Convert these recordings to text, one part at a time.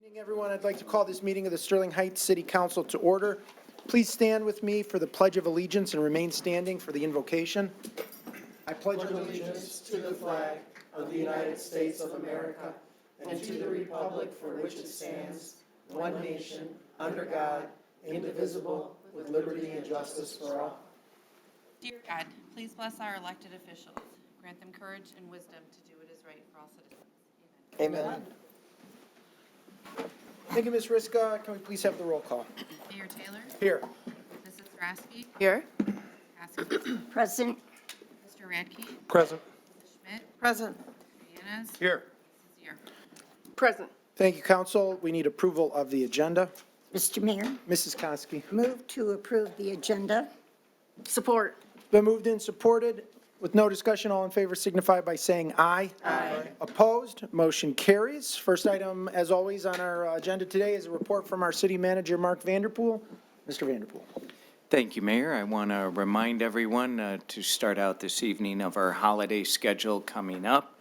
Good evening, everyone. I'd like to call this meeting of the Sterling Heights City Council to order. Please stand with me for the Pledge of Allegiance and remain standing for the invocation. I pledge allegiance to the flag of the United States of America and to the republic for which it stands, one nation, under God, indivisible, with liberty and justice for all. Dear God, please bless our elected officials. Grant them courage and wisdom to do what is right for all citizens. Amen. Amen. Thank you, Ms. Riska. Can we please have the roll call? Mayor Taylor? Here. Mrs. Sarowski? Here. Caskey? Present. Mr. Radke? Present. Mrs. Schmidt? Present. Mr. Yanez? Here. Mrs. Zier? Present. Thank you, Council. We need approval of the agenda. Mr. Mayor, Mrs. Koski. move to approve the agenda. Support. Been moved and supported. With no discussion, all in favor signify by saying aye. Aye. Opposed? Motion carries. First item, as always, on our agenda today is a report from our city manager, Mark Vanderpool. Mr. Vanderpool. Thank you, Mayor. I want to remind everyone to start out this evening of our holiday schedule coming up.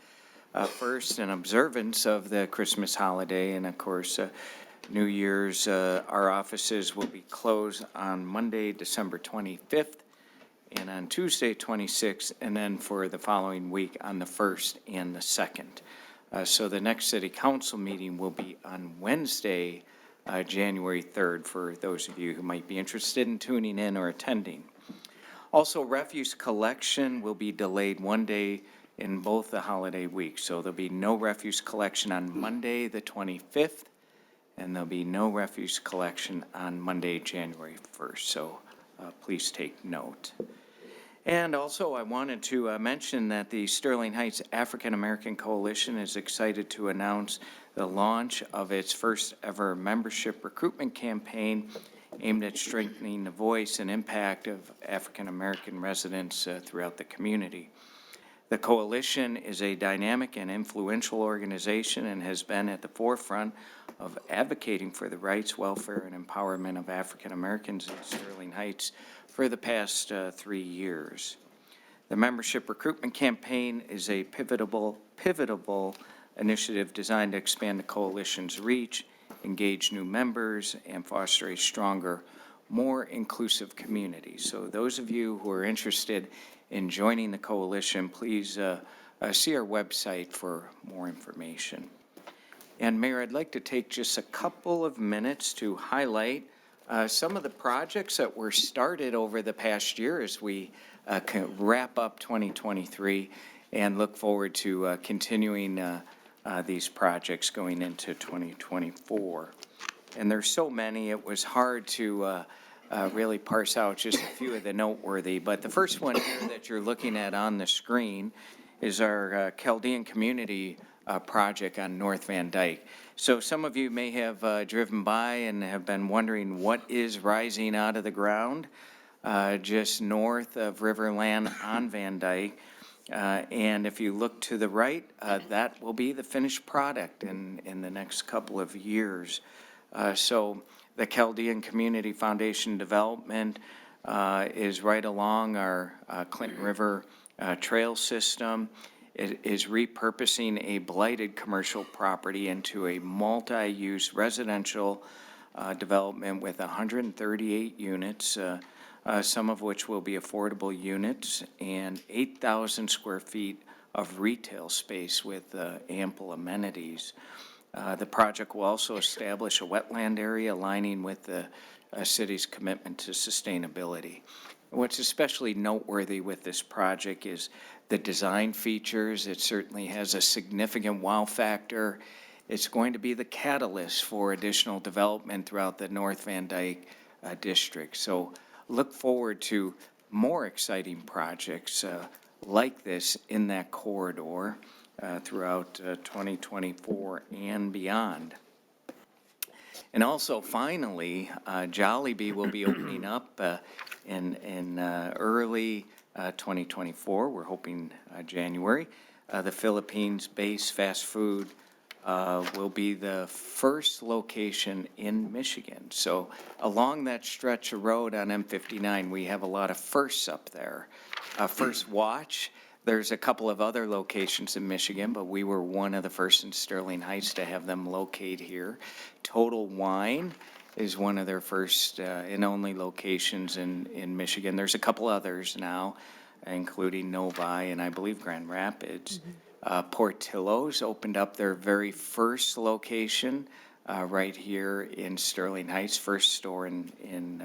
First, in observance of the Christmas holiday and, of course, New Year's, our offices will be closed on Monday, December 25th, and on Tuesday, 26th, and then for the following week on the 1st and the 2nd. So the next city council meeting will be on Wednesday, January 3rd, for those of you who might be interested in tuning in or attending. Also, refuse collection will be delayed one day in both the holiday weeks. So there'll be no refuse collection on Monday, the 25th, and there'll be no refuse collection on Monday, January 1st. So please take note. And also, I wanted to mention that the Sterling Heights African American Coalition is excited to announce the launch of its first ever membership recruitment campaign aimed at strengthening the voice and impact of African American residents throughout the community. The coalition is a dynamic and influential organization and has been at the forefront of advocating for the rights, welfare, and empowerment of African Americans in Sterling Heights for the past 3 years. The membership recruitment campaign is a pivotal initiative designed to expand the coalition's reach, engage new members, and foster a stronger, more inclusive community. So those of you who are interested in joining the coalition, please see our website for more information. And Mayor, I'd like to take just a couple of minutes to highlight some of the projects that were started over the past year as we can wrap up 2023 and look forward to continuing these projects going into 2024. And there's so many, it was hard to really parse out just a few of the noteworthy. But the first one here that you're looking at on the screen is our Chaldean Community project on North Van Dyke. So some of you may have driven by and have been wondering what is rising out of the ground just north of Riverland on Van Dyke. And if you look to the right, that will be the finished product in the next couple of years. So the Chaldean Community Foundation development is right along our Clinton River trail system. It is repurposing a blighted commercial property into a multi-use residential development with 138 units, some of which will be affordable units, and 8,000 square feet of retail space with ample amenities. The project will also establish a wetland area aligning with the city's commitment to sustainability. What's especially noteworthy with this project is the design features. It certainly has a significant wow factor. It's going to be the catalyst for additional development throughout the North Van Dyke district. So look forward to more exciting projects like this in that corridor throughout 2024 and beyond. And also, finally, Jollibee will be opening up in early 2024. We're hoping January. The Philippines-based fast food will be the first location in Michigan. So along that stretch of road on M59, we have a lot of firsts up there. First Watch, There's a couple of other locations in Michigan, but we were one of the first in Sterling Heights to have them locate here. Total Wine is one of their first and only locations in Michigan. There's a couple others now, including Novi and I believe Grand Rapids. Portillo's opened up their very first location right here in Sterling Heights, first store in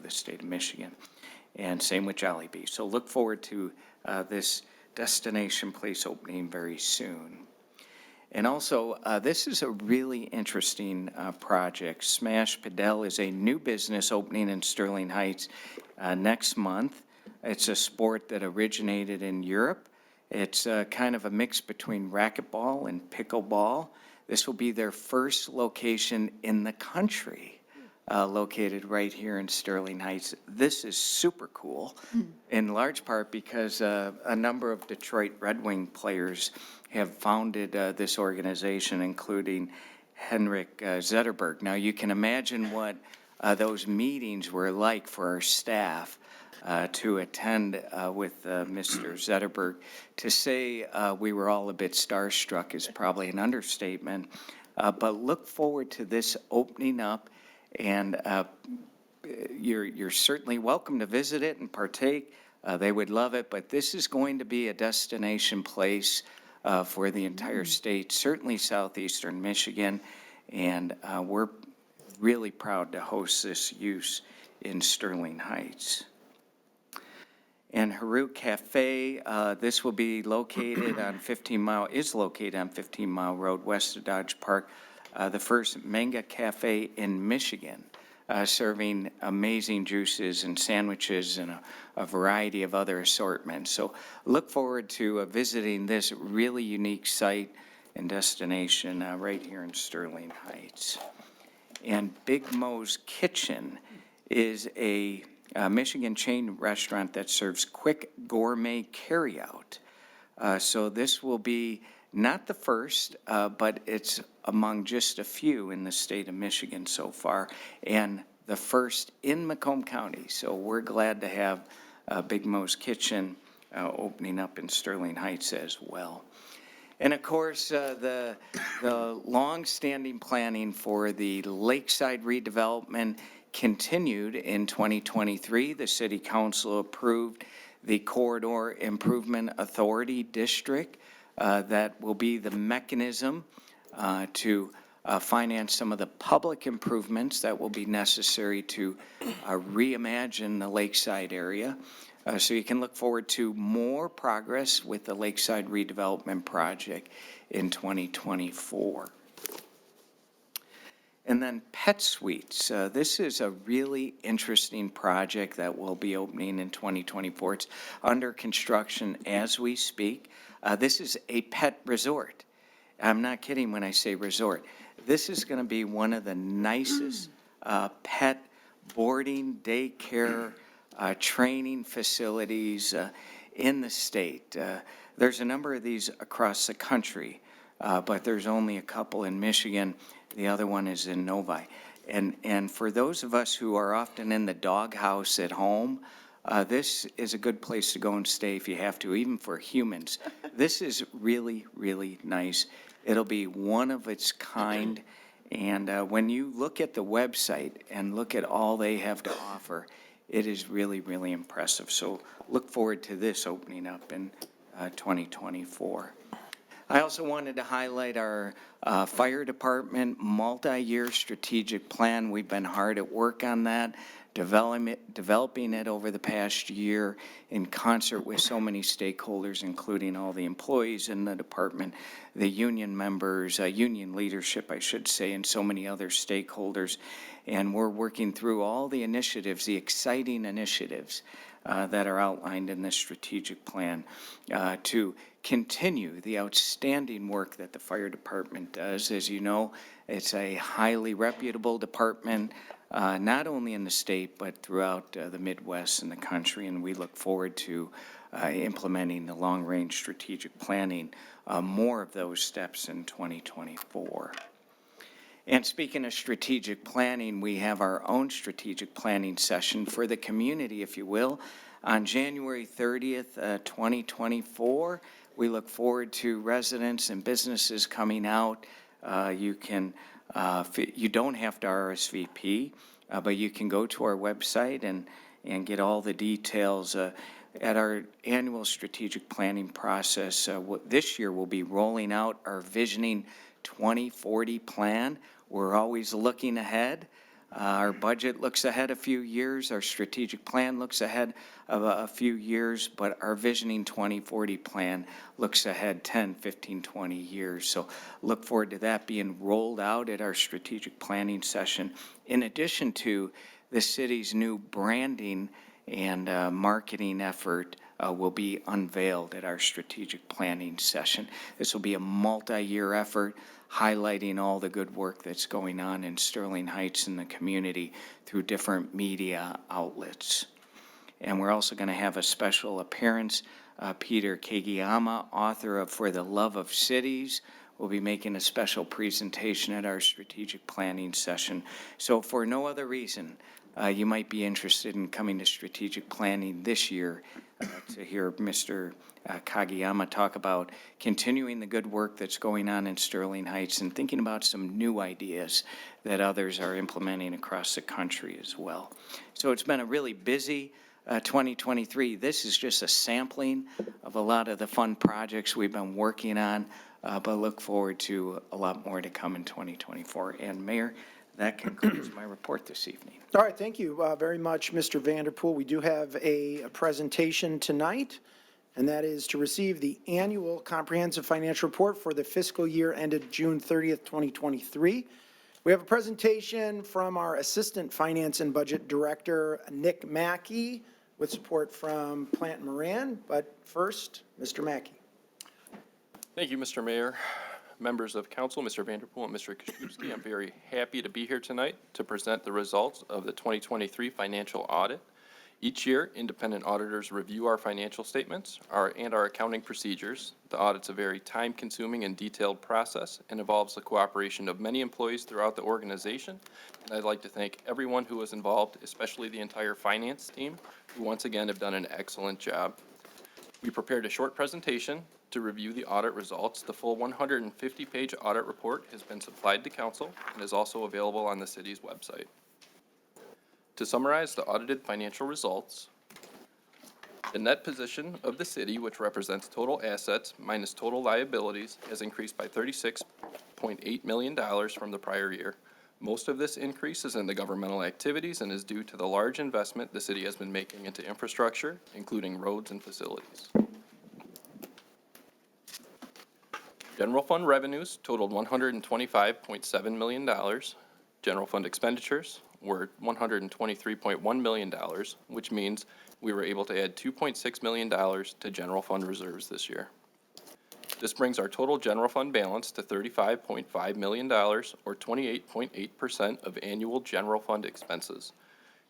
the state of Michigan. And same with Jollibee. So look forward to this destination place opening very soon. And also, this is a really interesting project. Smash Padel is a new business opening in Sterling Heights next month. It's a sport that originated in Europe. It's kind of a mix between racquetball and pickleball. This will be their first location in the country, located right here in Sterling Heights. This is super cool, in large part because a number of Detroit Red Wing players have founded this organization, including Henrik Zetterberg. Now, you can imagine what those meetings were like for our staff to attend with Mr. Zetterberg. To say we were all a bit starstruck is probably an understatement, but look forward to this opening up, and you're certainly welcome to visit it and partake. They would love it, but this is going to be a destination place for the entire state, certainly southeastern Michigan, and we're really proud to host this use in Sterling Heights. And Harut Cafe, this will be located on 15 Mile Road, west of Dodge Park, the first manga cafe in Michigan, serving amazing juices and sandwiches and a variety of other assortments. So look forward to visiting this really unique site and destination right here in Sterling Heights. And Big Mo's Kitchen is a Michigan chain restaurant that serves quick gourmet carryout. So this will be not the first, but it's among just a few in the state of Michigan so far, and the first in Macomb County. So we're glad to have Big Mo's Kitchen opening up in Sterling Heights as well. And of course, the long-standing planning for the lakeside redevelopment continued in 2023. The City Council approved the Corridor Improvement Authority District that will be the mechanism to finance some of the public improvements that will be necessary to reimagine the lakeside area. So you can look forward to more progress with the Lakeside Redevelopment Project in 2024. And then Pet Suites. This is a really interesting project that will be opening in 2024. It's under construction as we speak. This is a pet resort. I'm not kidding when I say resort. This is going to be one of the nicest pet boarding, daycare, training facilities in the state. There's a number of these across the country, but there's only a couple in Michigan. The other one is in Novi. And for those of us who are often in the doghouse at home, this is a good place to go and stay if you have to, even for humans. This is really, really nice. It'll be one of its kind. And when you look at the website and look at all they have to offer, it is really, really impressive. So look forward to this opening up in 2024. I also wanted to highlight our fire department multi-year strategic plan. We've been hard at work on that, developing it over the past year in concert with so many stakeholders, including all the employees in the department, the union members, union leadership, I should say, and so many other stakeholders. And we're working through all the initiatives, the exciting initiatives that are outlined in this strategic plan to continue the outstanding work that the fire department does. As you know, it's a highly reputable department, not only in the state, but throughout the Midwest and the country, and we look forward to implementing the long-range strategic planning, more of those steps in 2024. And speaking of strategic planning, we have our own strategic planning session for the community, if you will, on January 30th, 2024. We look forward to residents and businesses coming out. You don't have to RSVP, but you can go to our website and get all the details. At our annual strategic planning process, this year we'll be rolling out our Visioning 2040 plan. We're always looking ahead. Our budget looks ahead a few years. Our strategic plan looks ahead of a few years, but our Visioning 2040 plan looks ahead 10, 15, 20 years. So look forward to that being rolled out at our strategic planning session. In addition to the city's new branding and marketing effort will be unveiled at our strategic planning session. This will be a multi-year effort highlighting all the good work that's going on in Sterling Heights and the community through different media outlets. And we're also going to have a special appearance. Peter Kageyama, author of For the Love of Cities, will be making a special presentation at our strategic planning session. So for no other reason, you might be interested in coming to strategic planning this year to hear Mr. Kageyama talk about continuing the good work that's going on in Sterling Heights and thinking about some new ideas that others are implementing across the country as well. So it's been a really busy 2023. This is just a sampling of a lot of the fun projects we've been working on, but look forward to a lot more to come in 2024. And Mayor, that concludes my report this evening. All right, thank you very much, Mr. Vanderpool. We do have a presentation tonight, and that is to receive the annual comprehensive financial report for the fiscal year ended June 30th, 2023. We have a presentation from our Assistant Finance and Budget Director, Nick Mackey, with support from Plant Moran. But first, Mr. Mackey. Thank you, Mr. Mayor. Members of council, Mr. Vanderpool and Mr. Koszewski, I'm very happy to be here tonight to present the results of the 2023 financial audit. Each year, independent auditors review our financial statements and our accounting procedures. The audit's a very time-consuming and detailed process and involves the cooperation of many employees throughout the organization. And I'd like to thank everyone who was involved, especially the entire finance team, who once again have done an excellent job. We prepared a short presentation to review the audit results. The full 150-page audit report has been supplied to council and is also available on the city's website. To summarize the audited financial results, the net position of the city, which represents total assets minus total liabilities, has increased by $36.8 million from the prior year. Most of this increase is in the governmental activities and is due to the large investment the city has been making into infrastructure, including roads and facilities. General fund revenues totaled $125.7 million. General fund expenditures were $123.1 million, which means we were able to add $2.6 million to general fund reserves this year. This brings our total general fund balance to $35.5 million, or 28.8% of annual general fund expenses.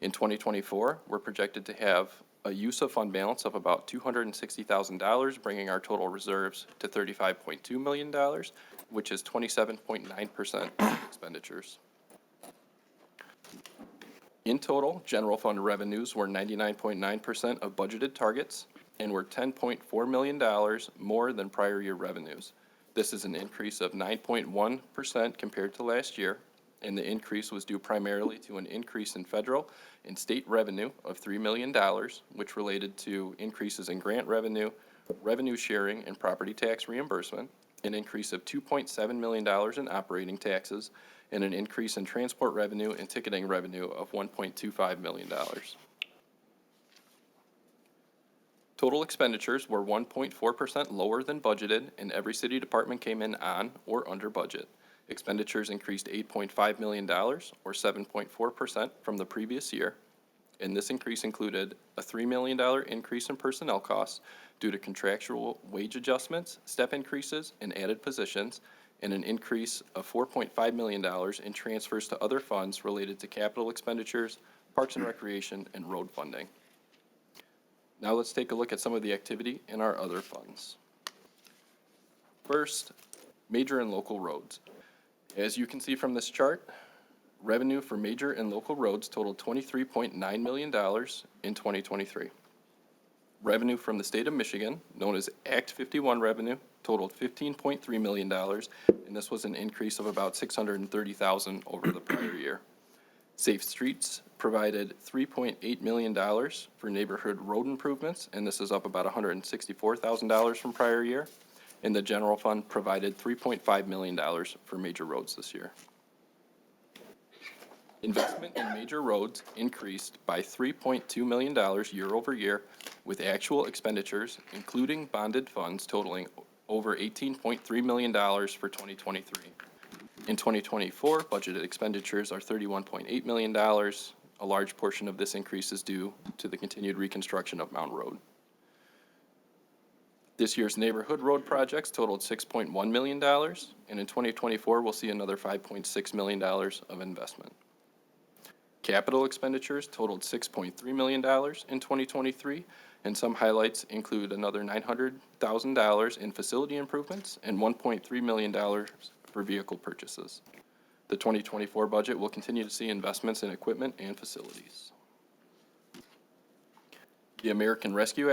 In 2024, we're projected to have a use of fund balance of about $260,000, bringing our total reserves to $35.2 million, which is 27.9% of expenditures. In total, general fund revenues were 99.9% of budgeted targets and were $10.4 million more than prior year revenues. This is an increase of 9.1% compared to last year, and the increase was due primarily to an increase in federal and state revenue of $3 million, which related to increases in grant revenue, revenue sharing, and property tax reimbursement, an increase of $2.7 million in operating taxes, and an increase in transport revenue and ticketing revenue of $1.25 million. Total expenditures were 1.4% lower than budgeted, and every city department came in on or under budget. Expenditures increased $8.5 million, or 7.4% from the previous year, and this increase included a $3 million increase in personnel costs due to contractual wage adjustments, step increases, and added positions, and an increase of $4.5 million in transfers to other funds related to capital expenditures, parks and recreation, and road funding. Now let's take a look at some of the activity in our other funds. First, major and local roads. As you can see from this chart, revenue for major and local roads totaled $23.9 million in 2023. Revenue from the state of Michigan, known as Act 51 revenue, totaled $15.3 million, and this was an increase of about $630,000 over the prior year. Safe Streets provided $3.8 million for neighborhood road improvements, and this is up about $164,000 from prior year. And the general fund provided $3.5 million for major roads this year. Investment in major roads increased by $3.2 million year over year, with actual expenditures, including bonded funds, totaling over $18.3 million for 2023. In 2024, budgeted expenditures are $31.8 million. A large portion of this increase is due to the continued reconstruction of Mountain Road. This year's neighborhood road projects totaled $6.1 million, and in 2024, we'll see another $5.6 million of investment. Capital expenditures totaled $6.3 million in 2023, and some highlights include another $900,000 in facility improvements and $1.3 million for vehicle purchases. The 2024 budget will continue to see investments in equipment and facilities. The American Rescue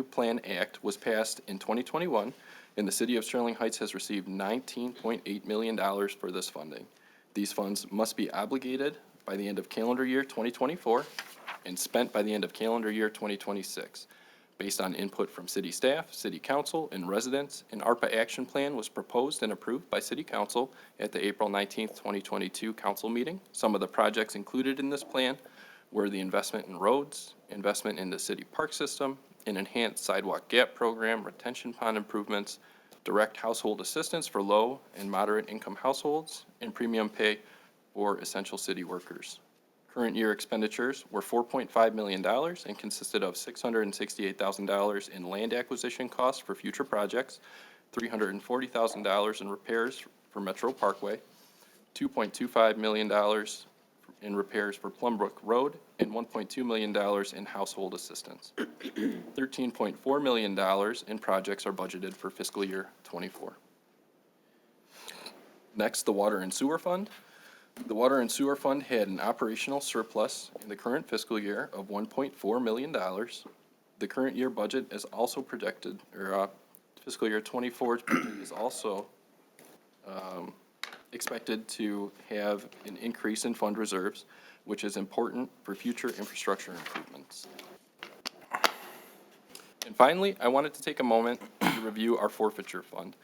Plan Act was passed in 2021, and the city of Sterling Heights has received $19.8 million for this funding. These funds must be obligated by the end of calendar year 2024 and spent by the end of calendar year 2026. Based on input from city staff, city council, and residents, an ARPA action plan was proposed and approved by city council at the April 19th, 2022 council meeting. Some of the projects included in this plan were the investment in roads, investment in the city park system, an enhanced sidewalk gap program, retention pond improvements, direct household assistance for low and moderate income households, and premium pay for essential city workers. Current year expenditures were $4.5 million and consisted of $668,000 in land acquisition costs for future projects, $340,000 in repairs for Metro Parkway, $2.25 million in repairs for Plumbrook Road, and $1.2 million in household assistance. $13.4 million in projects are budgeted for fiscal year '24. Next, the Water and Sewer Fund. The Water and Sewer Fund had an operational surplus in the current fiscal year of $1.4 million. The current year budget is also projected, or fiscal year '24 is also expected to have an increase in fund reserves, which is important for future infrastructure improvements. And finally, I wanted to take a moment to review our forfeiture fund.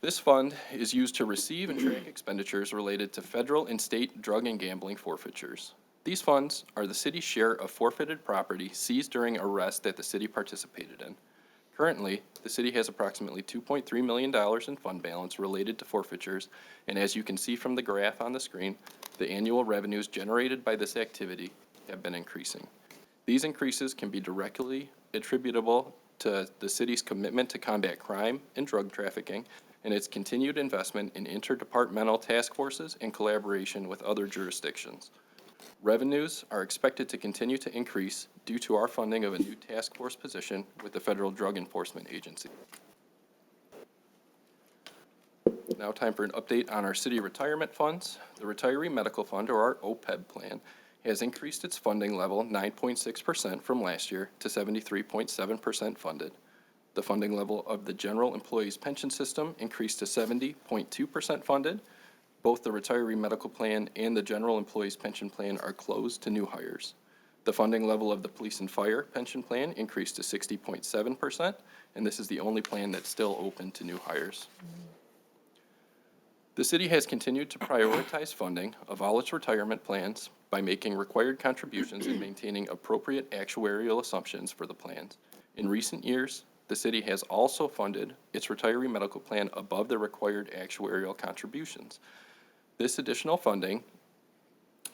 This fund is used to receive and track expenditures related to federal and state drug and gambling forfeitures. These funds are the city's share of forfeited property seized during arrest that the city participated in. Currently, the city has approximately $2.3 million in fund balance related to forfeitures, and as you can see from the graph on the screen, the annual revenues generated by this activity have been increasing. These increases can be directly attributable to the city's commitment to combat crime and drug trafficking, and its continued investment in interdepartmental task forces and collaboration with other jurisdictions. Revenues are expected to continue to increase due to our funding of a new task force position with the Federal Drug Enforcement Agency. Now time for an update on our city retirement funds. The Retiree Medical Fund, or our OPEB plan, has increased its funding level 9.6% from last year to 73.7% funded. The funding level of the General Employees Pension System increased to 70.2% funded. Both the Retiree Medical Plan and the General Employees Pension Plan are closed to new hires. The funding level of the Police and Fire Pension Plan increased to 60.7%, and this is the only plan that's still open to new hires. The city has continued to prioritize funding of all its retirement plans by making required contributions and maintaining appropriate actuarial assumptions for the plans. In recent years, the city has also funded its retiree medical plan above the required actuarial contributions. This additional funding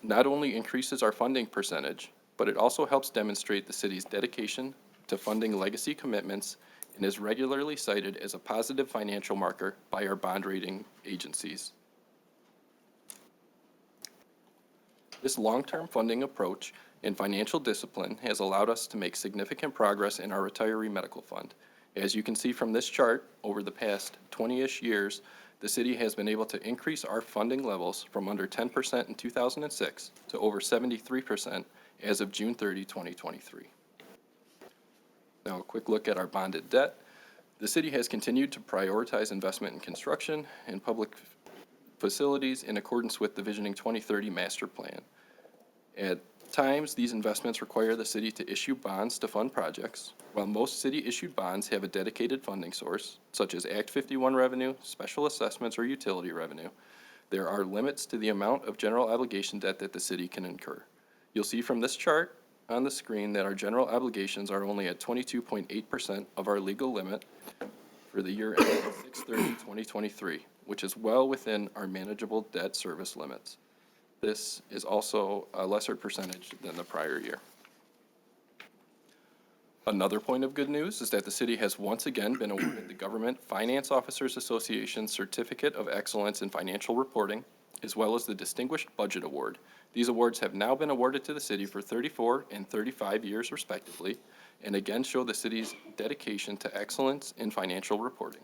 not only increases our funding percentage, but it also helps demonstrate the city's dedication to funding legacy commitments and is regularly cited as a positive financial marker by our bond rating agencies. This long-term funding approach and financial discipline has allowed us to make significant progress in our retiree medical fund. As you can see from this chart, over the past 20-ish years, the city has been able to increase our funding levels from under 10% in 2006 to over 73% as of June 30, 2023. Now, a quick look at our bonded debt. The city has continued to prioritize investment in construction and public facilities in accordance with the Visioning 2030 Master Plan. At times, these investments require the city to issue bonds to fund projects. While most city-issued bonds have a dedicated funding source, such as Act 51 revenue, special assessments, or utility revenue, there are limits to the amount of general obligation debt that the city can incur. You'll see from this chart on the screen that our general obligations are only at 22.8% of our legal limit for the year ending 6/30/2023, which is well within our manageable debt service limits. This is also a lesser percentage than the prior year. Another point of good news is that the city has once again been awarded the Government Finance Officers Association Certificate of Excellence in Financial Reporting, as well as the Distinguished Budget Award. These awards have now been awarded to the city for 34 and 35 years respectively, and again show the city's dedication to excellence in financial reporting.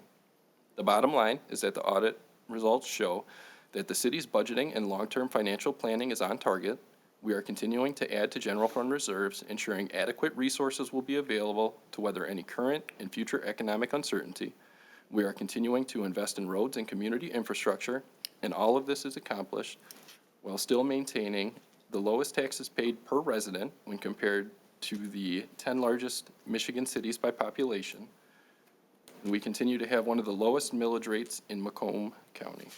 The bottom line is that the audit results show that the city's budgeting and long-term financial planning is on target. We are continuing to add to general fund reserves, ensuring adequate resources will be available to weather any current and future economic uncertainty. We are continuing to invest in roads and community infrastructure, and all of this is accomplished while still maintaining the lowest taxes paid per resident when compared to the 10 largest Michigan cities by population. And we continue to have one of the lowest millage rates in Macomb County.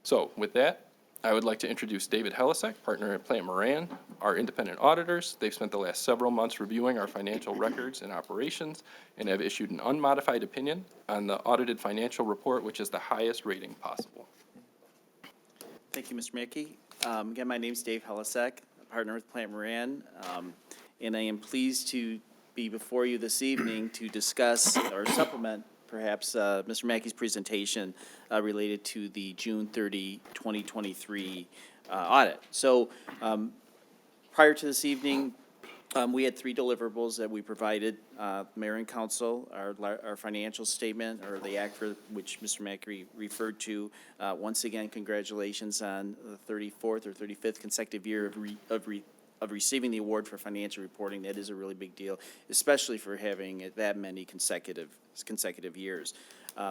So with that, I would like to introduce David Helisek, partner at Plant Moran, our independent auditors. They've spent the last several months reviewing our financial records and operations and have issued an unmodified opinion on the audited financial report, which is the highest rating possible. Thank you, Mr. Mackey. Again, my name's Dave Helisek, a partner with Plant Moran, and I am pleased to be before you this evening to discuss or supplement perhaps Mr. Mackey's presentation related to the June 30, 2023 audit. So prior to this evening, we had three deliverables that we provided, Mayor and Council, our financial statement, or the act for which Mr. Mackey referred to. Once again, congratulations on the 34th or 35th consecutive year of receiving the award for financial reporting. That is a really big deal, especially for having that many consecutive years.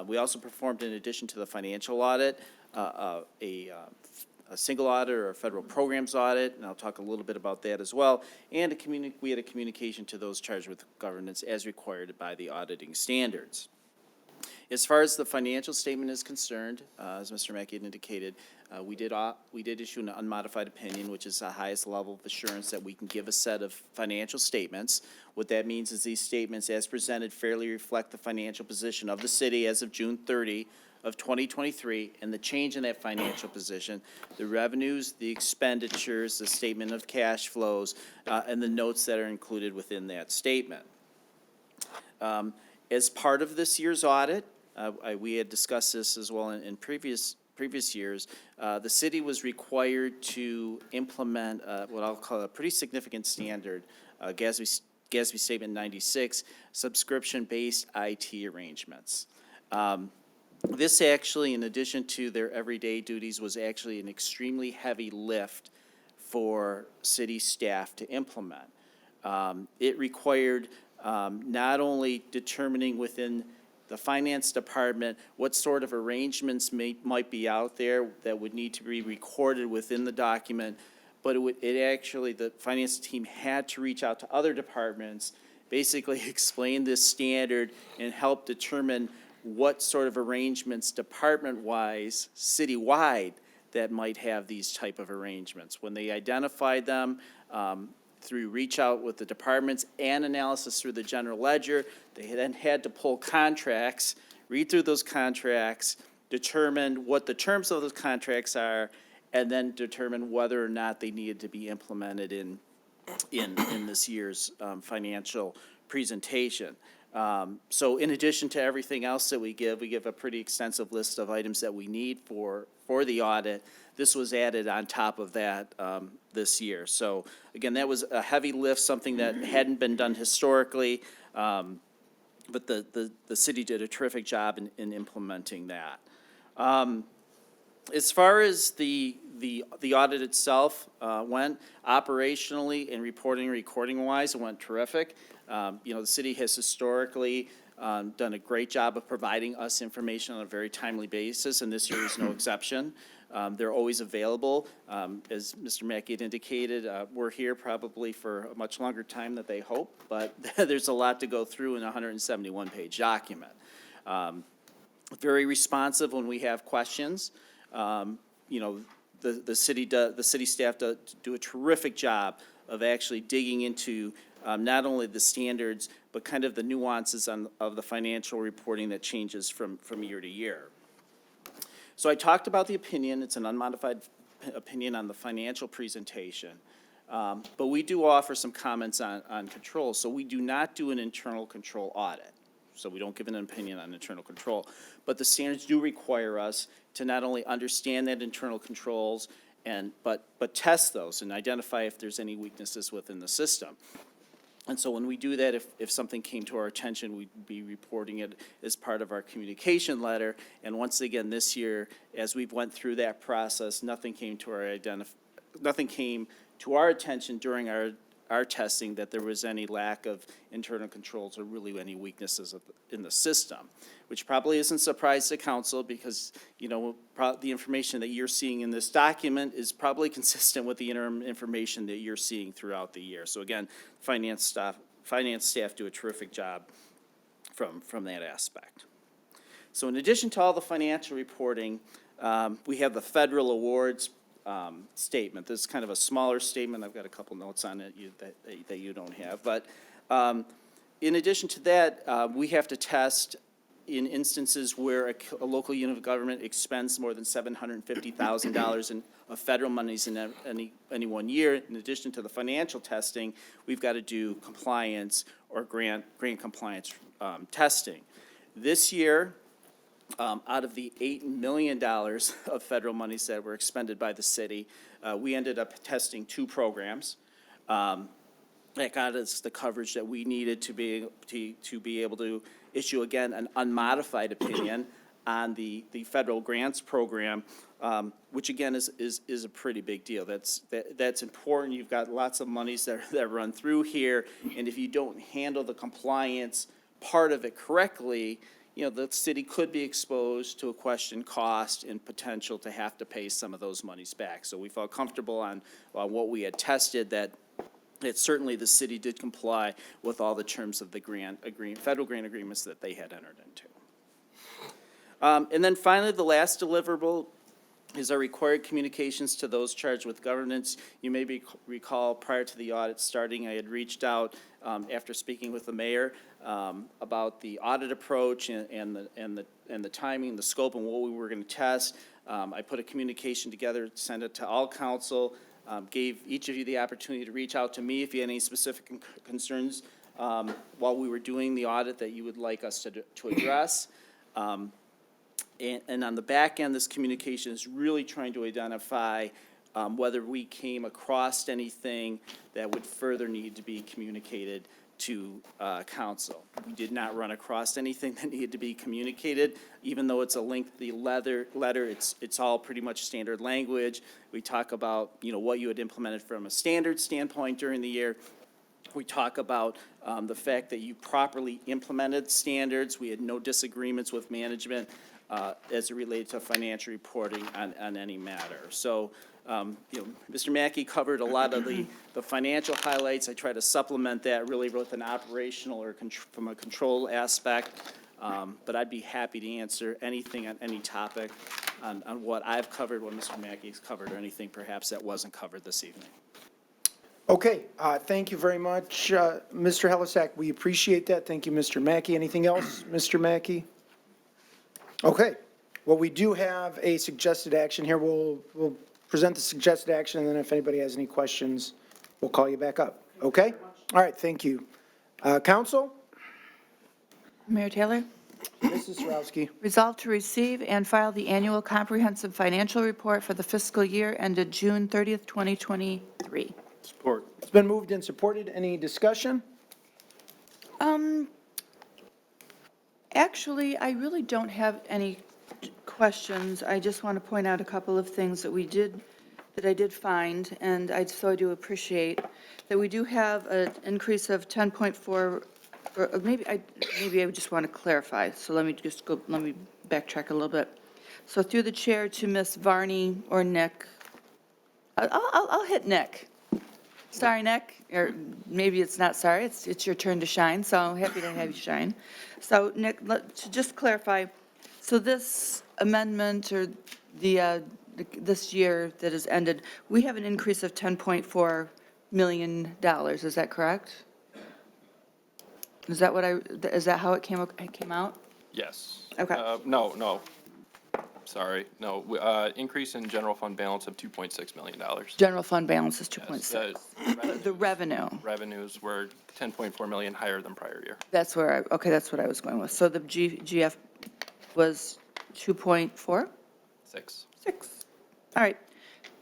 We also performed, in addition to the financial audit, a single audit or a federal programs audit, and I'll talk a little bit about that as well. And we had a communication to those charged with governance as required by the auditing standards. As far as the financial statement is concerned, as Mr. Mackey had indicated, we did issue an unmodified opinion, which is the highest level of assurance that we can give a set of financial statements. What that means is these statements, as presented, fairly reflect the financial position of the city as of June 30 of 2023, and the change in that financial position, the revenues, the expenditures, the statement of cash flows, and the notes that are included within that statement. As part of this year's audit, we had discussed this as well in previous years, the city was required to implement what I'll call a pretty significant standard, GASB Statement 96, subscription-based IT arrangements. This actually, in addition to their everyday duties, was actually an extremely heavy lift for city staff to implement. It required not only determining within the finance department what sort of arrangements might be out there that would need to be recorded within the document, but the finance team had to reach out to other departments, basically explain this standard and help determine what sort of arrangements department-wise, citywide, that might have these type of arrangements. When they identified them, through reach out with the departments and analysis through the general ledger, they then had to pull contracts, read through those contracts, determine what the terms of those contracts are, and then determine whether or not they needed to be implemented in this year's financial presentation. So in addition to everything else that we give a pretty extensive list of items that we need for the audit. This was added on top of that this year. So again, that was a heavy lift, something that hadn't been done historically, but the city did a terrific job in implementing that. As far as the the audit itself went operationally and recording-wise, it went terrific. The city has historically done a great job of providing us information on a very timely basis, and this year is no exception. They're always available. As Mr. Mackey had indicated, we're here probably for a much longer time than they hope, but there's a lot to go through in a 171-page document. Very responsive when we have questions. The city staff do a terrific job of actually digging into not only the standards, but kind of the nuances of the financial reporting that changes from year to year. So I talked about the opinion. It's an unmodified opinion on the financial presentation. But we do offer some comments on control. So we do not do an internal control audit. So we don't give an opinion on internal control. But the standards do require us to not only understand that internal controls, but test those and identify if there's any weaknesses within the system. And so when we do that, if something came to our attention, we'd be reporting it as part of our communication letter. And once again, this year, as we went through that process, nothing came to our attention during our testing that there was any lack of internal controls or really any weaknesses in the system, which probably isn't a surprise to council because, the information that you're seeing in this document is probably consistent with the interim information that you're seeing throughout the year. So again, finance staff do a terrific job from that aspect. So in addition to all the financial reporting, we have the federal awards statement. This is kind of a smaller statement. I've got a couple notes on it that you don't have. But in addition to that, we have to test in instances where a local unit of government expends more than $750,000 of federal monies in any 1 year. In addition to the financial testing, we've got to do compliance or grant compliance testing. This year, out of the $8 million of federal monies that were expended by the city, we ended up testing 2 programs. That got us the coverage that we needed to be able to issue, again, an unmodified opinion on the federal grants program, which, again, is a pretty big deal. That's important. You've got lots of monies that run through here, and if you don't handle the compliance part of it correctly, the city could be exposed to a question cost and potential to have to pay some of those monies back. So we felt comfortable on what we had tested that certainly the city did comply with all the terms of the federal grant agreements that they had entered into. And then finally, the last deliverable is our required communications to those charged with governance. You may recall prior to the audit starting, I had reached out after speaking with the mayor about the audit approach and the timing, the scope, and what we were going to test. I put a communication together, sent it to all council, gave each of you the opportunity to reach out to me if you had any specific concerns while we were doing the audit that you would like us to address. And on the back end, this communication is really trying to identify whether we came across anything that would further need to be communicated to council. We did not run across anything that needed to be communicated, even though it's a lengthy letter. It's all pretty much standard language. We talk about what you had implemented from a standard standpoint during the year. We talk about the fact that you properly implemented standards. We had no disagreements with management as it related to financial reporting on any matter. So, Mr. Mackey covered a lot of the financial highlights. I try to supplement that really with an operational or from a control aspect. But I'd be happy to answer anything on any topic on what I've covered, what Mr. Mackey's covered, or anything perhaps that wasn't covered this evening. Okay, thank you very much, Mr. Helisack. We appreciate that. Thank you, Mr. Mackey. Anything else, Mr. Mackey? Okay, well, we do have a suggested action here. We'll present the suggested action, and then if anybody has any questions, we'll call you back up. Okay? All right, thank you. Council? Mayor Taylor, Mrs. Sarowski. resolved to receive and file the annual comprehensive financial report for the fiscal year ended June 30th, 2023. Support. It's been moved and supported. Any discussion? Actually, I really don't have any questions. I just want to point out a couple of things that we did that I did find, and so I do appreciate, that we do have an increase of 10.4, or maybe I would just want to clarify, so let me backtrack a little bit. So through the chair to Ms. Varney or Nick, I'll hit Nick. Sorry, Nick, or maybe it's not sorry, it's your turn to shine, so happy to have you shine. So Nick, to just clarify, so this amendment or this year that has ended, we have an increase of $10.4 million, is that correct? Is that how it came out? Yes. Okay. No. Sorry, no. Increase in general fund balance of $2.6 million. General fund balance is Yes, 2.6. The revenue. Revenues were 10.4 million higher than prior year. That's that's what I was going with. So the GF was 2.4? 6. 6. All right.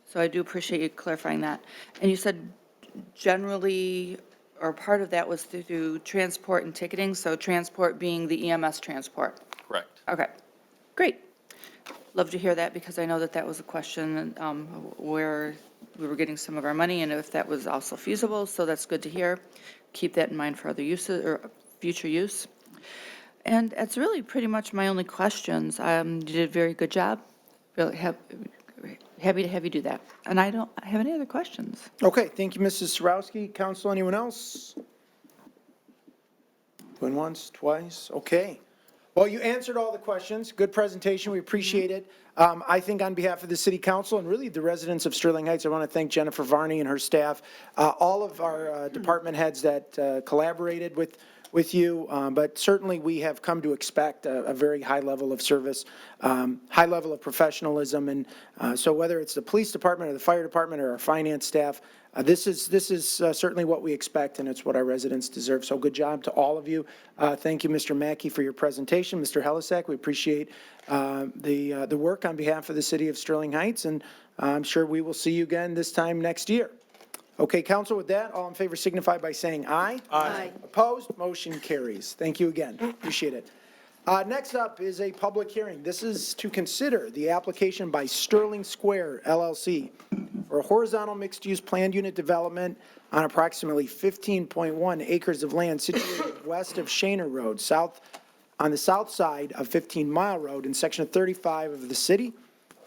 So I do appreciate you clarifying that. And you said generally, or part of that was through transport and ticketing, so transport being the EMS transport. Correct. Okay, great. Love to hear that because I know that was a question where we were getting some of our money and if that was also feasible, so that's good to hear. Keep that in mind for other uses or future use. And that's really pretty much my only questions. You did a very good job. Really happy to have you do that. And I don't have any other questions. Okay, thank you, Mrs. Sarowski. Council, anyone else? Going once, twice, okay. Well, you answered all the questions. Good presentation. We appreciate it. I think on behalf of the city council and really the residents of Sterling Heights, I want to thank Jennifer Varney and her staff, all of our department heads that collaborated with you, but certainly we have come to expect a very high level of service, high level of professionalism, and so whether it's the police department or the fire department or our finance staff, this is certainly what we expect, and it's what our residents deserve. So good job to all of you. Thank you, Mr. Mackey, for your presentation. Mr. Helisak, we appreciate the work on behalf of the city of Sterling Heights, and I'm sure we will see you again this time next year. Okay, council, with that, all in favor signify by saying aye. Aye. Opposed? Motion carries. Thank you again. Appreciate it. Next up is a public hearing. This is to consider the application by Sterling Square LLC for a horizontal mixed-use planned unit development on approximately 15.1 acres of land situated west of Shaner Road, on the south side of 15 Mile Road in section 35 of the city,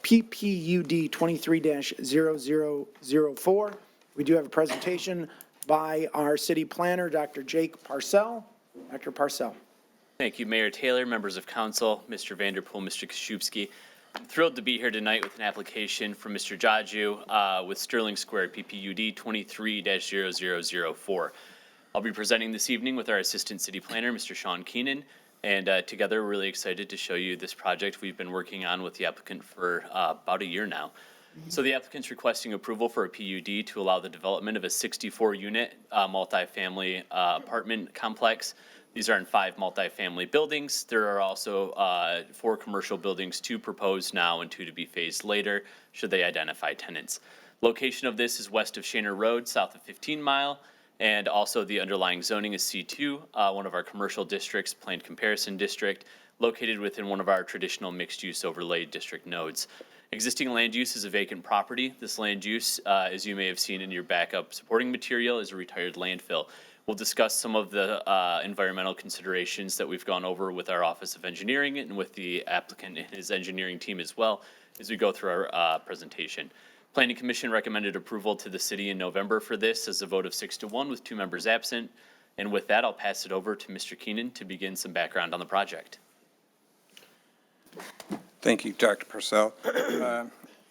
PPUD 23-0004. We do have a presentation by our city planner, Dr. Jake Parcell. Dr. Parcell. Thank you, Mayor Taylor, members of council, Mr. Vanderpool, Mr. Koszubski. I'm thrilled to be here tonight with an application from Mr. Jaju with Sterling Square PPUD 23-0004. I'll be presenting this evening with our assistant city planner, Mr. Sean Keenan, and together we're really excited to show you this project we've been working on with the applicant for about a year now. So the applicant's requesting approval for a PUD to allow the development of a 64-unit multifamily apartment complex. These are in 5 multifamily buildings. There are also 4 commercial buildings, 2 proposed now and 2 to be phased later, should they identify tenants. Location of this is west of Shaner Road, south of 15 Mile, and also the underlying zoning is C2, one of our commercial districts, planned comparison district, located within one of our traditional mixed-use overlay district nodes. Existing land use is a vacant property. This land use, as you may have seen in your backup supporting material, is a retired landfill. We'll discuss some of the environmental considerations that we've gone over with our Office of Engineering and with the applicant and his engineering team as well as we go through our presentation. Planning Commission recommended approval to the city in November for this as a vote of 6-1 with 2 members absent. And with that, I'll pass it over to Mr. Keenan to begin some background on the project. Thank you, Dr. Purcell.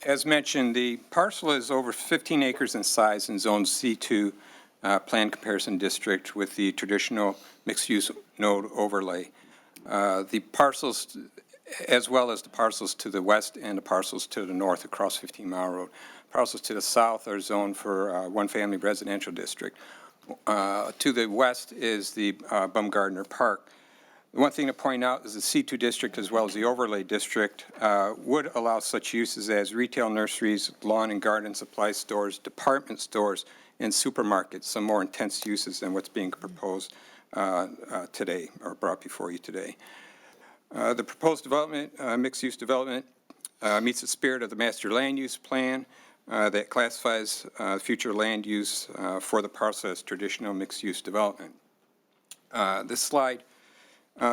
As mentioned, the parcel is over 15 acres in size and zone C2 planned comparison district with the traditional mixed-use node overlay. The parcels, as well as the parcels to the west and the parcels to the north across 15 Mile Road. Parcels to the south are zoned for one-family residential district. To the west is the Baumgardner Park. The one thing to point out is the C2 district as well as the overlay district would allow such uses as retail nurseries, lawn and garden supply stores, department stores, and supermarkets, some more intense uses than what's being proposed today or brought before you today. The proposed development, mixed-use development, meets the spirit of the master land use plan, that classifies future land use for the parcel as traditional mixed-use development. This slide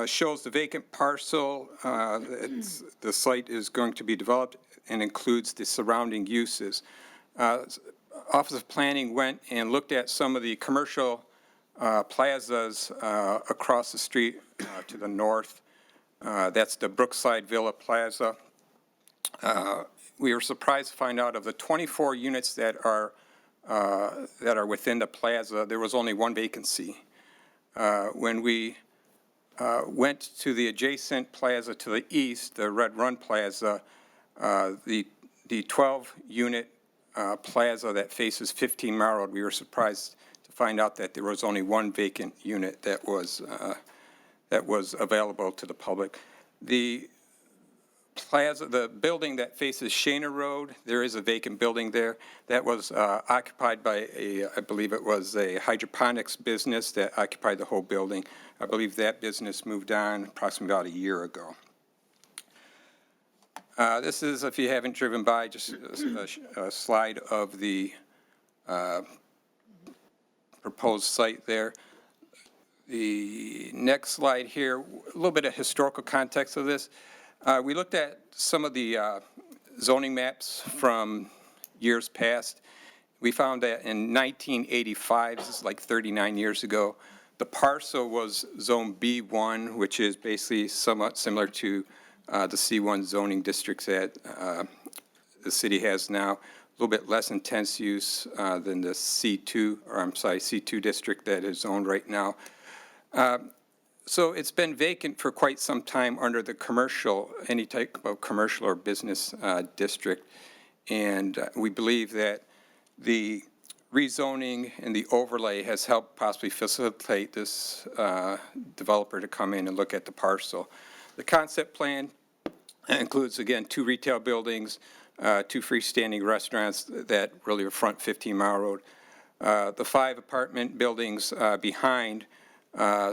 shows the vacant parcel. The site is going to be developed and includes the surrounding uses. Office of Planning went and looked at some of the commercial plazas across the street to the north. That's the Brookside Villa Plaza. We were surprised to find out of the 24 units that are within the plaza, there was only one vacancy. When we went to the adjacent plaza to the east, the Red Run Plaza, the 12-unit plaza that faces 15 Mile Road, we were surprised to find out that there was only one vacant unit that was available to the public. The plaza, the building that faces Shana Road, there is a vacant building there that was occupied by I believe it was a hydroponics business that occupied the whole building. I believe that business moved on approximately about a year ago. This is, if you haven't driven by, just a slide of the proposed site there. The next slide here, a little bit of historical context of this. We looked at some of the zoning maps from years past. We found that in 1985, this is like 39 years ago, the parcel was Zone B1, which is basically somewhat similar to the C1 zoning districts that the city has now. A little bit less intense use than the C2 district that is zoned right now. So it's been vacant for quite some time under the commercial, any type of commercial or business district. And we believe that the rezoning and the overlay has helped possibly facilitate this developer to come in and look at the parcel. The concept plan includes, again, 2 retail buildings, 2 freestanding restaurants that really front 15 Mile Road. The 5 apartment buildings behind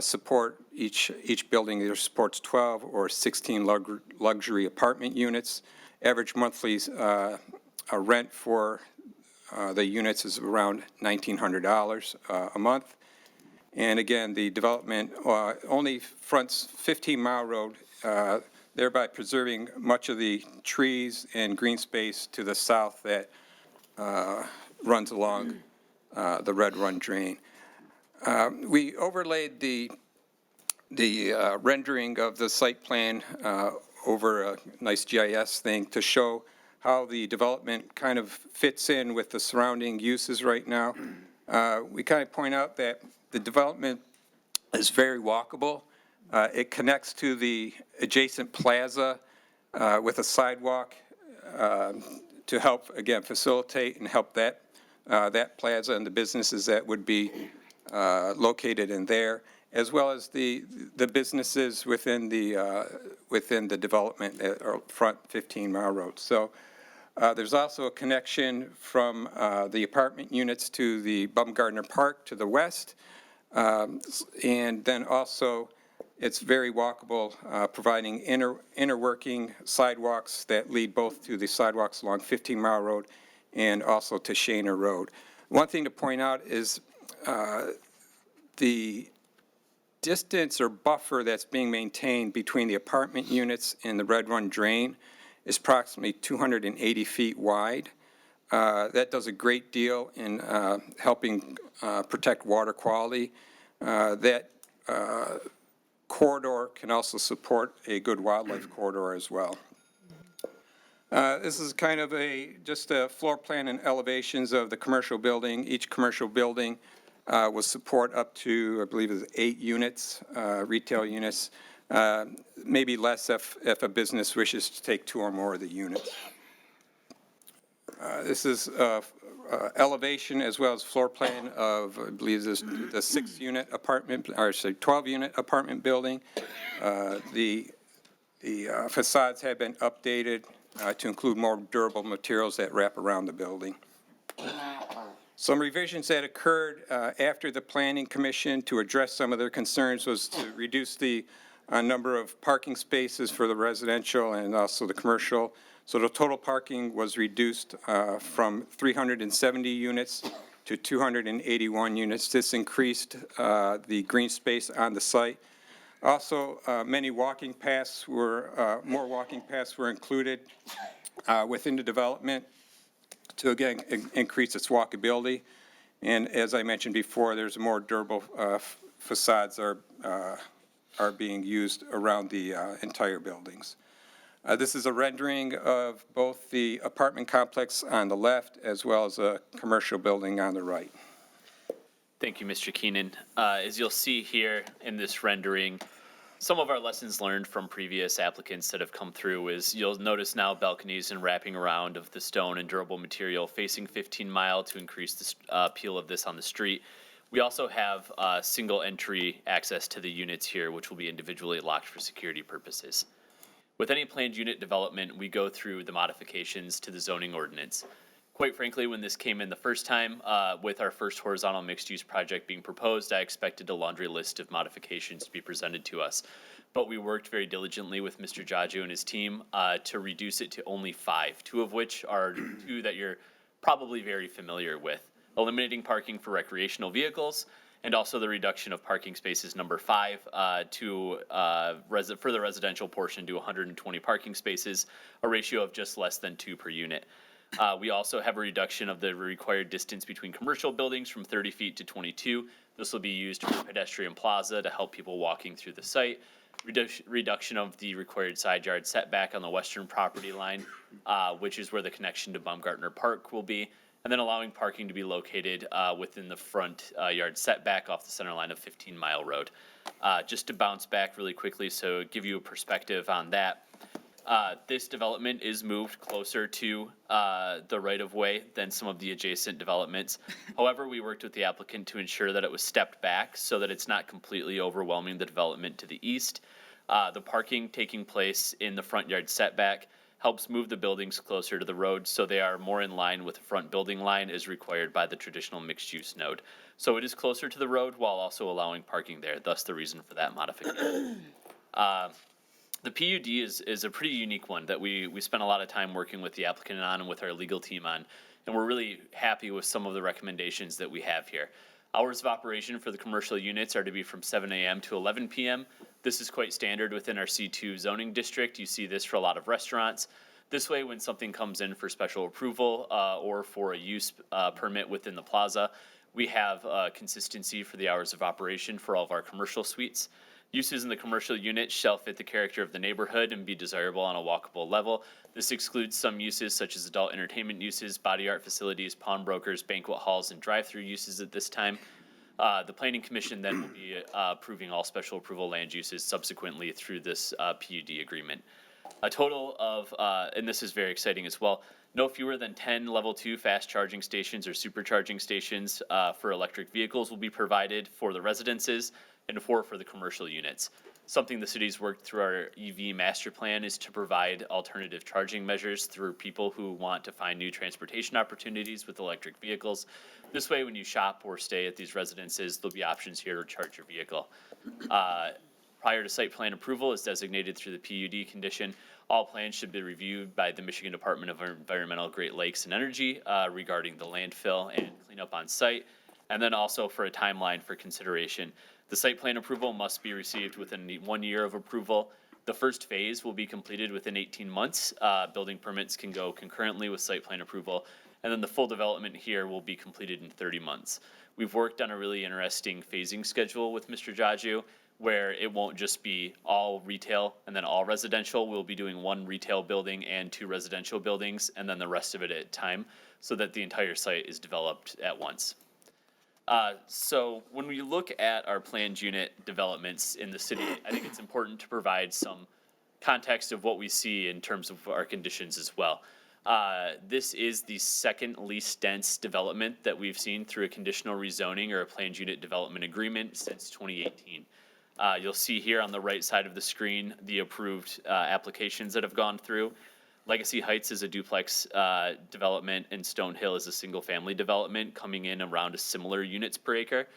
support, each building either supports 12 or 16 luxury apartment units. Average monthly rent for the units is around $1,900 a month. And again, the development only fronts 15 Mile Road, thereby preserving much of the trees and green space to the south that runs along the Red Run Drain. We overlaid the rendering of the site plan over a nice GIS thing to show how the development kind of fits in with the surrounding uses right now. We kind of point out that the development is very walkable. It connects to the adjacent plaza with a sidewalk to help, again, facilitate and help that plaza and the businesses that would be located in there, as well as the businesses within the development at front 15 Mile Road. So there's also a connection from the apartment units to the Baumgartner Park to the west, and then also it's very walkable, providing interworking sidewalks that lead both to the sidewalks along 15 Mile Road and also to Shana Road. One thing to point out is the distance or buffer that's being maintained between the apartment units and the Red Run Drain is approximately 280 feet wide. That does a great deal in helping protect water quality. That corridor can also support a good wildlife corridor as well. This is kind of just a floor plan and elevations of the commercial building. Each commercial building will support up to, I believe, is 8 units, retail units, maybe less if a business wishes to take 2 or more of the units. This is elevation as well as floor plan of, I believe, the 6-unit apartment, or sorry, 12-unit apartment building. The facades have been updated to include more durable materials that wrap around the building. Some revisions that occurred after the Planning Commission to address some of their concerns was to reduce the number of parking spaces for the residential and also the commercial So the total parking was reduced from 370 units to 281 units. This increased the green space on the site. Also, more walking paths were included within the development to, again, increase its walkability. And as I mentioned before, there's more durable facades are being used around the entire buildings. This is a rendering of both the apartment complex on the left as well as a commercial building on the right. Thank you, Mr. Keenan. As you'll see here in this rendering, some of our lessons learned from previous applicants that have come through is you'll notice now balconies and wrapping around of the stone and durable material facing 15 Mile to increase the appeal of this on the street. We also have single entry access to the units here, which will be individually locked for security purposes. With any planned unit development, we go through the modifications to the zoning ordinance. Quite frankly, when this came in the first time, with our first horizontal mixed-use project being proposed, I expected a laundry list of modifications to be presented to us. But we worked very diligently with Mr. Jaju and his team to reduce it to only 5, 2 of which are 2 that you're probably very familiar with. Eliminating parking for recreational vehicles, and also the reduction of parking spaces number 5 for the residential portion to 120 parking spaces, a ratio of just less than 2 per unit. We also have a reduction of the required distance between commercial buildings from 30 feet to 22. This will be used for pedestrian plaza to help people walking through the site. Reduction of the required side yard setback on the western property line, which is where the connection to Baumgartner Park will be. And then allowing parking to be located within the front yard setback off the center line of 15 Mile Road. Just to bounce back really quickly, so give you a perspective on that. This development is moved closer to the right-of-way than some of the adjacent developments. However, we worked with the applicant to ensure that it was stepped back so that it's not completely overwhelming the development to the east. The parking taking place in the front yard setback helps move the buildings closer to the road so they are more in line with the front building line as required by the traditional mixed-use node. So it is closer to the road while also allowing parking there, thus the reason for that modification. The PUD is a pretty unique one that we spent a lot of time working with the applicant on and with our legal team on, and we're really happy with some of the recommendations that we have here. Hours of operation for the commercial units are to be from 7 a.m. to 11 p.m. This is quite standard within our C2 zoning district. You see this for a lot of restaurants. This way, when something comes in for special approval or for a use permit within the plaza, we have consistency for the hours of operation for all of our commercial suites. Uses in the commercial unit shall fit the character of the neighborhood and be desirable on a walkable level. This excludes some uses such as adult entertainment uses, body art facilities, pawnbrokers, banquet halls, and drive-through uses at this time. The Planning Commission then will be approving all special approval land uses subsequently through this PUD agreement. A total of, and this is very exciting as well, no fewer than 10 level 2 fast charging stations or supercharging stations for electric vehicles will be provided for the residences and 4 for the commercial units. Something the city's worked through our EV master plan is to provide alternative charging measures through people who want to find new transportation opportunities with electric vehicles. This way, when you shop or stay at these residences, there'll be options here to charge your vehicle. Prior to site plan approval is designated through the PUD condition. All plans should be reviewed by the Michigan Department of Environmental, Great Lakes, and Energy regarding the landfill and cleanup on site. And then also for a timeline for consideration. The site plan approval must be received within 1 year of approval. The first phase will be completed within 18 months. Building permits can go concurrently with site plan approval. And then the full development here will be completed in 30 months. We've worked on a really interesting phasing schedule with Mr. Jaju, where it won't just be all retail and then all residential. We'll be doing 1 retail building and 2 residential buildings, and then the rest of it at a time, so that the entire site is developed at once. So when we look at our planned unit developments in the city, I think it's important to provide some context of what we see in terms of our conditions as well. This is the second least dense development that we've seen through a conditional rezoning or a planned unit development agreement since 2018. You'll see here on the right side of the screen the approved applications that have gone through. Legacy Heights is a duplex development, and Stonehill is a single-family development coming in around a similar units per acre.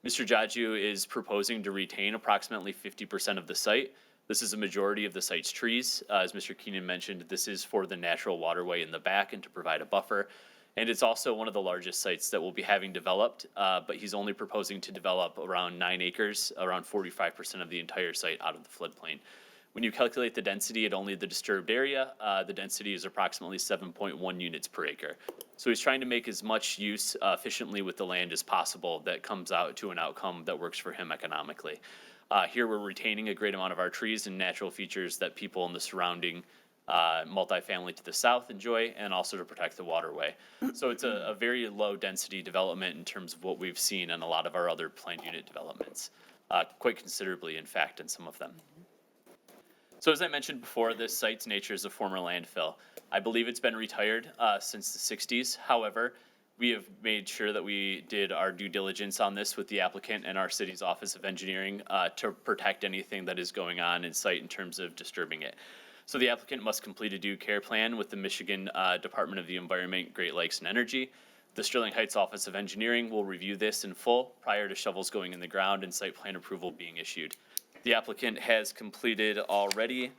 Mr. Jaju is proposing to retain approximately 50% of the site, This is a majority of the site's trees. As Mr. Keenan mentioned, this is for the natural waterway in the back and to provide a buffer. And it's also one of the largest sites that we'll be having developed, but he's only proposing to develop around 9 acres, around 45% of the entire site out of the floodplain. When you calculate the density at only the disturbed area, the density is approximately 7.1 units per acre. So he's trying to make as much use efficiently with the land as possible that comes out to an outcome that works for him economically. Here we're retaining a great amount of our trees and natural features that people in the surrounding multifamily to the south enjoy, and also to protect the waterway. So it's a very low density development in terms of what we've seen in a lot of our other planned unit developments, quite considerably in fact in some of them. So as I mentioned before, this site's nature is a former landfill. I believe it's been retired since the 60s. However, we have made sure that we did our due diligence on this with the applicant and our city's Office of Engineering to protect anything that is going on in site in terms of disturbing it. So the applicant must complete a due care plan with the Michigan Department of the Environment, Great Lakes and Energy. The Sterling Heights Office of Engineering will review this in full prior to shovels going in the ground and site plan approval being issued. The applicant has completed already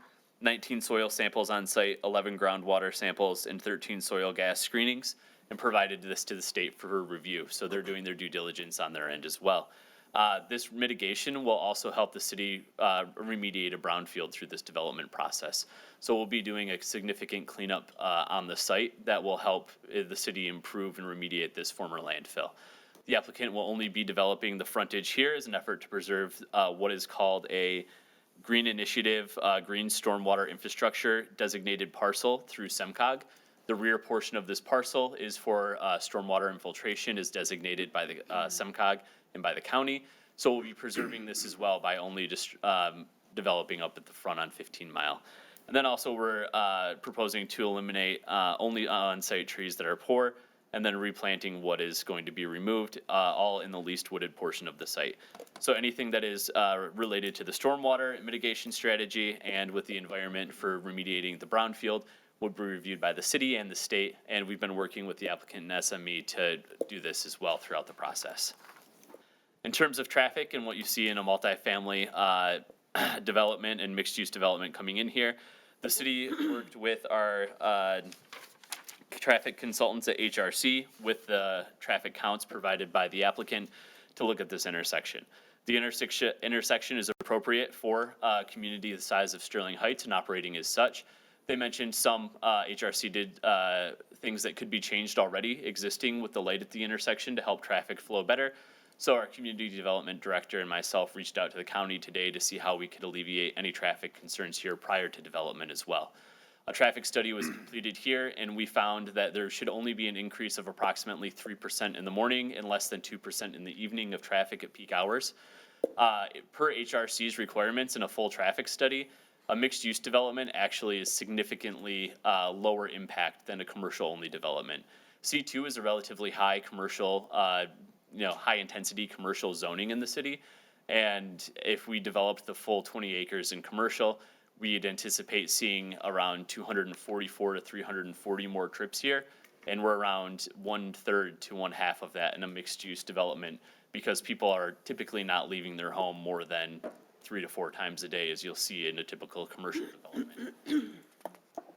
19 soil samples on site, 11 groundwater samples, and 13 soil gas screenings, and provided this to the state for review. So they're doing their due diligence on their end as well. This mitigation will also help the city remediate a brownfield through this development process. So we'll be doing a significant cleanup on the site that will help the city improve and remediate this former landfill. The applicant will only be developing the frontage here as an effort to preserve what is called a Green Initiative Green Stormwater Infrastructure designated parcel through SEMCOG. The rear portion of this parcel is for stormwater infiltration, is designated by the SEMCOG and by the county. So we'll be preserving this as well by only just developing up at the front on 15 Mile. And then also we're proposing to eliminate only on-site trees that are poor, and then replanting what is going to be removed, all in the least wooded portion of the site. So anything that is related to the stormwater mitigation strategy and with the environment for remediating the brownfield would be reviewed by the city and the state, and we've been working with the applicant and SME to do this as well throughout the process. In terms of traffic and what you see in a multifamily development and mixed-use development coming in here, the city worked with our traffic consultants at HRC with the traffic counts provided by the applicant to look at this intersection. The intersection is appropriate for a community the size of Sterling Heights and operating as such. They mentioned some HRC did things that could be changed already existing with the light at the intersection to help traffic flow better. So our community development director and myself reached out to the county today to see how we could alleviate any traffic concerns here prior to development as well. A traffic study was completed here, and we found that there should only be an increase of approximately 3% in the morning and less than 2% in the evening of traffic at peak hours. Per HRC's requirements in a full traffic study, a mixed-use development actually is significantly lower impact than a commercial-only development. C2 is a relatively high commercial, high-intensity commercial zoning in the city, and if we developed the full 20 acres in commercial, we'd anticipate seeing around 244 to 340 more trips here, and we're around 1/3 to 1/2 of that in a mixed-use development because people are typically not leaving their home more than 3 to 4 times a day, as you'll see in a typical commercial development.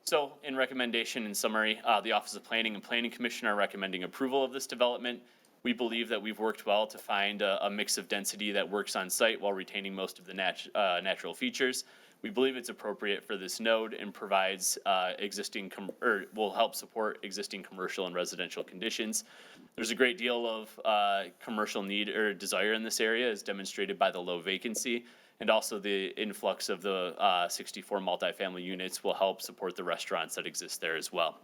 So, in recommendation and summary, the Office of Planning and Planning Commission are recommending approval of this development. We believe that we've worked well to find a mix of density that works on site while retaining most of the natural features. We believe it's appropriate for this node and provides will help support existing commercial and residential conditions. There's a great deal of commercial need or desire in this area, as demonstrated by the low vacancy, and also the influx of the 64 multifamily units will help support the restaurants that exist there as well.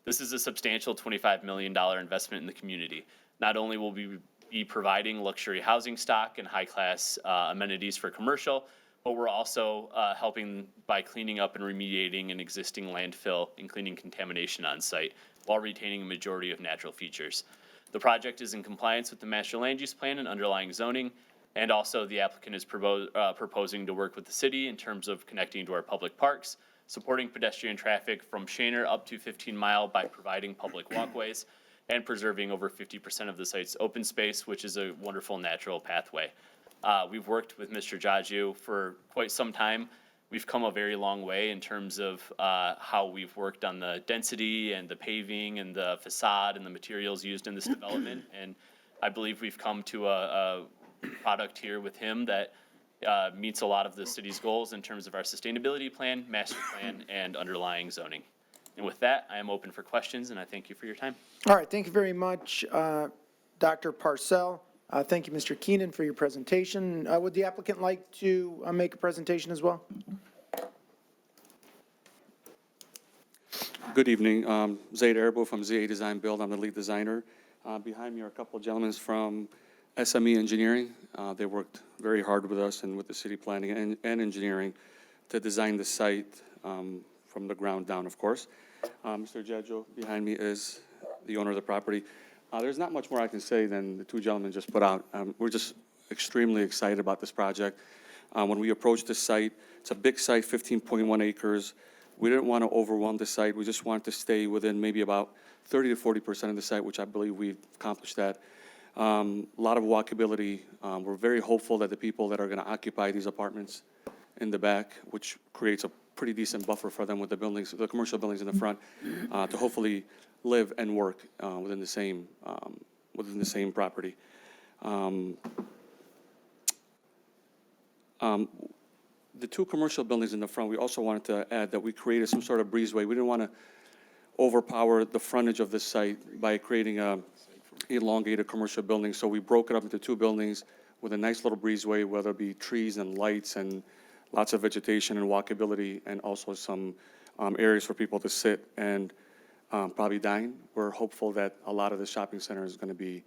This is a substantial $25 million investment in the community. Not only will we be providing luxury housing stock and high-class amenities for commercial, but we're also helping by cleaning up and remediating an existing landfill and cleaning contamination on site while retaining a majority of natural features. The project is in compliance with the master land use plan and underlying zoning, and also the applicant is proposing to work with the city in terms of connecting to our public parks, supporting pedestrian traffic from Shaner up to 15 Mile by providing public walkways, and preserving over 50% of the site's open space, which is a wonderful natural pathway. We've worked with Mr. Jaju for quite some time we've come a very long way in terms of how we've worked on the density and the paving and the facade and the materials used in this development. And I believe we've come to a product here with him that meets a lot of the city's goals in terms of our sustainability plan, master plan, and underlying zoning. And with that, I am open for questions, and I thank you for your time. All right, thank you very much, Dr. Parcell. Thank you, Mr. Keenan, for your presentation. Would the applicant like to make a presentation as well? Good evening. Zaid Arabo from ZA Design Build. I'm the lead designer. Behind me are a couple of gentlemen from SME Engineering. They worked very hard with us and with the city planning and engineering to design the site from the ground down, of course. Mr. Jejo behind me is the owner of the property. There's not much more I can say than the two gentlemen just put out. We're just extremely excited about this project. When we approached the site, it's a big site, 15.1 acres. We didn't want to overwhelm the site. We just wanted to stay within maybe about 30 to 40% of the site, which I believe we've accomplished that. A lot of walkability. We're very hopeful that the people that are going to occupy these apartments in the back, which creates a pretty decent buffer for them with the buildings, the commercial buildings in the front, to hopefully live and work within the same property. The two commercial buildings in the front, we also wanted to add that we created some sort of breezeway. We didn't want to overpower the frontage of this site by creating a elongated commercial building. So we broke it up into two buildings with a nice little breezeway, whether it be trees and lights and lots of vegetation and walkability, and also some areas for people to sit and probably dine. We're hopeful that a lot of the shopping center is going to be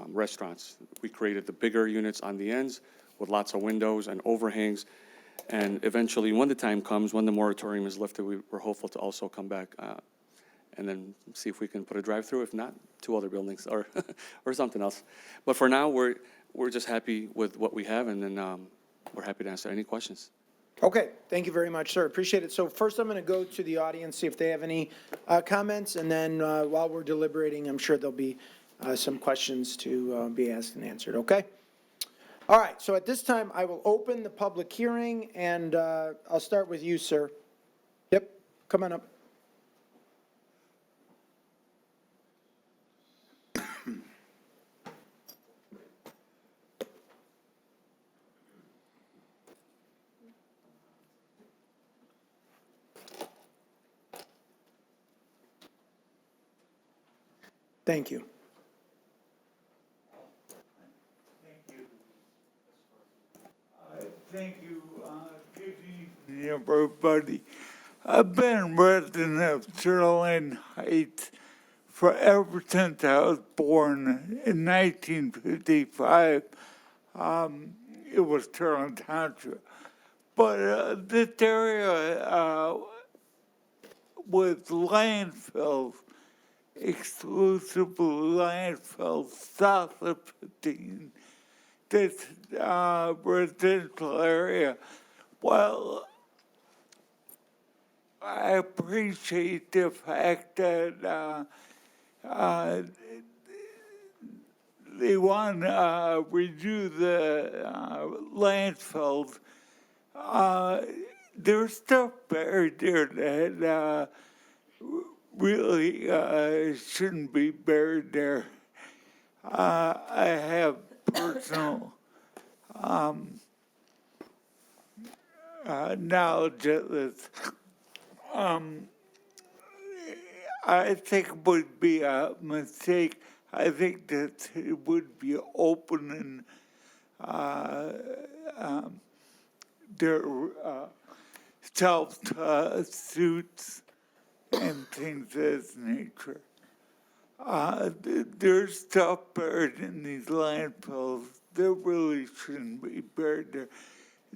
restaurants. We created the bigger units on the ends with lots of windows and overhangs. And eventually, when the time comes, when the moratorium is lifted, we're hopeful to also come back and then see if we can put a drive-through. If not, two other buildings or or something else. But for now, we're just happy with what we have, and then we're happy to answer any questions. Okay, thank you very much, sir. Appreciate it. So first, I'm going to go to the audience, see if they have any comments, and then while we're deliberating, I'm sure there'll be some questions to be asked and answered, okay? All right, so at this time, I will open the public hearing, and I'll start with you, sir. Yep, come on up. Thank you. Thank you. Good evening, everybody. I've been a resident of Sterling Heights ever since I was born in 1955. It was Sterling Township. But this area with landfills, exclusively landfills south of 15, this residential area. Well, I appreciate the fact that they want to redo the landfills. There's stuff buried there that really shouldn't be buried there. I have personal knowledge of this. I think it would be a mistake. I think that it would be opening their self suits and things of this nature. There's stuff buried in these landfills that really shouldn't be buried there.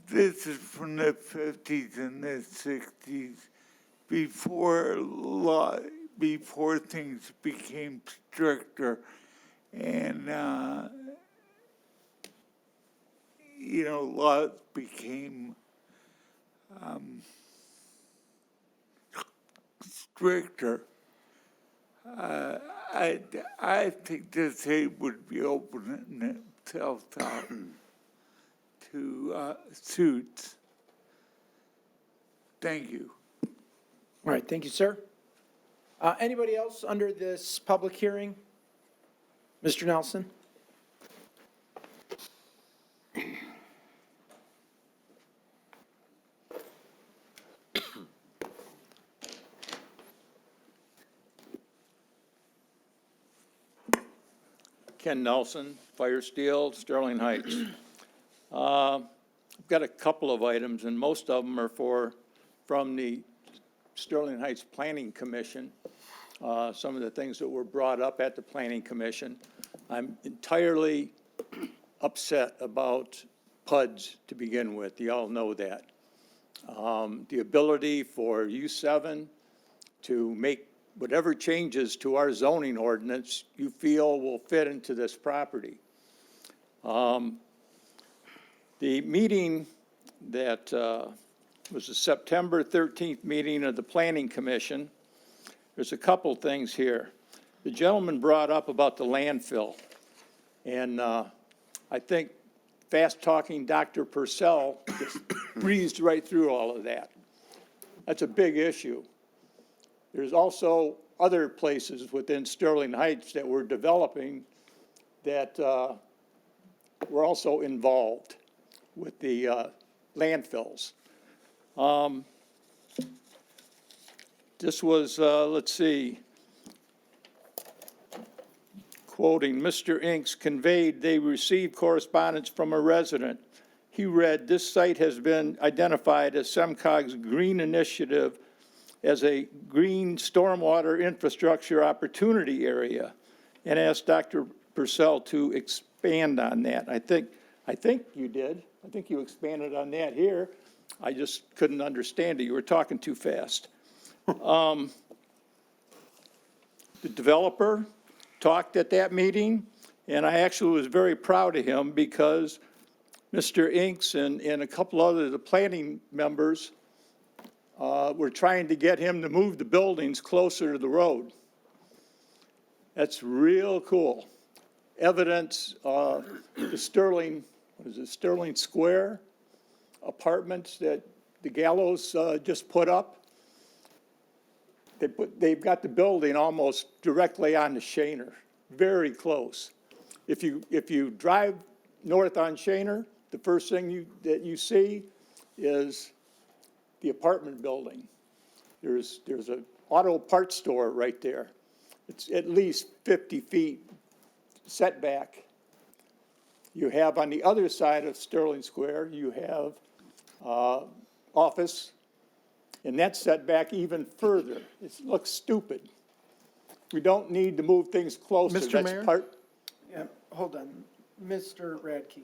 This is from the 50s and the 60s, before things became stricter, and laws became stricter. I think the city would be opening itself up to suits. Thank you. All right, thank you, sir. Anybody else under this public hearing? Mr. Nelson? Ken Nelson, Fire Steel, Sterling Heights. I've got a couple of items, and most of them are from the Sterling Heights Planning Commission. Some of the things that were brought up at the Planning Commission. I'm entirely upset about PUDs to begin with. You all know that. The ability for U7 to make whatever changes to our zoning ordinance you feel will fit into this property. The meeting that was the September 13th meeting of the Planning Commission, there's a couple things here. The gentleman brought up about the landfill, and I think fast-talking Dr. Purcell just breezed right through all of that. That's a big issue. There's also other places within Sterling Heights that we're developing that were also involved with the landfills. This was, let's see, quoting, Mr. Inks conveyed they received correspondence from a resident. He read, this site has been identified as SEMCOG's green initiative as a green stormwater infrastructure opportunity area, and asked Dr. Purcell to expand on that. I think you did. I think you expanded on that here. I just couldn't understand it. You were talking too fast. The developer talked at that meeting, and I actually was very proud of him because Mr. Inks and a couple other the planning members were trying to get him to move the buildings closer to the road. That's real cool. Evidence, the Sterling, what is it, Sterling Square apartments that the Gallows just put up. They've got the building almost directly on the Shaner, very close. If you drive north on Shaner, the first thing that you see is the apartment building. There's an auto parts store right there. It's at least 50 feet setback. You have on the other side of Sterling Square, you have office, and that's set back even further. It looks stupid. We don't need to move things closer. Mr. That's Mayor? Yeah, hold on. Mr. Radke.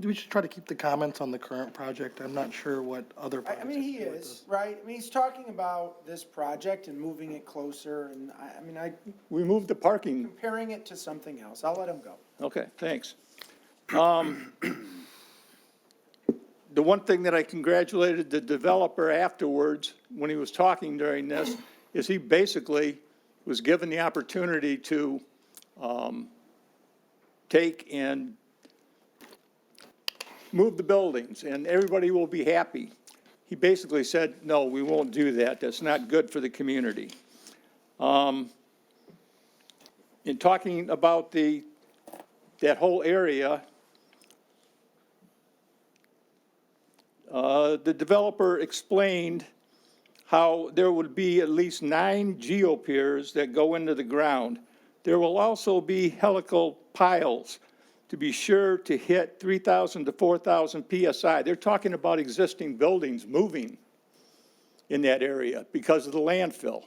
We should try to keep the comments on the current project. I'm not sure what other I projects. mean, he have to do with is, this. right? I mean, he's talking about this project and moving it closer, and I We moved the parking. comparing it to something else. I'll let him go. Okay, thanks. The one thing that I congratulated the developer afterwards, when he was talking during this, is he basically was given the opportunity to take and move the buildings, and everybody will be happy. He basically said, no, we won't do that. That's not good for the community. In talking about that whole area, the developer explained how there would be at least 9 geopiers that go into the ground. There will also be helical piles to be sure to hit 3,000 to 4,000 PSI. They're talking about existing buildings moving in that area because of the landfill.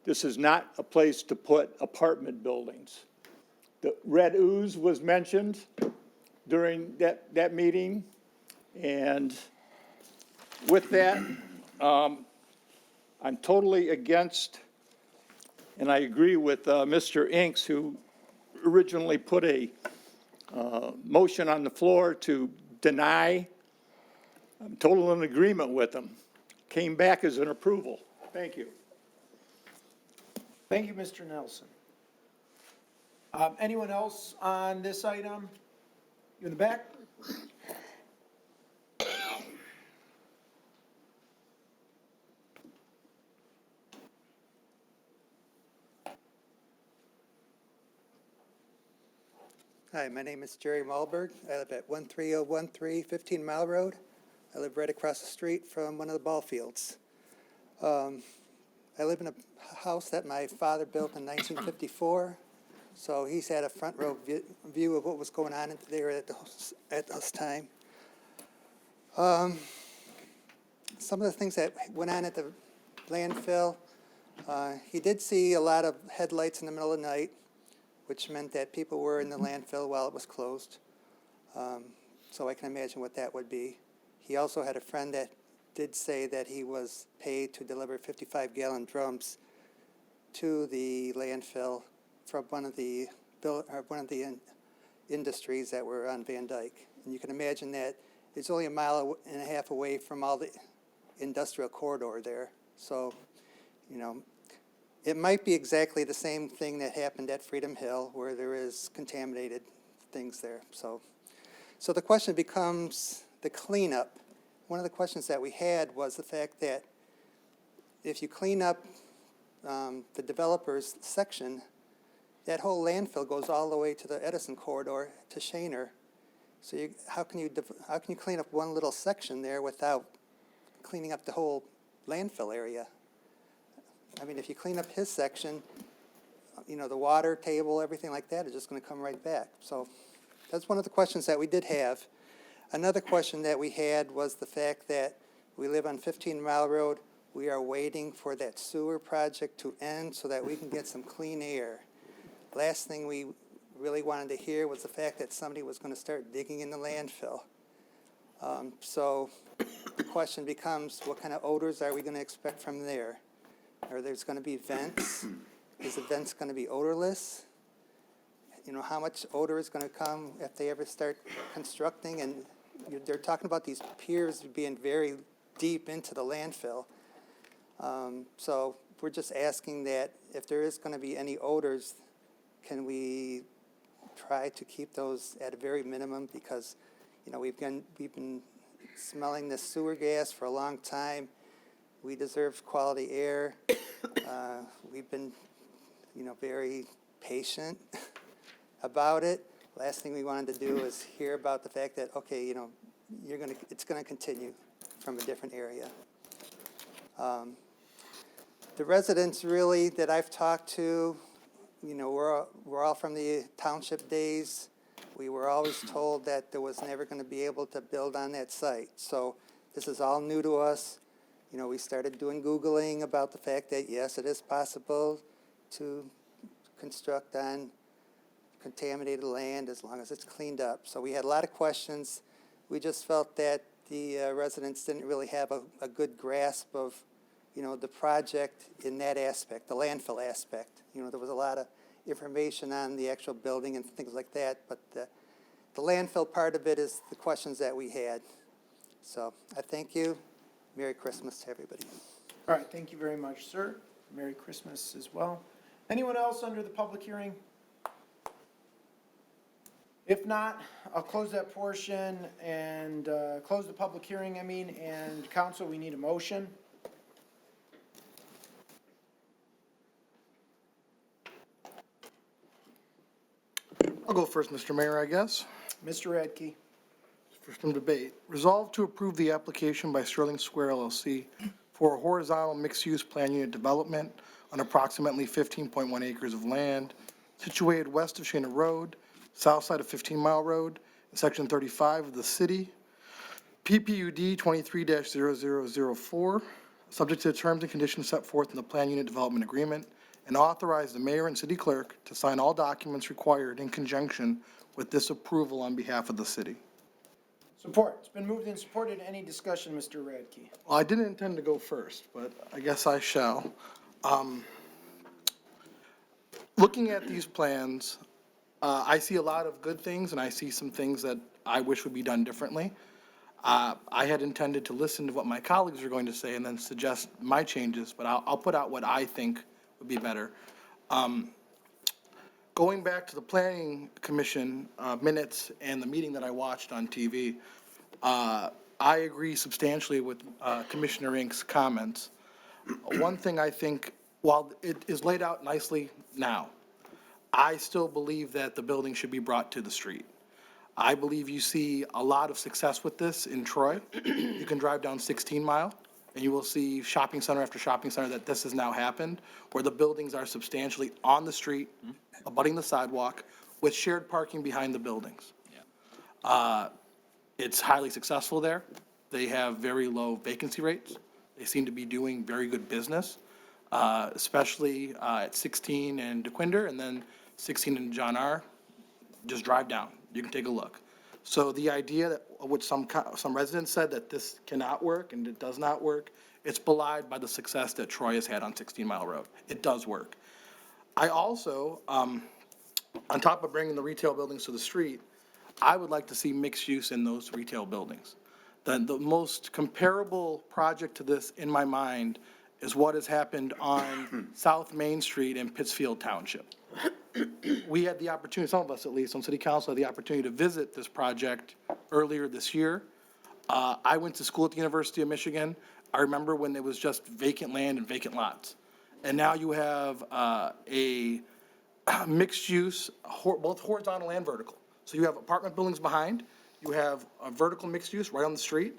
This is not a place to put apartment buildings. The red ooze was mentioned during that meeting. And with that, I'm totally against, and I agree with Mr. Inks, who originally put a motion on the floor to deny. I'm totally in agreement with him. Came back as an approval. Thank you. Thank you, Mr. Nelson. Anyone else on this item? You in the back? Hi, my name is Jerry Malberg. I live at 13013 15 Mile Road. I live right across the street from one of the ball fields. I live in a house that my father built in 1954, so he's had a front row view of what was going on there at this time. Some of the things that went on at the landfill, he did see a lot of headlights in the middle of the night, which meant that people were in the landfill while it was closed. So I can imagine what that would be. He also had a friend that did say that he was paid to deliver 55-gallon drums to the landfill from one of the industries that were on Van Dyke. And you can imagine that it's only a mile and a half away from all the industrial corridor there. So, you know, it might be exactly the same thing that happened at Freedom Hill, where there is contaminated things there. So the question becomes the cleanup. One of the questions that we had was the fact that if you clean up the developer's section, that whole landfill goes all the way to the Edison corridor to Shaner. So how can you clean up one little section there without cleaning up the whole landfill area? I mean, if you clean up his section, you know, the water table, everything like that is just going to come right back. So that's one of the questions that we did have. Another question that we had was the fact that we live on 15 Mile Road. We are waiting for that sewer project to end so that we can get some clean air. Last thing we really wanted to hear was the fact that somebody was going to start digging in the landfill. So the question becomes, what kind of odors are we going to expect from there? Are there going to be vents? Is the vents going to be odorless? You know, how much odor is going to come if they ever start constructing? And they're talking about these piers being very deep into the landfill. So we're just asking that if there is going to be any odors, can we try to keep those at a very minimum? Because, you know, we've been smelling this sewer gas for a long time. We deserve quality air. We've been, you know, very patient about it. Last thing we wanted to do is hear about the fact that, okay, you know, it's gonna continue from a different area. The residents really that I've talked to, you know, we're all from the township days. We were always told that there was never going to be able to build on that site. So this is all new to us. You know, we started doing Googling about the fact that, yes, it is possible to construct on contaminated land as long as it's cleaned up. So we had a lot of questions. We just felt that the residents didn't really have a good grasp of, you know, the project in that aspect, the landfill aspect. You know, there was a lot of information on the actual building and things like that, but the landfill part of it is the questions that we had. So I thank you. Merry Christmas to everybody. All right, thank you very much, sir. Merry Christmas as well. Anyone else under the public hearing? If not, I'll close that portion and close the public hearing, and council, we need a motion. I'll go first, Mr. Mayor, I guess. Mr. Radke. For some debate. Resolve to approve the application by Sterling Square LLC for a horizontal mixed-use plan unit development on approximately 15.1 acres of land situated west of Shana Road, south side of 15 Mile Road, in section 35 of the city, PPUD 23-0004, subject to the terms and conditions set forth in the plan unit development agreement, and authorize the mayor and city clerk to sign all documents required in conjunction with this approval on behalf of the city. Support. It's been moved and supported. Any discussion, Mr. Radke? Well, I didn't intend to go first, but I guess I shall. Looking at these plans, I see a lot of good things, and I see some things that I wish would be done differently. I had intended to listen to what my colleagues were going to say and then suggest my changes, but I'll put out what I think would be better. Going back to the Planning Commission minutes and the meeting that I watched on TV, I agree substantially with Commissioner Ink's comments. One thing I think, while it is laid out nicely now, I still believe that the building should be brought to the street. I believe you see a lot of success with this in Troy. You can drive down 16 Mile, and you will see shopping center after shopping center that this has now happened, where the buildings are substantially on the street, abutting the sidewalk, with shared parking behind the buildings. It's highly successful there. They have very low vacancy rates. They seem to be doing very good business, especially at 16 and DeQuinder, and then 16 and John R. Just drive down. You can take a look. So the idea that, which some residents said that this cannot work and it does not work, it's belied by the success that Troy has had on 16 Mile Road. It does work. I also, on top of bringing the retail buildings to the street, I would like to see mixed use in those retail buildings. The most comparable project to this in my mind is what has happened on South Main Street in Pittsfield Township. We had the opportunity, some of us at least, on city council, had the opportunity to visit this project earlier this year. I went to school at the University of Michigan. I remember when there was just vacant land and vacant lots. And now you have a mixed use, both horizontal and vertical. So you have apartment buildings behind, you have a vertical mixed use right on the street.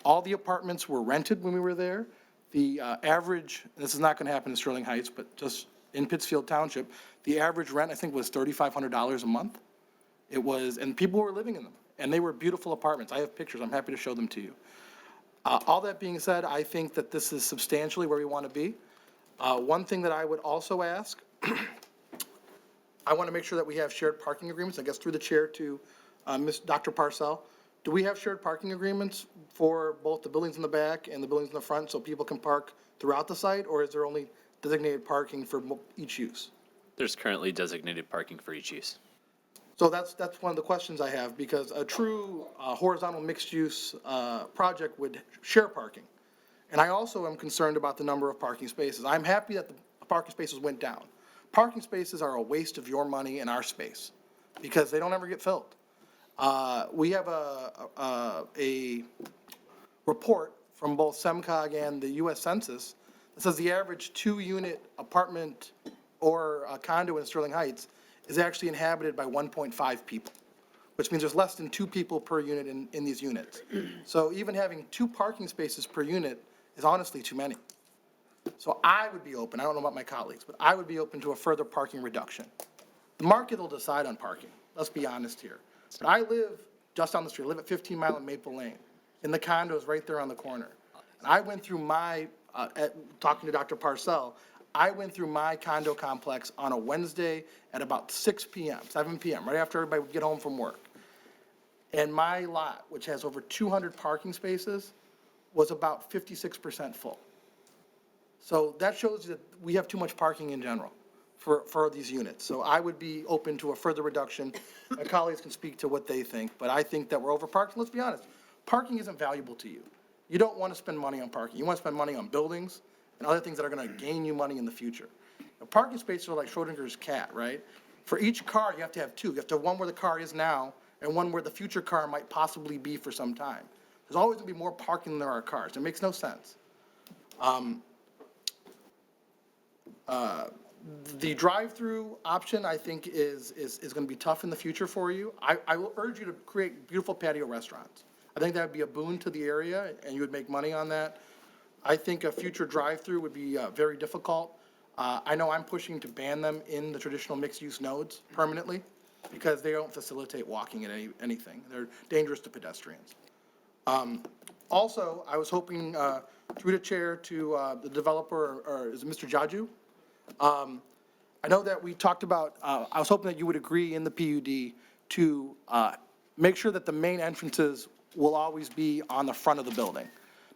All the apartments were rented when we were there. The average, and this is not going to happen in Sterling Heights, but just in Pittsfield Township, the average rent, I think, was $3,500 a month. It was, and people were living in them, and they were beautiful apartments. I have pictures. I'm happy to show them to you. All that being said, I think that this is substantially where we want to be. One thing that I would also ask, I want to make sure that we have shared parking agreements, I guess through the chair to Dr. Parcell. Do we have shared parking agreements for both the buildings in the back and the buildings in the front so people can park throughout the site, or is there only designated parking for each use? There's currently designated parking for each use. So that's one of the questions I have, because a true horizontal mixed-use project would share parking. And I also am concerned about the number of parking spaces. I'm happy that the parking spaces went down. Parking spaces are a waste of your money and our space, because they don't ever get filled. We have a report from both SEMCOG and the U.S. Census that says the average 2-unit apartment or a condo in Sterling Heights is actually inhabited by 1.5 people, which means there's less than 2 people per unit in these units. So even having 2 parking spaces per unit is honestly too many. So I would be open, I don't know about my colleagues, but I would be open to a further parking reduction. The market will decide on parking, let's be honest here. But I live just down the street, I live at 15 Mile and Maple Lane, in the condos right there on the corner. And I went through my, talking to Dr. Parcell, I went through my condo complex on a Wednesday at about 6 p.m., 7 p.m., right after everybody would get home from work. And my lot, which has over 200 parking spaces, was about 56% full. So that shows that we have too much parking in general for these units. So I would be open to a further reduction. My colleagues can speak to what they think, but I think that we're overparked. Let's be honest, parking isn't valuable to you. You don't want to spend money on parking. You want to spend money on buildings and other things that are going to gain you money in the future. Now, parking spaces are like Schrodinger's cat, right? For each car, you have to have 2. You have to have one where the car is now and one where the future car might possibly be for some time. There's always going to be more parking than there are cars. It makes no sense. The drive-through option, I think, is going to be tough in the future for you. I will urge you to create beautiful patio restaurants. I think that would be a boon to the area, and you would make money on that. I think a future drive-through would be very difficult. I know I'm pushing to ban them in the traditional mixed-use nodes permanently because they don't facilitate walking at anything. They're dangerous to pedestrians. Also, I was hoping, through the chair, to the developer, or is it Mr. Jaju? I know that we talked about, I was hoping that you would agree in the PUD to make sure that the main entrances will always be on the front of the building.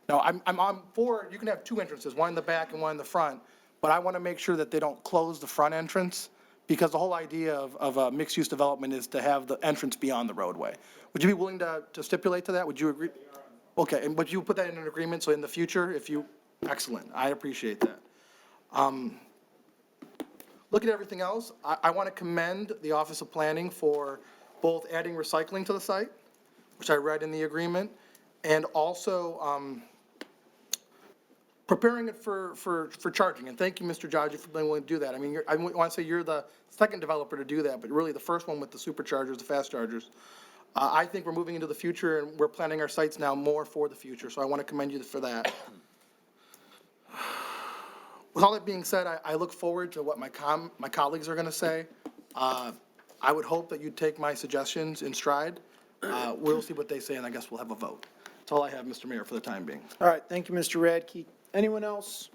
Now, I'm on board, you can have 2 entrances, one in the back and one in the front, but I want to make sure that they don't close the front entrance, because the whole idea of a mixed-use development is to have the entrance be on the roadway. Would you be willing to stipulate to that? Would you agree? Okay, and would you put that in an agreement, so in the future, if you, excellent, I appreciate that. Look at everything else. I want to commend the Office of Planning for both adding recycling to the site, which I read in the agreement, and also preparing it for charging. And thank you, Mr. Judge, for being willing to do that. I mean, I want to say you're the second developer to do that, but really the first one with the superchargers, the fast chargers. I think we're moving into the future, and we're planning our sites now more for the future, so I want to commend you for that. With all that being said, I look forward to what my colleagues are going to say. I would hope that you'd take my suggestions in stride. We'll see what they say, and I guess we'll have a vote. That's all I have, Mr. Mayor, for the time being. All right, thank you, Mr. Radke. Anyone else?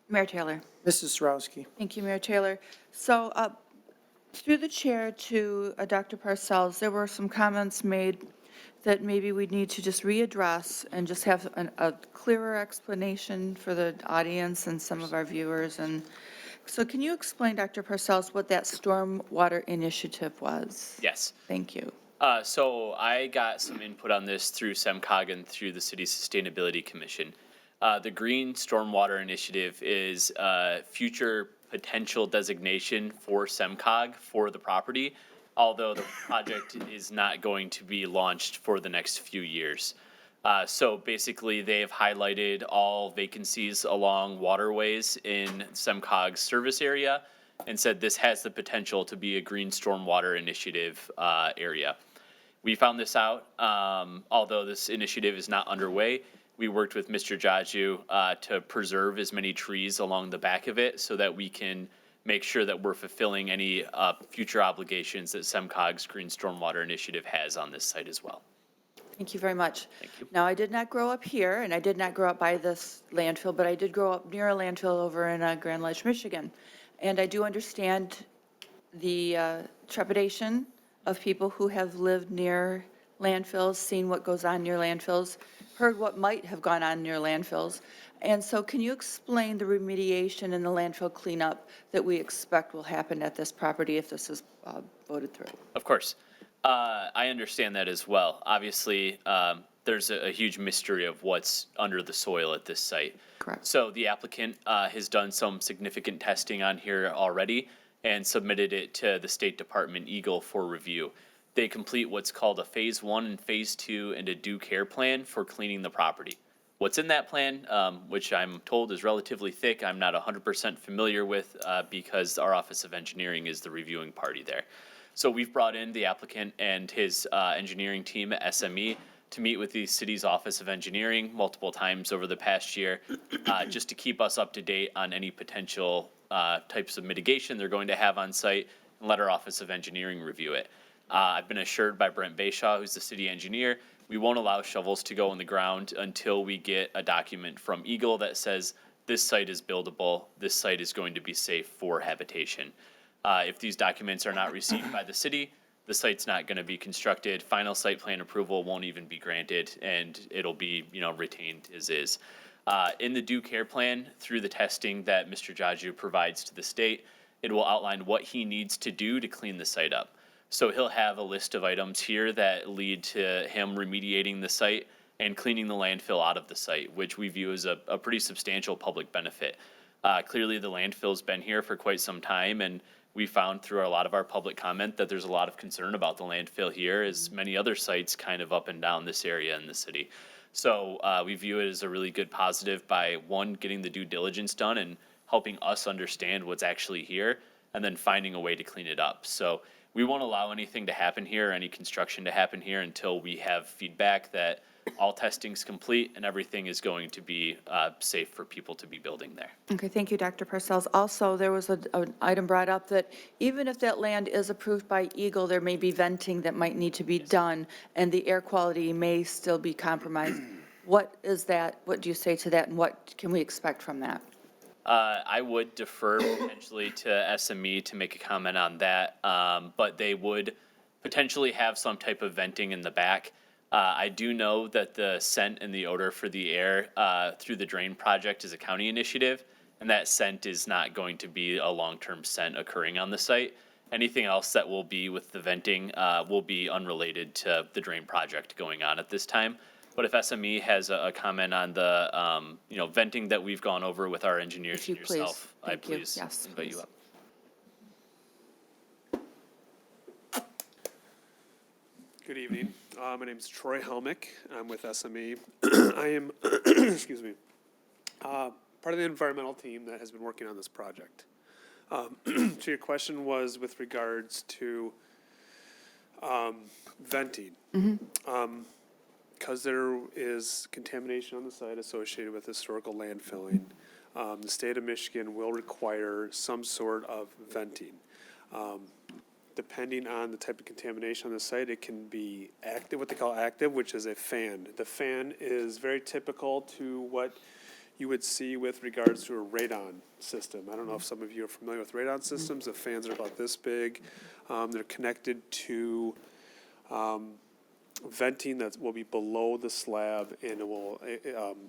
Mayor Taylor. Mrs. Sarowski. Thank you, Mayor Taylor. So, through the chair to Dr. Parcells, there were some comments made that maybe we need to just readdress and just have a clearer explanation for the audience and some of our viewers. And so can you explain, Dr. Parcells, what that stormwater initiative was? Yes. Thank you. So I got some input on this through SEMCOG and through the City Sustainability Commission. The Green Stormwater Initiative is a future potential designation for SEMCOG for the property, although the project is not going to be launched for the next few years. So basically, they've highlighted all vacancies along waterways in SEMCOG's service area and said this has the potential to be a Green Stormwater Initiative area. We found this out, although this initiative is not underway. We worked with Mr. Jaju to preserve as many trees along the back of it so that we can make sure that we're fulfilling any future obligations that SEMCOG's Green Stormwater Initiative has on this site as well. Thank you very much. Thank you. Now, I did not grow up here, and I did not grow up by this landfill, but I did grow up near a landfill over in Grand Ledge, Michigan. And I do understand the trepidation of people who have lived near landfills, seen what goes on near landfills, heard what might have gone on near landfills. And so can you explain the remediation and the landfill cleanup that we expect will happen at this property if this is voted through? Of course. I understand that as well. Obviously, there's a huge mystery of what's under the soil at this site. Correct. So the applicant has done some significant testing on here already and submitted it to the State Department Eagle for review. They complete what's called a Phase 1 and Phase 2 and a due care plan for cleaning the property. What's in that plan, which I'm told is relatively thick, I'm not 100% familiar with because our Office of Engineering is the reviewing party there. So we've brought in the applicant and his engineering team at SME to meet with the city's Office of Engineering multiple times over the past year, just to keep us up to date on any potential types of mitigation they're going to have on site and let our Office of Engineering review it. I've been assured by Brent Bayshaw, who's the city engineer, we won't allow shovels to go in the ground until we get a document from Eagle that says this site is buildable, this site is going to be safe for habitation. If these documents are not received by the city, the site's not going to be constructed. Final site plan approval won't even be granted, and it'll be, retained as is. In the due care plan, through the testing that Mr. Jaju provides to the state, it will outline what he needs to do to clean the site up. So he'll have a list of items here that lead to him remediating the site and cleaning the landfill out of the site, which we view as a pretty substantial public benefit. Clearly, the landfill's been here for quite some time, and we found through a lot of our public comment that there's a lot of concern about the landfill here, as many other sites kind of up and down this area in the city. So we view it as a really good positive by, one, getting the due diligence done and helping us understand what's actually here, and then finding a way to clean it up. So we won't allow anything to happen here, any construction to happen here, until we have feedback that all testing's complete and everything is going to be safe for people to be building there. Okay, thank you, Dr. Parcells. Also, there was an item brought up that even if that land is approved by Eagle, there may be venting that might need to be done, and the air quality may still be compromised. What is that? What do you say to that, and what can we expect from that? I would defer potentially to SME to make a comment on that, but they would potentially have some type of venting in the back. I do know that the scent and the odor for the air through the drain project is a county initiative, and that scent is not going to be a long-term scent occurring on the site. Anything else that will be with the venting will be unrelated to the drain project going on at this time. But if SME has a comment on the, venting that we've gone over with our engineers and yourself, I please invite you up. Good evening. My name is Troy Helmick. I'm with SME. I am, excuse me, part of the environmental team that has been working on this project. So your question was with regards to venting. Because there is contamination on the site associated with historical landfilling, the state of Michigan will require some sort of venting. Depending on the type of contamination on the site, it can be active, what they call active, which is a fan. The fan is very typical to what you would see with regards to a radon system. I don't know if some of you are familiar with radon systems. The fans are about this big. They're connected to venting that will be below the slab, and it will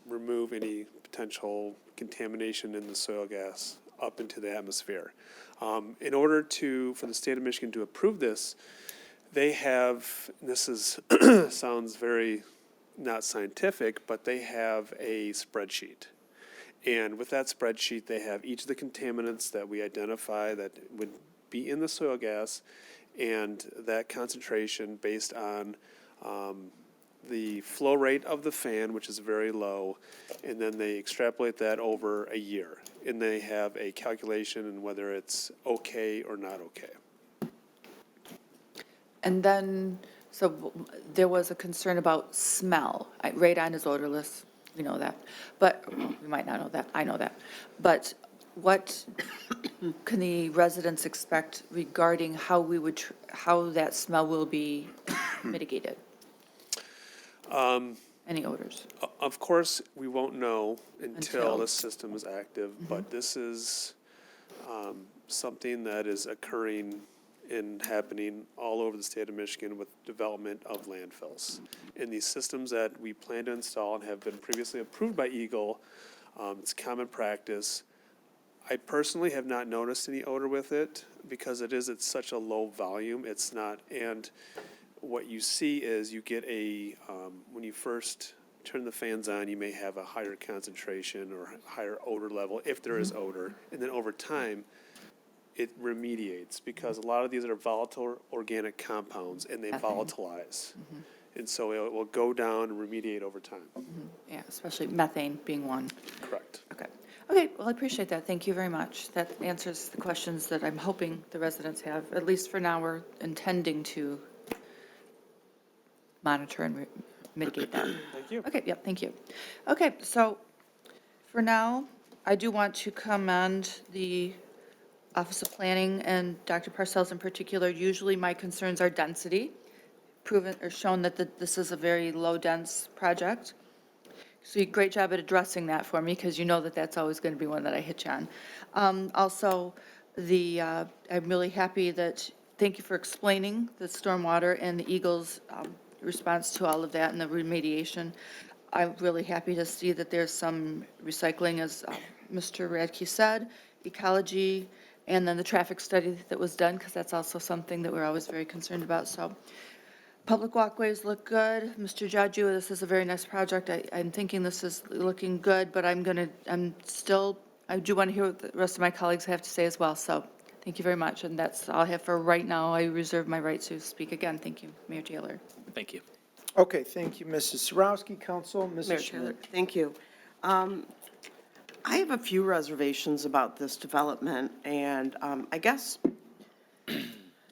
remove any potential contamination in the soil gas up into the atmosphere. In order for the state of Michigan to approve this, they have, this is sounds very not scientific, but they have a spreadsheet. And with that spreadsheet, they have each of the contaminants that we identify that would be in the soil gas, and that concentration based on the flow rate of the fan, which is very low, and then they extrapolate that over a year. And they have a calculation on whether it's okay or not okay. And then, so there was a concern about smell. Radon is odorless, we know that, but, we might not know that, I know that. But what can the residents expect regarding how we would, how that smell will be mitigated? Any odors? Of course, we won't know until the system is active, but this is something that is occurring and happening all over the state of Michigan with development of landfills. And these systems that we plan to install and have been previously approved by Eagle, it's common practice. I personally have not noticed any odor with it because it's such a low volume. It's not, and what you see is you get when you first turn the fans on, you may have a higher concentration or higher odor level, if there is odor. And then over time, it remediates because a lot of these are volatile organic compounds and they volatilize. And so it will go down and remediate over time. Yeah, especially methane being one. Correct. Okay. Okay, well, I appreciate that. Thank you very much. That answers the questions that I'm hoping the residents have. At least for now, we're intending to monitor and mitigate that. Thank you. Okay, yep, thank you. Okay, so for now, I do want to commend the Office of Planning and Dr. Parcells in particular. Usually my concerns are density, proven or shown that this is a very low-dense project. So you great job at addressing that for me, because you know that that's always going to be one that I hit you on. Also, I'm really happy that, thank you for explaining the stormwater and the Eagles' response to all of that and the remediation. I'm really happy to see that there's some recycling, as Mr. Radke said, ecology, and then the traffic study that was done, because that's also something that we're always very concerned about. So public walkways look good. Mr. Jaju, this is a very nice project. I'm thinking this is looking good, but I do want to hear what the rest of my colleagues have to say as well. So thank you very much. And that's all I have for right now. I reserve my right to speak again. Thank you, Mayor Taylor. Thank you. Okay, thank you, Mrs. Sarowski. Council, Mayor Mrs. Taylor, Schmidt. thank you. I have a few reservations about this development, and I guess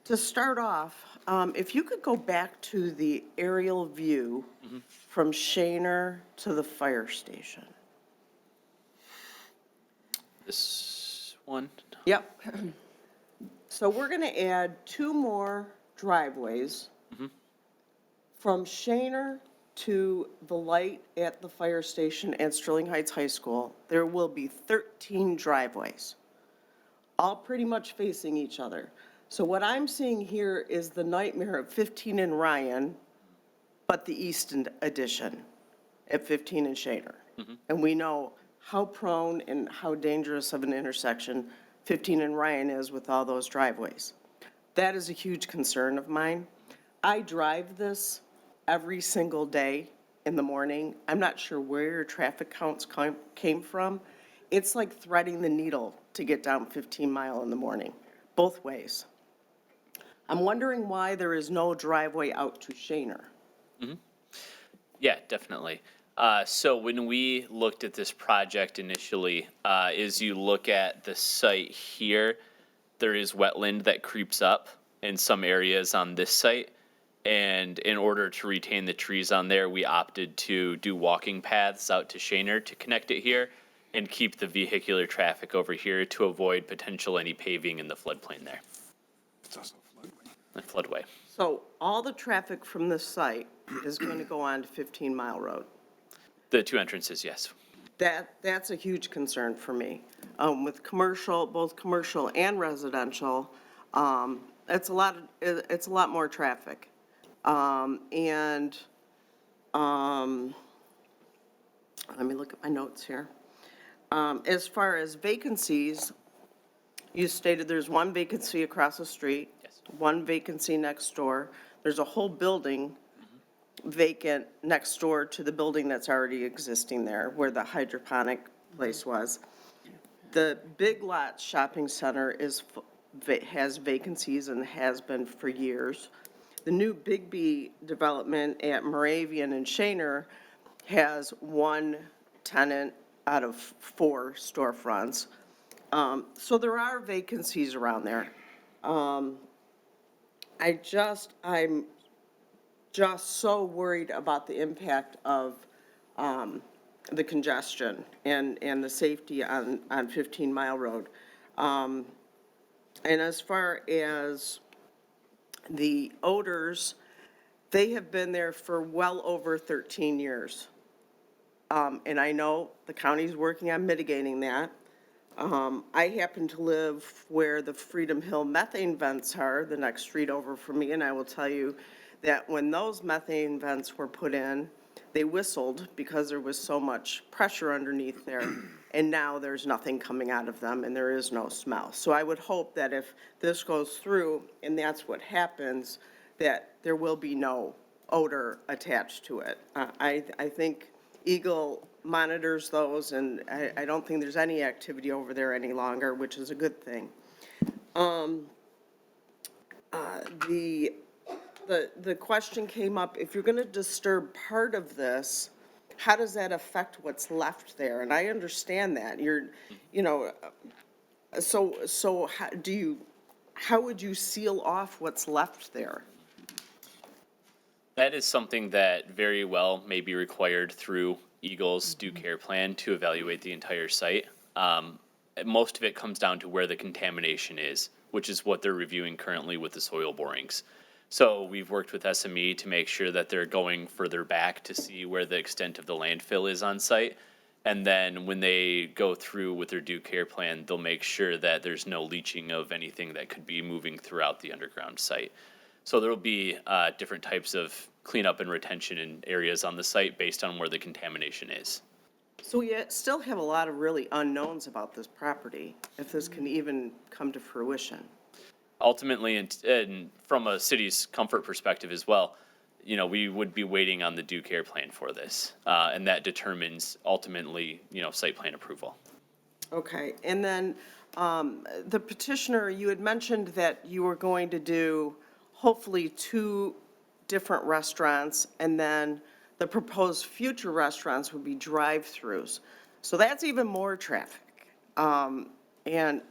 to start off, if you could go back to the aerial view from Shaner to the fire station. This one? Yep. So we're going to add 2 more driveways from Shaner to the light at the fire station and Sterling Heights High School. There will be 13 driveways, all pretty much facing each other. So what I'm seeing here is the nightmare of 15 in Ryan, but the East Edition at 15 in Shaner. And we know how prone and how dangerous of an intersection 15 in Ryan is with all those driveways. That is a huge concern of mine. I drive this every single day in the morning. I'm not sure where your traffic counts came from. It's like threading the needle to get down 15 Mile in the morning, both ways. I'm wondering why there is no driveway out to Shaner. Yeah, definitely. So when we looked at this project initially, is you look at the site here, there is wetland that creeps up in some areas on this site. And in order to retain the trees on there, we opted to do walking paths out to Shaner to connect it here and keep the vehicular traffic over here to avoid potential any paving in the floodplain there. It's also floodway. The floodway. So all the traffic from this site is going to go on to 15 Mile Road. The two entrances, yes. That's a huge concern for me. With commercial, both commercial and residential, it's a lot more traffic. Let me look at my notes here. As far as vacancies, you stated there's one vacancy across the street. Yes. One vacancy next door. There's a whole building vacant next door to the building that's already existing there, where the hydroponic place was. The Big Lots Shopping Center has vacancies and has been for years. The new Bigby development at Moravian and Shaner has one tenant out of 4 storefronts. So there are vacancies around there. I'm just so worried about the impact of the congestion and the safety on 15 Mile Road. And as far as the odors, they have been there for well over 13 years. And I know the county's working on mitigating that. I happen to live where the Freedom Hill methane vents are, the next street over from me, and I will tell you that when those methane vents were put in, they whistled because there was so much pressure underneath there, and now there's nothing coming out of them and there is no smell. So I would hope that if this goes through and that's what happens, that there will be no odor attached to it. I think Eagle monitors those, and I don't think there's any activity over there any longer, which is a good thing. The question came up, if you're gonna disturb part of this, how does that affect what's left there? And I understand that, so how would you seal off what's left there? That is something that very well may be required through Eagle's due care plan to evaluate the entire site. Most of it comes down to where the contamination is, which is what they're reviewing currently with the soil borings. So we've worked with SME to make sure that they're going further back to see where the extent of the landfill is on site. And then when they go through with their due care plan, they'll make sure that there's no leaching of anything that could be moving throughout the underground site. So there'll be different types of cleanup and retention in areas on the site based on where the contamination is. So we still have a lot of really unknowns about this property, if this can even come to fruition. Ultimately, and from a city's comfort perspective as well, we would be waiting on the due care plan for this. And that determines ultimately, site plan approval. Okay, and then the petitioner, you had mentioned that you were going to do hopefully 2 different restaurants, and then the proposed future restaurants would be drive-throughs. So that's even more traffic. And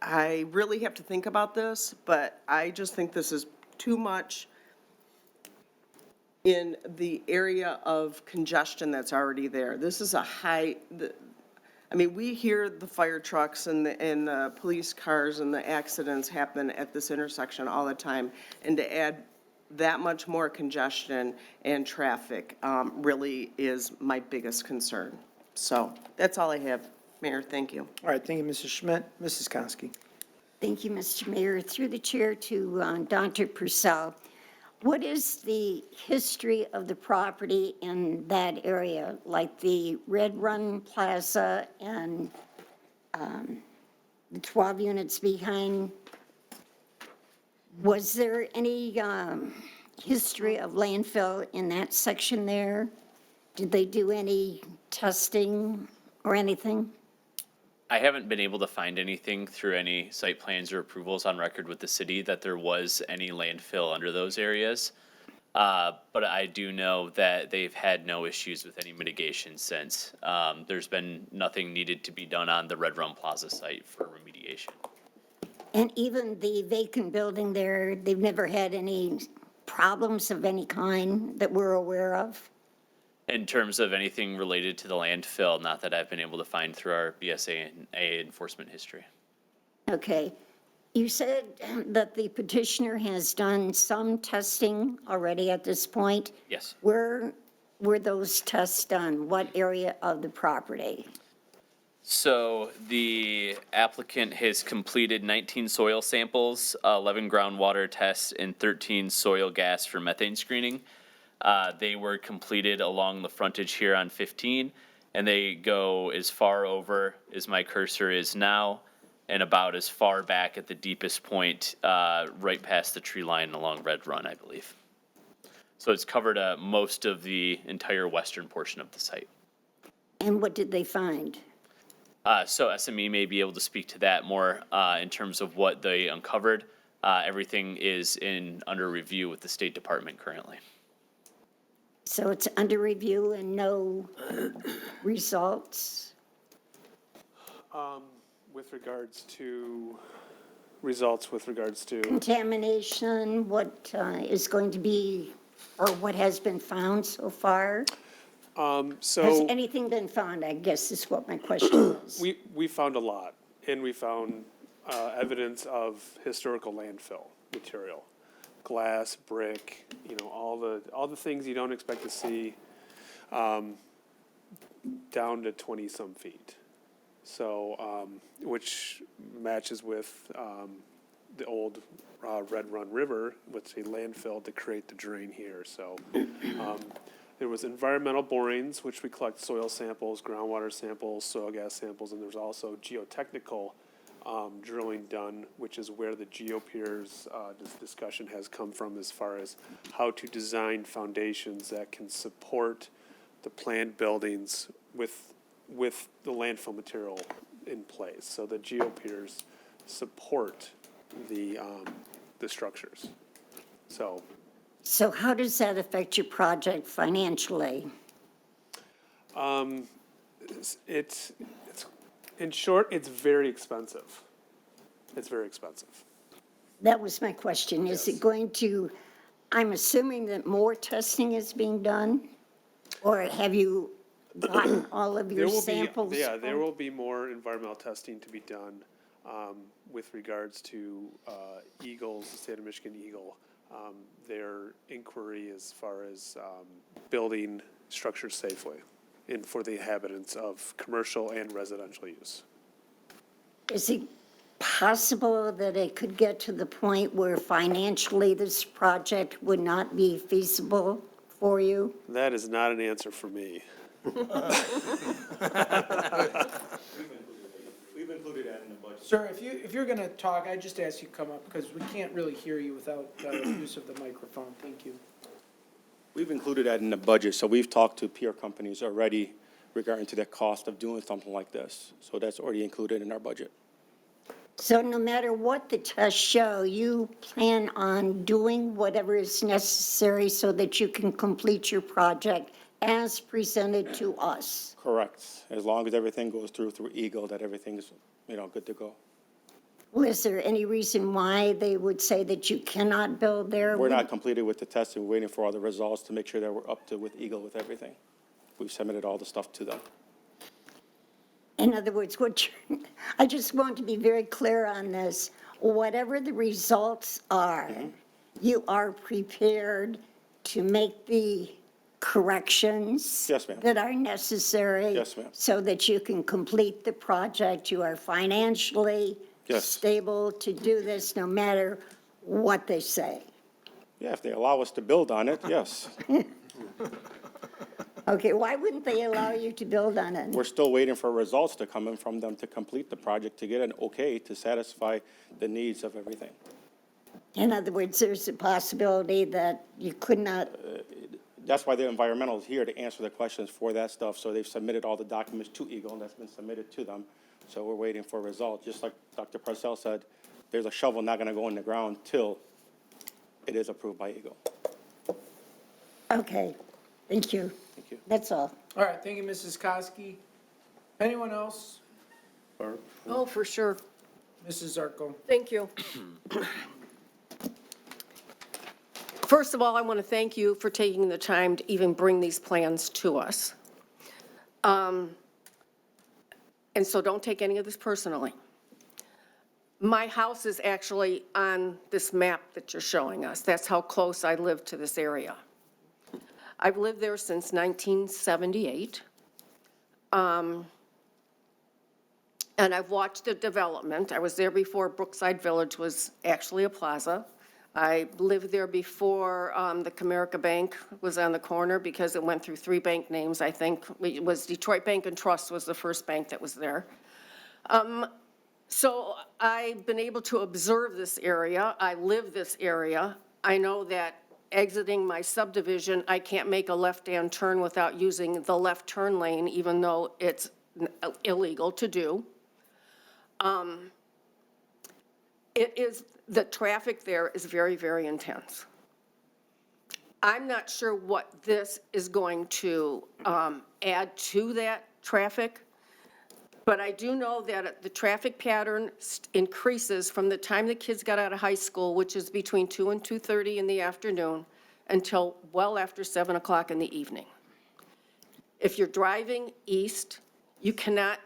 I really have to think about this, but I just think this is too much in the area of congestion that's already there. This is we hear the fire trucks and the police cars and the accidents happen at this intersection all the time. And to add that much more congestion and traffic really is my biggest concern. So that's all I have, Mayor. Thank you. All right, thank you, Mrs. Schmidt. Mrs. Konski. Thank you, Mr. Mayor. Through the chair to Dr. Purcell. What is the history of the property in that area, like the Red Run Plaza and the 12 units behind? Was there any history of landfill in that section there? Did they do any testing or anything? I haven't been able to find anything through any site plans or approvals on record with the city that there was any landfill under those areas. But I do know that they've had no issues with any mitigation since. There's been nothing needed to be done on the Red Run Plaza site for remediation. And even the vacant building there, they've never had any problems of any kind that we're aware of? In terms of anything related to the landfill, not that I've been able to find through our BSA and A enforcement history. Okay. You said that the petitioner has done some testing already at this point. Yes. Where were those tests done? What area of the property? So the applicant has completed 19 soil samples, 11 groundwater tests, and 13 soil gas for methane screening. They were completed along the frontage here on 15, and they go as far over as my cursor is now, and about as far back at the deepest point, right past the tree line along Red Run, I believe. So it's covered most of the entire western portion of the site. And what did they find? So SME may be able to speak to that more in terms of what they uncovered. Everything is under review with the State Department currently. So it's under review and no results? With regards to, results with regards to, Contamination, what is going to be, or what has been found so far? Has so anything been found, I guess is what my question is. we found a lot, and we found evidence of historical landfill material, glass, brick, all the things you don't expect to see, down to 20-some feet. So, which matches with the old Red Run River, with a landfill to create the drain here. So, there was environmental borings, which we collect soil samples, groundwater samples, soil gas samples, and there's also geotechnical drilling done, which is where the geopiers discussion has come from, as far as how to design foundations that can support the planned buildings with the landfill material in place. So the geopiers support the structures. So how does that affect your project financially? It's in short, it's very expensive. It's very expensive. That was my question. Is it going to, I'm assuming that more testing is being done? Or have you gotten all of your samples? There will be more environmental testing to be done with regards to Eagles, the state of Michigan Eagle. Their inquiry as far as building structures safely and for the inhabitants of commercial and residential use. Is it possible that it could get to the point where financially this project would not be feasible for you? That is not an answer for me. We've included that in the budget. Sir, if you're going to talk, I just ask you to come up because we can't really hear you without use of the microphone. Thank you. We've included that in the budget, so we've talked to peer companies already regarding to the cost of doing something like this. So that's already included in our budget. So no matter what the tests show, you plan on doing whatever is necessary so that you can complete your project as presented to us? Correct. As long as everything goes through Eagle, that everything's, good to go. Well, is there any reason why they would say that you cannot build there? We're not completed with the testing. We're waiting for all the results to make sure that we're up to with Eagle with everything. We've submitted all the stuff to them. In other words, I just want to be very clear on this. Whatever the results are, you are prepared to make the corrections Yes, ma'am. that are necessary? Yes, ma'am. So that you can complete the project. You are financially Yes. stable to do this no matter what they say? Yeah, if they allow us to build on it, yes. Okay, why wouldn't they allow you to build on it? We're still waiting for results to come in from them to complete the project, to get an okay to satisfy the needs of everything. In other words, there's a possibility that you could not, That's why the environmental is here to answer the questions for that stuff. So they've submitted all the documents to Eagle, and that's been submitted to them. So we're waiting for results. Just like Dr. Purcell said, there's a shovel not going to go in the ground till it is approved by Eagle. Okay, thank you. Thank you. That's all. All right, thank you, Mrs. Koski. Anyone else? Oh, for sure. Mrs. Zarko. Thank you. First of all, I want to thank you for taking the time to even bring these plans to us. And so don't take any of this personally. My house is actually on this map that you're showing us. That's how close I live to this area. I've lived there since 1978. And I've watched the development. I was there before Brookside Village was actually a plaza. I lived there before the Comerica Bank was on the corner because it went through 3 bank names, I think. It was Detroit Bank and Trust was the first bank that was there. So I've been able to observe this area. I live this area. I know that exiting my subdivision, I can't make a left-hand turn without using the left turn lane, even though it's illegal to do. The traffic there is very, very intense. I'm not sure what this is going to add to that traffic, but I do know that the traffic pattern increases from the time the kids got out of high school, which is between 2 and 2:30 in the afternoon, until well after 7 o'clock in the evening. If you're driving east, you cannot,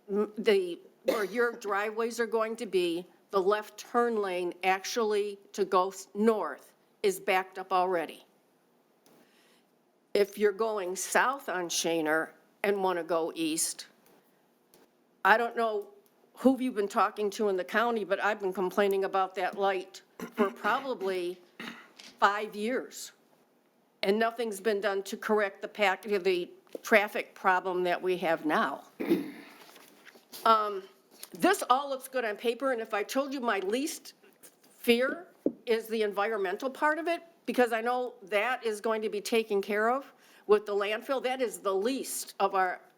where your driveways are going to be, the left turn lane actually to go north is backed up already. If you're going south on Shaner and want to go east, I don't know who you've been talking to in the county, but I've been complaining about that light for probably 5 years. And nothing's been done to correct the traffic problem that we have now. This all looks good on paper, and if I told you my least fear is the environmental part of it, because I know that is going to be taken care of with the landfill, that is the least of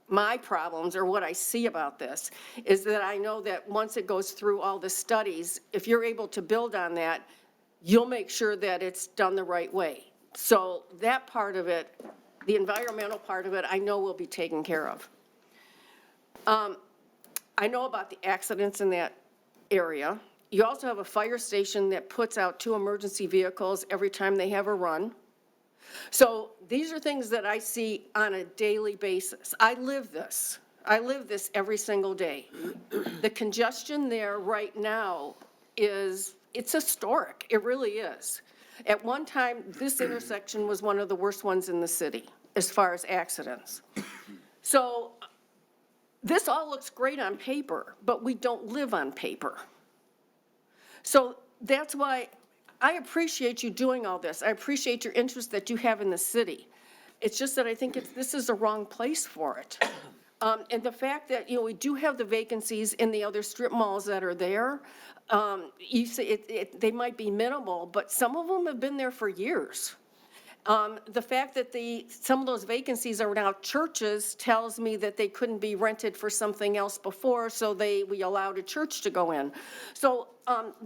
my problems, or what I see about this, is that I know that once it goes through all the studies, if you're able to build on that, you'll make sure that it's done the right way. So that part of it, the environmental part of it, I know will be taken care of. I know about the accidents in that area. You also have a fire station that puts out 2 emergency vehicles every time they have a run. So these are things that I see on a daily basis. I live this. I live this every single day. The congestion there right now it's historic. It really is. At one time, this intersection was one of the worst ones in the city as far as accidents. So this all looks great on paper, but we don't live on paper. So that's why I appreciate you doing all this. I appreciate your interest that you have in the city. It's just that I think this is the wrong place for it. And the fact that, we do have the vacancies in the other strip malls that are there, you say they might be minimal, but some of them have been there for years. The fact that some of those vacancies are now churches tells me that they couldn't be rented for something else before, so we allowed a church to go in. So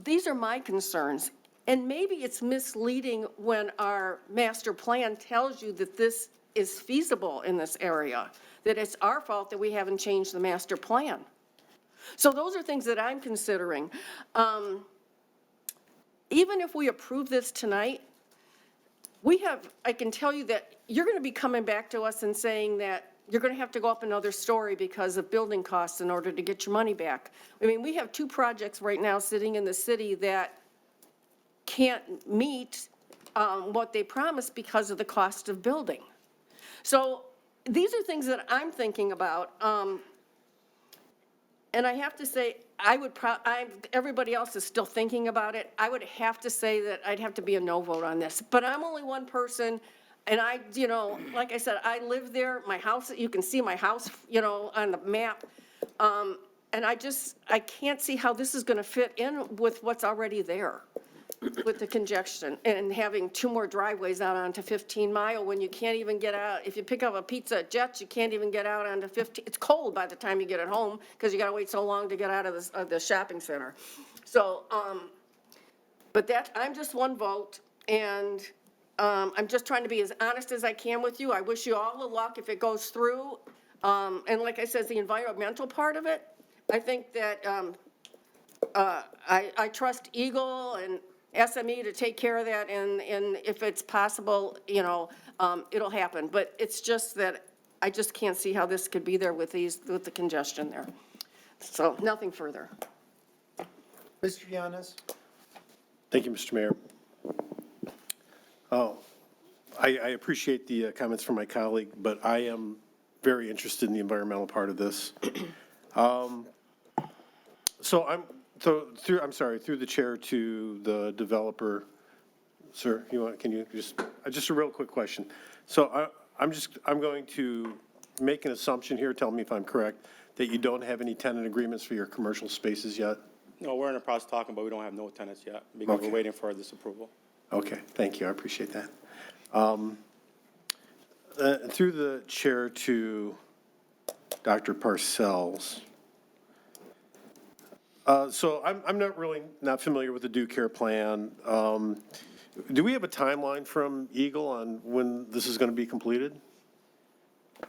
these are my concerns. And maybe it's misleading when our master plan tells you that this is feasible in this area, that it's our fault that we haven't changed the master plan. So those are things that I'm considering. Even if we approve this tonight, I can tell you that you're going to be coming back to us and saying that you're going to have to go up another story because of building costs in order to get your money back. I mean, we have 2 projects right now sitting in the city that can't meet what they promised because of the cost of building. So these are things that I'm thinking about. And I have to say, everybody else is still thinking about it. I would have to say that I'd have to be a no vote on this. But I'm only one person, and like I said, I live there. My house, you can see my house, on the map. And I can't see how this is going to fit in with what's already there, with the congestion, and having 2 more driveways out onto 15 Mile when you can't even get out. If you pick up a pizza at Jets, you can't even get out onto 15. It's cold by the time you get it home because you got to wait so long to get out of the shopping center. So, but I'm just one vote, and I'm just trying to be as honest as I can with you. I wish you all the luck if it goes through. And like I said, the environmental part of it, I think that, I trust Eagle and SME to take care of that, and if it's possible, you know, it'll happen. But it's just that I just can't see how this could be there with the congestion there. So, nothing further. Mr. Yanes? Thank you, Mr. Mayor. Oh, I appreciate the comments from my colleague, but I am very interested in the environmental part of this. Through the chair to the developer, sir, can you just a real quick question. So I'm going to make an assumption here, tell me if I'm correct, that you don't have any tenant agreements for your commercial spaces yet? No, we're in the process of talking, but we don't have no tenants yet because we're waiting for this approval. Okay, thank you, I appreciate that. Through the chair to Dr. Parcells. So I'm not familiar with the due care plan. Do we have a timeline from Eagle on when this is going to be completed?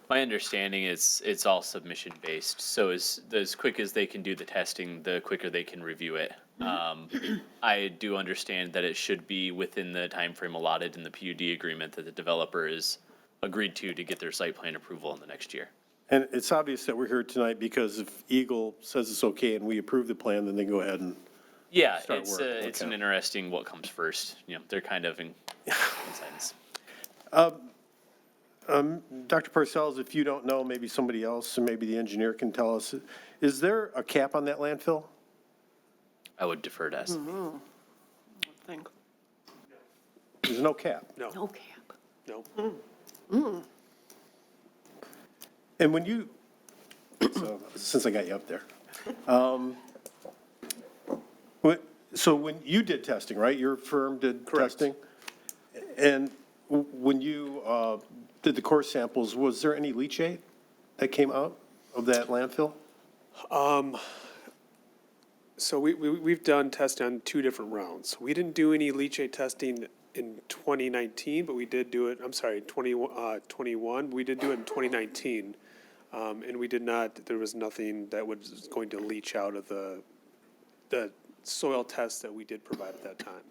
My understanding is it's all submission based, so as quick as they can do the testing, the quicker they can review it. I do understand that it should be within the time frame allotted in the PUD agreement that the developer is agreed to get their site plan approval in the next year. And it's obvious that we're here tonight because if Eagle says it's okay and we approve the plan, then they go ahead and Yeah, start it's work. it's Okay. an interesting what comes first. You know, they're kind of in coincidence. Dr. Parcells, if you don't know, maybe somebody else, and maybe the engineer can tell us, is there a cap on that landfill? I would defer to us. Thank. There's no cap. No, No cap. no. And when you, so since I got you up there, so when you did testing, right? Your firm did Correct. testing? And when you did the core samples, was there any leachate that came out of that landfill? So we've done testing on 2 different rounds. We didn't do any leachate testing in 2019, but we did do it, 21, we did do it in 2019. And we did not, there was nothing that was going to leach out of the soil tests that we did provide at that time.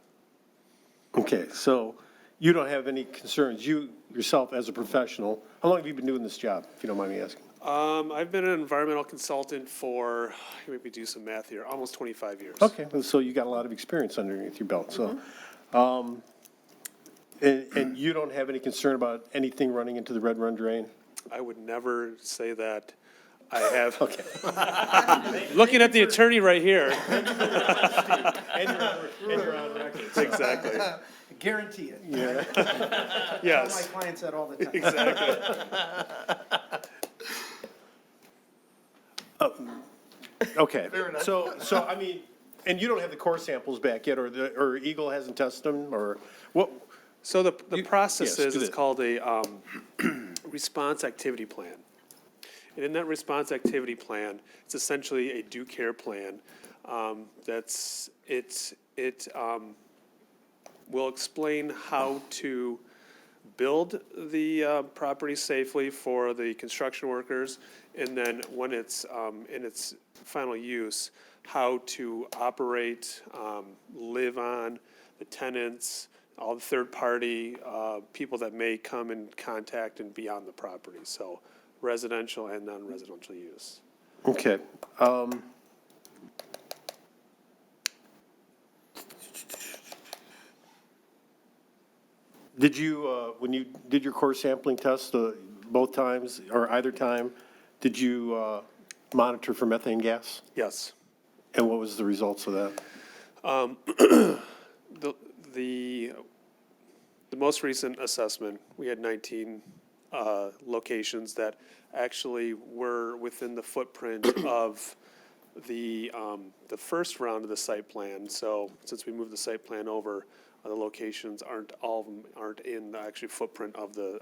Okay, so you don't have any concerns, you yourself as a professional, how long have you been doing this job, if you don't mind me asking? I've been an environmental consultant for, maybe do some math here, almost 25 years. Okay, so you got a lot of experience underneath your belt, so. And you don't have any concern about anything running into the Red Run drain? I would never say that I have. Okay. Looking at the attorney right here. And you're on record. Exactly. Guarantee it. Yeah. Tell Yes. my clients that all the time. Exactly. Okay, so I mean, and you don't have the core samples back yet, or Eagle hasn't tested them, or what? So the process yes, is, do it's that. called a response activity plan. And in that response activity plan, it's essentially a due care plan. It will explain how to build the property safely for the construction workers, and then when it's in its final use, how to operate, live on, the tenants, all the third-party people that may come in contact and be on the property. So residential and non-residential use. Okay. Did you, when you did your core sampling test, both times, or either time, did you monitor for methane gas? Yes. And what was the results of that? The most recent assessment, we had 19 locations that actually were within the footprint of the first round of the site plan. So since we moved the site plan over, the locations all of them aren't in the actual footprint of the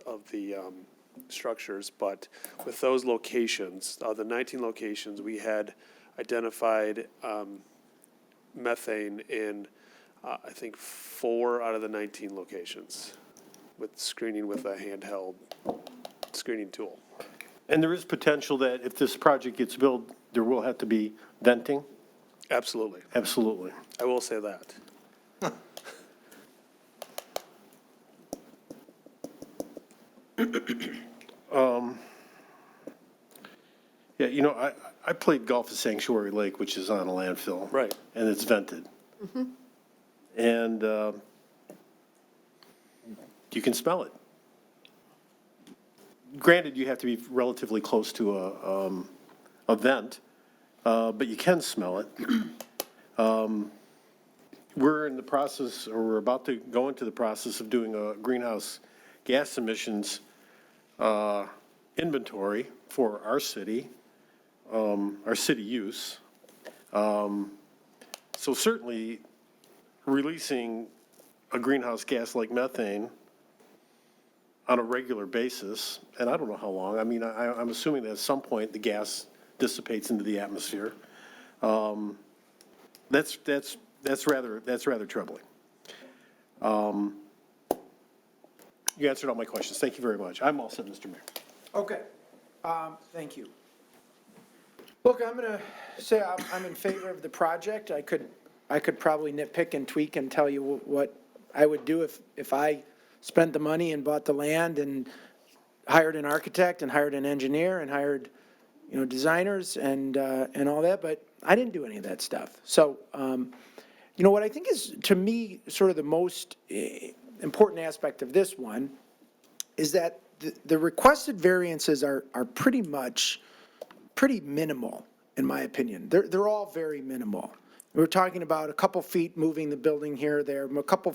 structures. But with those locations, the 19 locations, we had identified methane in I think 4 out of the 19 locations. with screening with a handheld screening tool. And there is potential that if this project gets built, there will have to be venting? Absolutely. Absolutely. I will say that. Yeah, you know, I played golf at Sanctuary Lake, which is on a landfill. Right. And it's vented. And you can smell it. Granted, you have to be relatively close to a vent, but you can smell it. We're in the process, or we're about to go into the process of doing a greenhouse gas emissions inventory for our city use. So certainly, releasing a greenhouse gas like methane on a regular basis, and I don't know how long, I mean, I'm assuming that at some point the gas dissipates into the atmosphere. That's rather troubling. You answered all my questions. Thank you very much. I'm all set, Mr. Mayor. Okay, thank you. Look, I'm gonna say I'm in favor of the project. I could probably nitpick and tweak and tell you what I would do if I spent the money and bought the land and hired an architect and hired an engineer and hired, you know, designers and all that, but I didn't do any of that stuff. So, you know, what I think is, to me, sort of the most important aspect of this one is that the requested variances are pretty minimal, in my opinion. They're all very minimal. We're talking about a couple feet moving the building here or there, a couple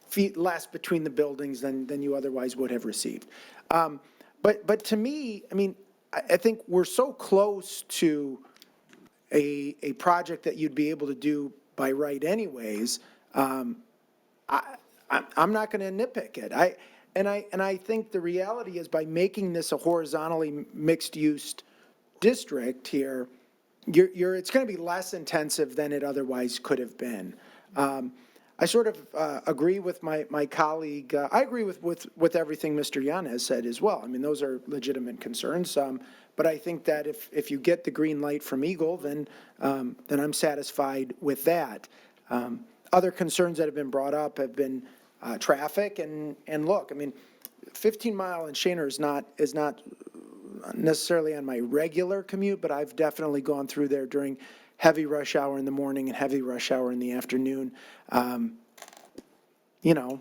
feet less between the buildings than you otherwise would have received. But to me, I mean, I think we're so close to a project that you'd be able to do by right anyways. I'm not going to nitpick it. I think the reality is, by making this a horizontally mixed-use district here, it's going to be less intensive than it otherwise could have been. I sort of agree with my colleague. I agree with everything Mr. Yan has said as well. I mean, those are legitimate concerns. But I think that if you get the green light from Eagle, then I'm satisfied with that. Other concerns that have been brought up have been traffic and look, I mean, 15 Mile and Shaner is not necessarily on my regular commute, but I've definitely gone through there during heavy rush hour in the morning and heavy rush hour in the afternoon. You know,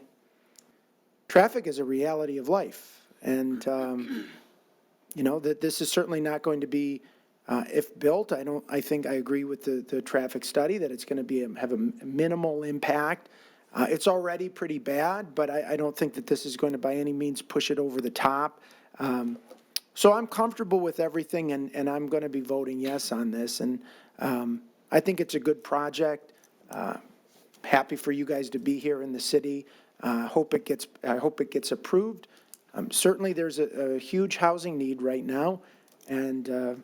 traffic is a reality of life, and you know, that this is certainly not going to be, if built, I think I agree with the traffic study that it's going to have a minimal impact. It's already pretty bad, but I don't think that this is going to by any means push it over the top. So I'm comfortable with everything, and I'm going to be voting yes on this. And I think it's a good project. Happy for you guys to be here in the city. I hope it gets approved. Certainly, there's a huge housing need right now, and you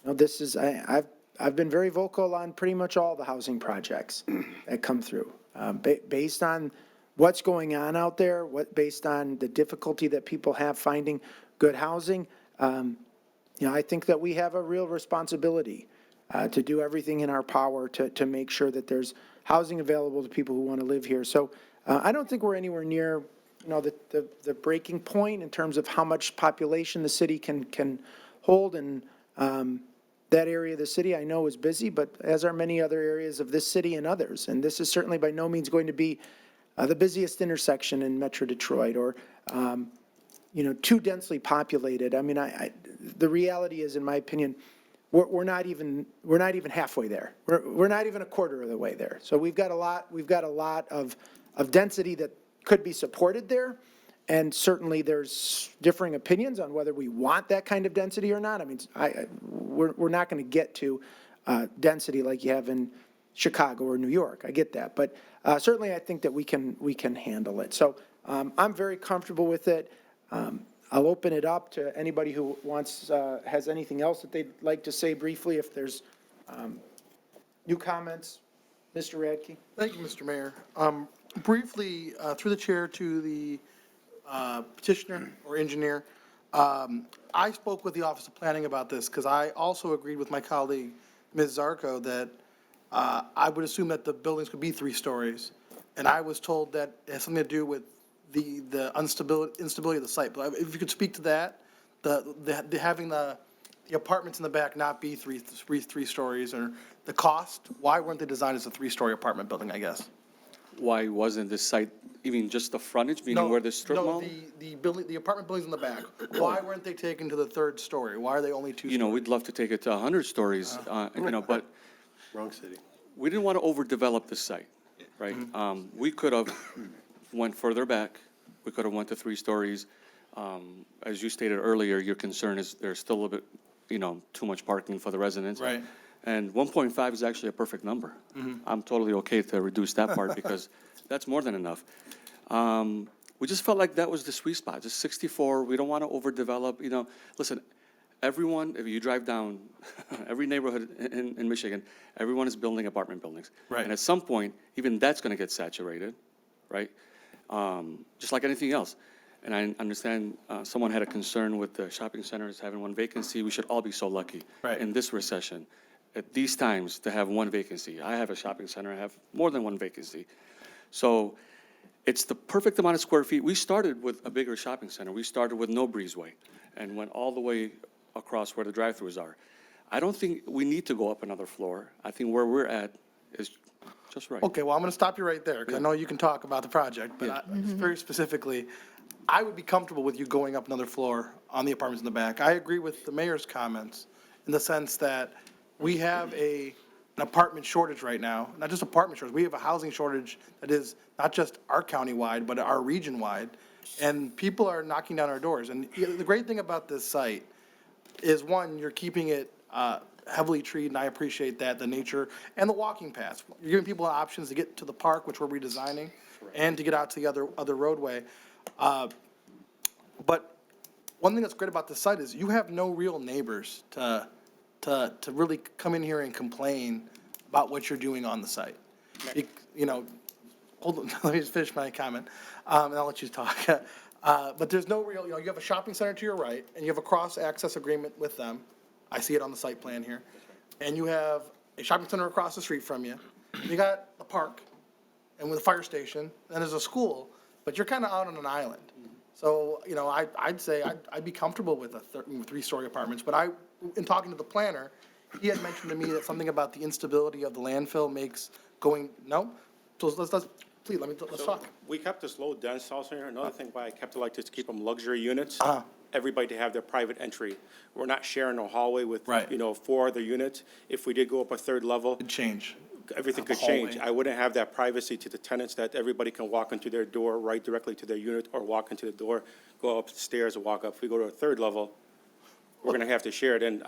know, this is I've been very vocal on pretty much all the housing projects that come through, based on what's going on out there, based on the difficulty that people have finding good housing. You know, I think that we have a real responsibility to do everything in our power to make sure that there's housing available to people who want to live here. So I don't think we're anywhere near, you know, the breaking point in terms of how much population the city can hold. And that area of the city I know is busy, but as are many other areas of this city and others. And this is certainly by no means going to be the busiest intersection in Metro Detroit, or you know, too densely populated. I mean, the reality is, in my opinion, we're not even halfway there. We're not even a quarter of the way there. So we've got a lot of density that could be supported there. And certainly there's differing opinions on whether we want that kind of density or not. I mean, we're not going to get to density like you have in Chicago or New York. I get that. But certainly I think that we can handle it. So I'm very comfortable with it. I'll open it up to anybody who has anything else that they'd like to say briefly. If there's new comments, Mr. Radke. Thank you, Mr. Mayor. Briefly, through the chair to the petitioner or engineer. I spoke with the Office of Planning about this because I also agreed with my colleague, Ms. Zarco, that I would assume that the buildings could be 3 stories. And I was told that it has something to do with the instability of the site. But if you could speak to that, having the apartments in the back not be three stories, or the cost, why weren't they designed as a 3-story apartment building, I guess? Why wasn't this site even just the frontage, meaning where the strip mall? No, the building, the apartment buildings in the back. Why weren't they taken to the 3rd story? Why are they only 2 stories? You know, we'd love to take it to 100 stories, but Wrong city. we didn't want to overdevelop the site, right? We could have went further back. We could have went to 3 stories. As you stated earlier, your concern is there's still a little bit, too much parking for the residents. Right. And 1.5 is actually a perfect number. I'm totally okay to reduce that part because that's more than enough. We just felt like that was the sweet spot, just 64. We don't want to overdevelop, Listen, everyone, if you drive down every neighborhood in Michigan, everyone is building apartment buildings. Right. And at some point, even that's going to get saturated, right? Just like anything else. And I understand someone had a concern with the shopping centers having 1 vacancy. We should all be so lucky in this recession, at these times, to have 1 vacancy. I have a shopping center. I have more than 1 vacancy. So it's the perfect amount of square feet. We started with a bigger shopping center. We started with no breezeway and went all the way across where the drive-throughs are. I don't think we need to go up another floor. I think where we're at is just right. Okay, well, I'm going to stop you right there, because I know you can talk about the project, but very specifically, I would be comfortable with you going up another floor on the apartments in the back. I agree with the mayor's comments in the sense that we have an apartment shortage right now, not just apartment shortage, we have a housing shortage that is not just our county-wide, but our region-wide, and people are knocking down our doors. And the great thing about this site is, one, you're keeping it heavily treed, and I appreciate that, the nature, and the walking paths. You're giving people options to get to the park, which we're redesigning, and to get out to the other roadway. But one thing that's great about this site is you have no real neighbors to really come in here and complain about what you're doing on the site. Hold on, let me just finish my comment, and I'll let you talk. But there's no real, you have a shopping center to your right, and you have a cross-access agreement with them. I see it on the site plan here. And you have a shopping center across the street from you. You got the park, and with a fire station, and there's a school, but you're kind of out on an island. So, I'd say I'd be comfortable with 3-story apartments, but in talking to the planner, he had mentioned to me that something about the instability of the landfill makes no? So let's talk. We kept this low dense house here. Another thing why I kept it like this, to keep them luxury units. Everybody to have their private entry. We're not sharing a hallway with, 4 other units. If we did go up a 3rd level. It'd change. Everything could change. I wouldn't have that privacy to the tenants that everybody can walk into their door right directly to their unit, or walk into the door, go up the stairs and walk up. If we go to a 3rd level, we're gonna have to share it. And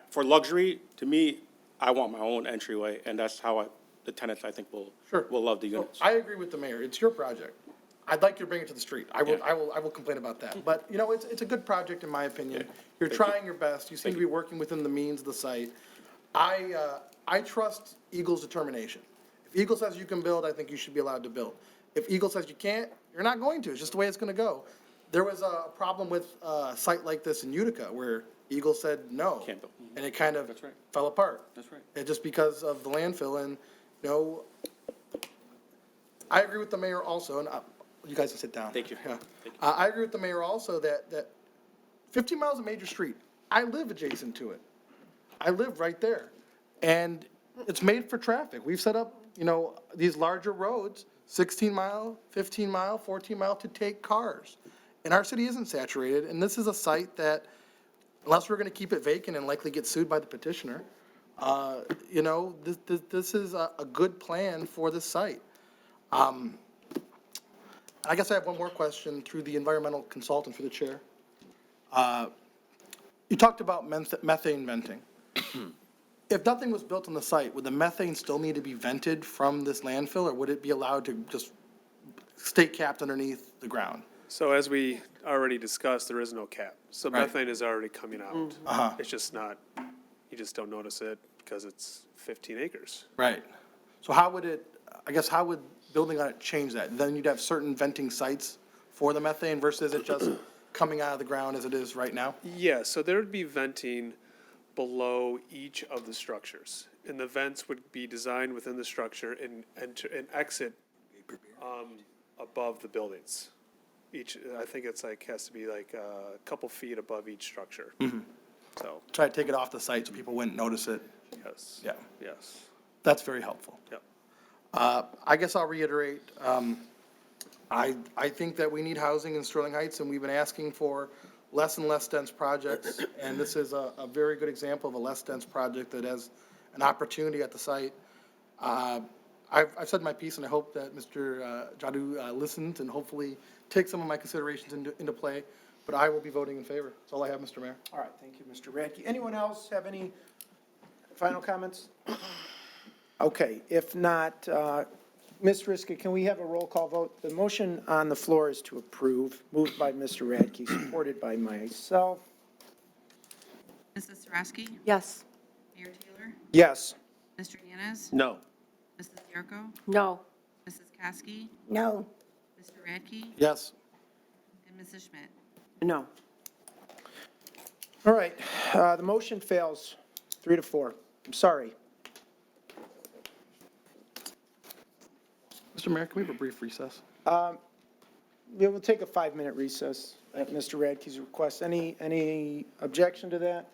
for luxury, to me, I want my own entryway, and that's how the tenants, I think, will love the units. I agree with the mayor. It's your project. I'd like you to bring it to the street. I will complain about that. But, it's a good project in my opinion. You're trying your best. You seem to be working within the means of the site. I trust Eagle's determination. If Eagle says you can build, I think you should be allowed to build. If Eagle says you can't, you're not going to. It's just the way it's gonna go. There was a problem with a site like this in Utica where Eagle said no. Can't build. And it kind of That's right. fell apart. That's right. And just because of the landfill, and, I agree with the mayor also, and you guys can sit down. Thank you. Yeah. I agree with the mayor also that 15 miles of major street, I live adjacent to it. I live right there. And it's made for traffic. We've set up, these larger roads, 16 mile, 15 mile, 14 mile, to take cars. And our city isn't saturated, and this is a site that, unless we're gonna keep it vacant and likely get sued by the petitioner, this is a good plan for this site. I guess I have one more question through the environmental consultant for the chair. You talked about methane venting. If nothing was built on the site, would the methane still need to be vented from this landfill, or would it be allowed to just stay capped underneath the ground? So as we already discussed, there is no cap. So Right. methane is already coming out. It's just not, you just don't notice it because it's 15 acres. Right. So how would building on it change that? Then you'd have certain venting sites for the methane versus it just coming out of the ground as it is right now? Yeah, so there would be venting below each of the structures. And the vents would be designed within the structure and enter and exit above the buildings. Each, I think it's like, has to be like a couple feet above each structure. So, Try to take it off the site so people wouldn't notice it. yes. Yeah, Yes. that's very helpful. Yep. I guess I'll reiterate, I think that we need housing in Sterling Heights, and we've been asking for less and less dense projects, and this is a very good example of a less dense project that has an opportunity at the site. I've said my piece, and I hope that Mr. Jadu listens and hopefully takes some of my considerations into play, but I will be voting in favor. That's all I have, Mr. Mayor. All right, thank you, Mr. Radke. Anyone else have any final comments? Okay, if not, Ms. Riska, can we have a roll call vote? The motion on the floor is to approve, moved by Mr. Radke, supported by myself. Mrs. Sarowski? Yes. Mayor Taylor? Yes. Mr. Yanes? No. Mrs. Yarko? No. Mrs. Kosky? No. Mr. Radke? Yes. And Mrs. Schmidt? No. All right, the motion fails 3-4. I'm sorry. Mr. Mayor, can we have a brief recess? We will take a 5-minute recess at Mr. Radke's request. Any objection to that?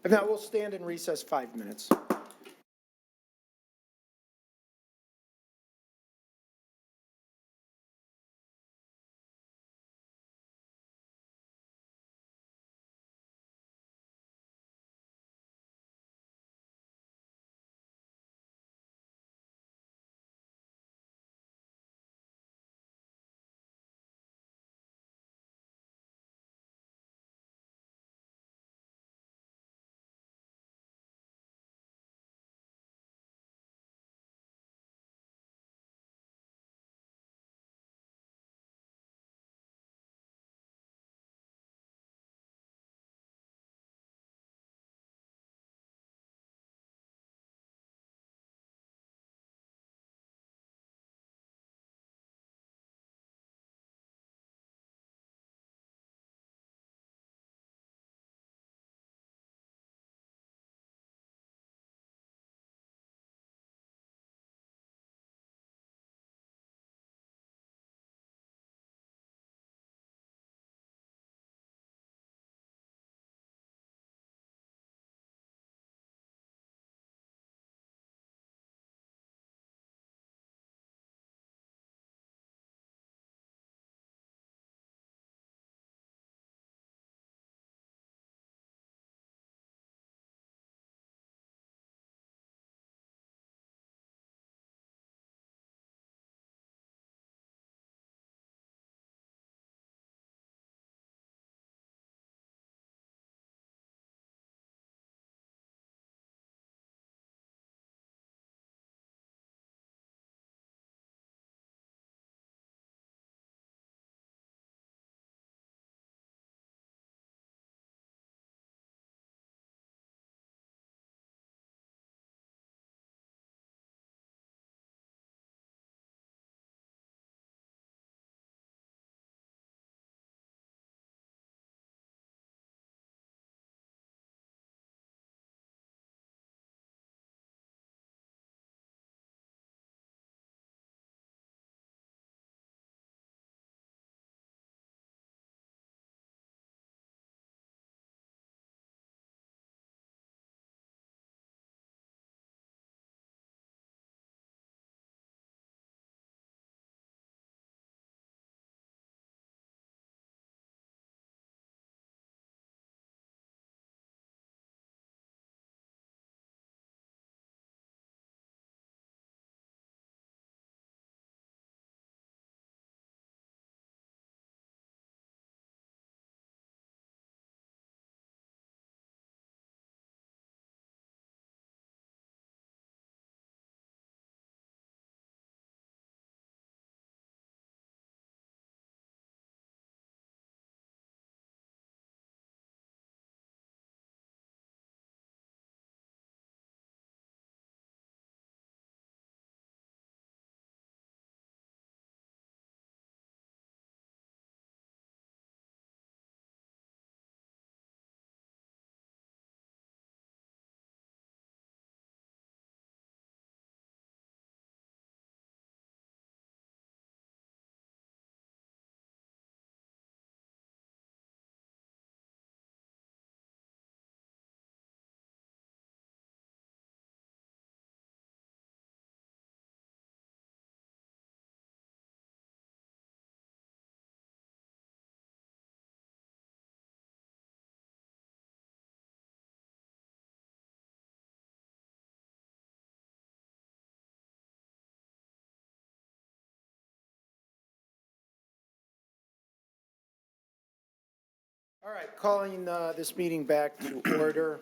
If not, we'll stand in recess 5 minutes. All right, calling this meeting back to order.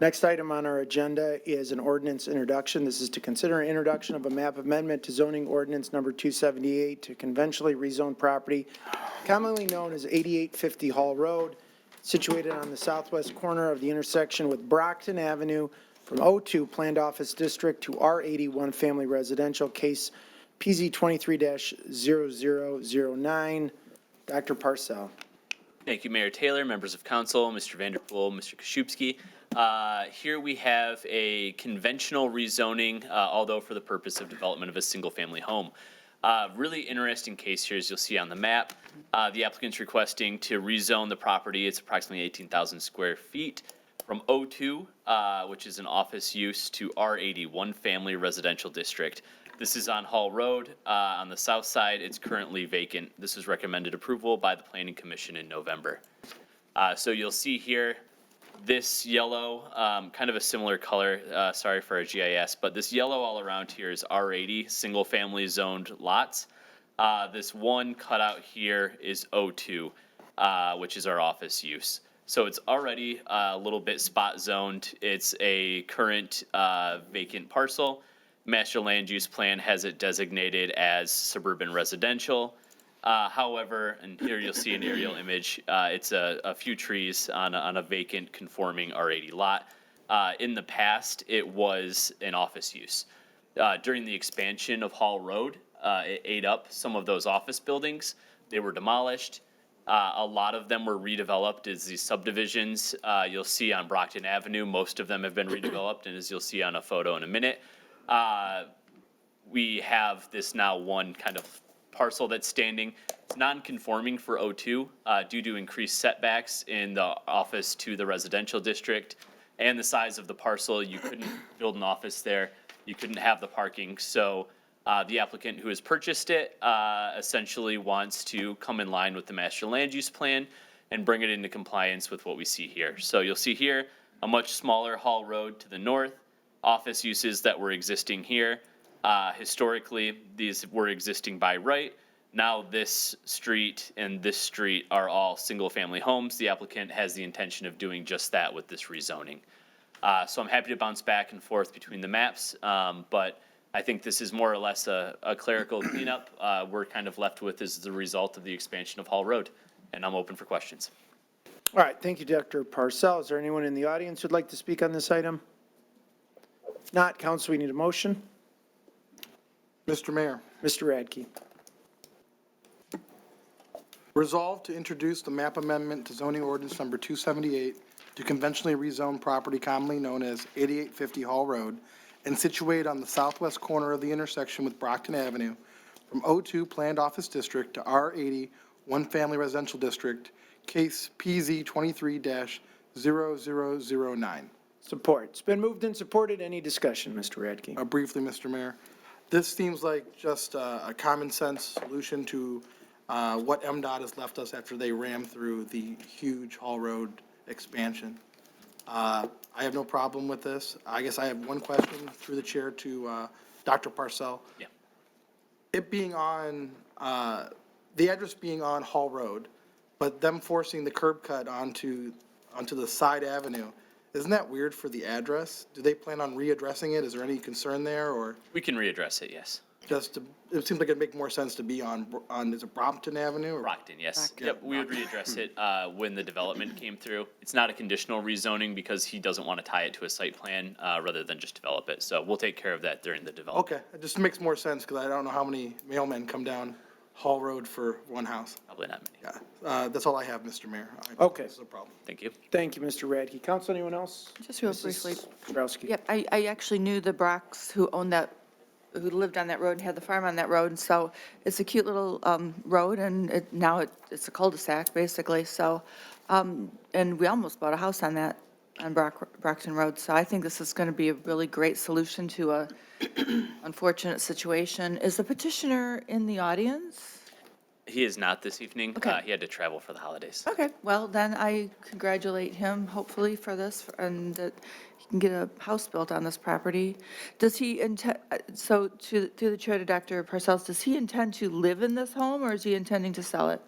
Next item on our agenda is an ordinance introduction. This is to consider an introduction of a map amendment to zoning ordinance number 278 to conventionally rezone property commonly known as 8850 Hall Road, situated on the southwest corner of the intersection with Brockton Avenue from O2 Planned Office District to R81 Family Residential, case PZ 23-0009. Dr. Parcell. Thank you, Mayor Taylor, members of council, Mr. Vanderpool, Mr. Koszybski. Here we have a conventional rezoning, although for the purpose of development of a single-family home. Really interesting case here, as you'll see on the map. The applicant's requesting to rezone the property. It's approximately 18,000 square feet from O2, which is an office use, to R81 Family Residential District. This is on Hall Road. On the south side, it's currently vacant. This was recommended approval by the Planning Commission in November. So you'll see here, this yellow, kind of a similar color, sorry for our GIS, but this yellow all around here is R80, single-family zoned lots. This one cutout here is O2, which is our office use. So it's already a little bit spot zoned. It's a current vacant parcel. Master Land Use Plan has it designated as suburban residential. However, and here you'll see an aerial image, it's a few trees on a vacant conforming R80 lot. In the past, it was an office use. During the expansion of Hall Road, it ate up some of those office buildings. They were demolished. A lot of them were redeveloped as these subdivisions. You'll see on Brockton Avenue, most of them have been redeveloped, and as you'll see on a photo in a minute, we have this now one kind of parcel that's standing. It's non-conforming for O2 due to increased setbacks in the office to the residential district and the size of the parcel. You couldn't build an office there. You couldn't have the parking. So the applicant who has purchased it essentially wants to come in line with the master land use plan and bring it into compliance with what we see here. So you'll see here a much smaller Hall Road to the north, office uses that were existing here. Historically, these were existing by right. Now this street and this street are all single-family homes. The applicant has the intention of doing just that with this rezoning. So I'm happy to bounce back and forth between the maps, but I think this is more or less a clerical cleanup. We're kind of left with as the result of the expansion of Hall Road, and I'm open for questions. All right, thank you, Dr. Parcell. Is there anyone in the audience who'd like to speak on this item? If not, council, we need a motion. Mr. Mayor, Mr. Radke. resolved to introduce the map amendment to zoning ordinance number 278 to conventionally rezone property commonly known as 8850 Hall Road and situated on the southwest corner of the intersection with Brockton Avenue from O2 Planned Office District to R80 One Family Residential District, case PZ 23-0009. Support. It's been moved and supported. Any discussion, Mr. Radke? Briefly, Mr. Mayor, this seems like just a common sense solution to what MDOT has left us after they rammed through the huge Hall Road expansion. I have no problem with this. I guess I have one question through the chair to Dr. Parcell. Yeah. It being on, the address being on Hall Road, but them forcing the curb cut onto the side avenue, isn't that weird for the address? Do they plan on readdressing it? Is there any concern there, or We can readdress it, yes. just to, it seems like it'd make more sense to be on, is it Brompton Avenue? or- Brockton, yes. Brockton. Yep, we would readdress it when the development came through. It's not a conditional rezoning because he doesn't want to tie it to a site plan rather than just develop it. So we'll take care of that during the development. Okay, it just makes more sense, because I don't know how many mailmen come down Hall Road for one house. Probably not many. Yeah, that's all I have, Mr. Mayor. Okay. This is a problem. Thank you. Thank you, Mr. Radke. Council, anyone else? Just real Mrs. briefly. Strauski. Yep, I actually knew the Brocks who owned that, who lived on that road and had the farm on that road. And so it's a cute little road, and now it's a cul-de-sac, basically. So, and we almost bought a house on that, on Brockton Road. So I think this is going to be a really great solution to a unfortunate situation. Is the petitioner in the audience? He is not this evening. Okay. He had to travel for the holidays. Okay, well, then I congratulate him, hopefully, for this, and that he can get a house built on this property. Does he intend, so through the chair to Dr. Parcells, does he intend to live in this home, or is he intending to sell it?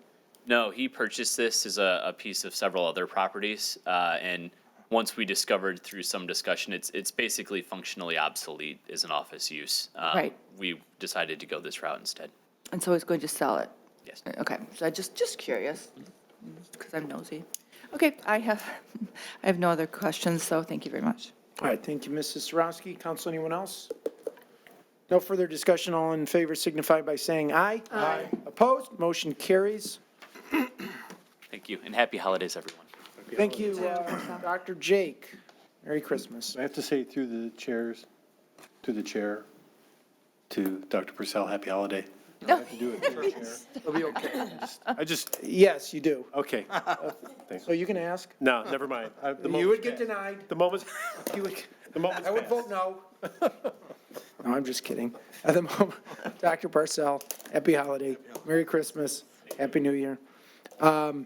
No, he purchased this as a piece of several other properties, and once we discovered through some discussion, it's basically functionally obsolete as an office use. Right. We decided to go this route instead. And so he's going to sell it? Yes. Okay, so I just curious, because I'm nosy. Okay, I have no other questions, so thank you very much. All right, thank you, Mrs. Sarowski. Council, anyone else? No further discussion. All in favor signify by saying aye. Aye. Opposed? Motion carries. Thank you, and happy holidays, everyone. Thank you, Dr. Jake. Merry Christmas. I have to say through the chairs, to the chair, to Dr. Purcell, happy holiday. I have to do it through the chair. It'll be okay. I just, Yes, you do. okay. Thanks. So you can ask. No, never mind. The You moment's would get passed. denied. The moment's, You would, the moment's I would passed. vote no. No, I'm just kidding. At the moment, Dr. Parcell, happy holiday, Merry Christmas, Happy New Year. All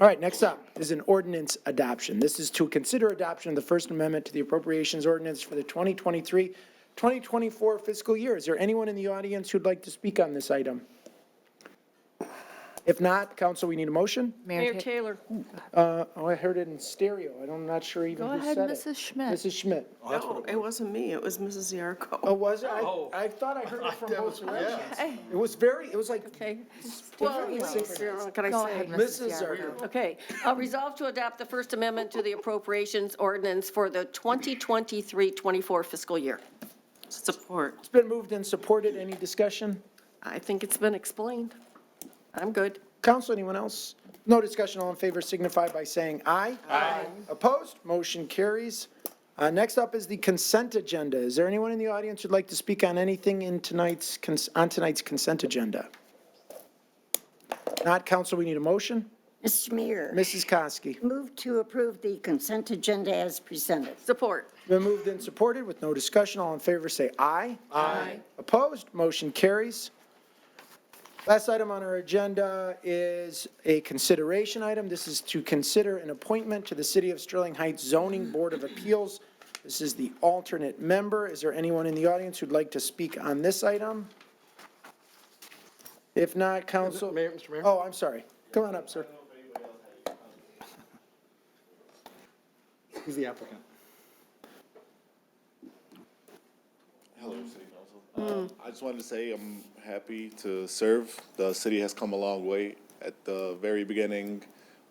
right, next up is an ordinance adoption. This is to consider adoption of the First Amendment to the Appropriations Ordinance for the 2023-2024 fiscal year. Is there anyone in the audience who'd like to speak on this item? If not, council, we need a motion. Mayor Taylor. Oh, I heard it in stereo. I'm not sure even Go who ahead, said it. Mrs. Schmidt. Mrs. Schmidt. No, it wasn't me, it was Mrs. Yarko. Oh, was it? I thought I heard it from both directions. It was like. Okay. Well, what can I Go say? ahead, Mrs. Mrs. Yarko. Zarko. Okay, resolve to adopt the First Amendment to the Appropriations Ordinance for the 2023-24 fiscal year. Support. It's been moved and supported. Any discussion? I think it's been explained. I'm good. Council, anyone else? No discussion. All in favor signify by saying aye. Aye. Opposed? Motion carries. Next up is the consent agenda. Is there anyone in the audience who'd like to speak on anything in tonight's consent agenda? Not, council, we need a motion. Mr. Mayor, Mrs. Koski. move to approve the consent agenda as presented. Support. Been moved and supported with no discussion. All in favor say aye. Aye. Opposed? Motion carries. Last item on our agenda is a consideration item. This is to consider an appointment to the City of Sterling Heights Zoning Board of Appeals. This is the alternate member. Is there anyone in the audience who'd like to speak on this item? If not, council. Mr. Mayor? Oh, I'm sorry. Come on up, sir. He's the applicant. Hello, City Council. I just wanted to say I'm happy to serve. The city has come a long way. At the very beginning,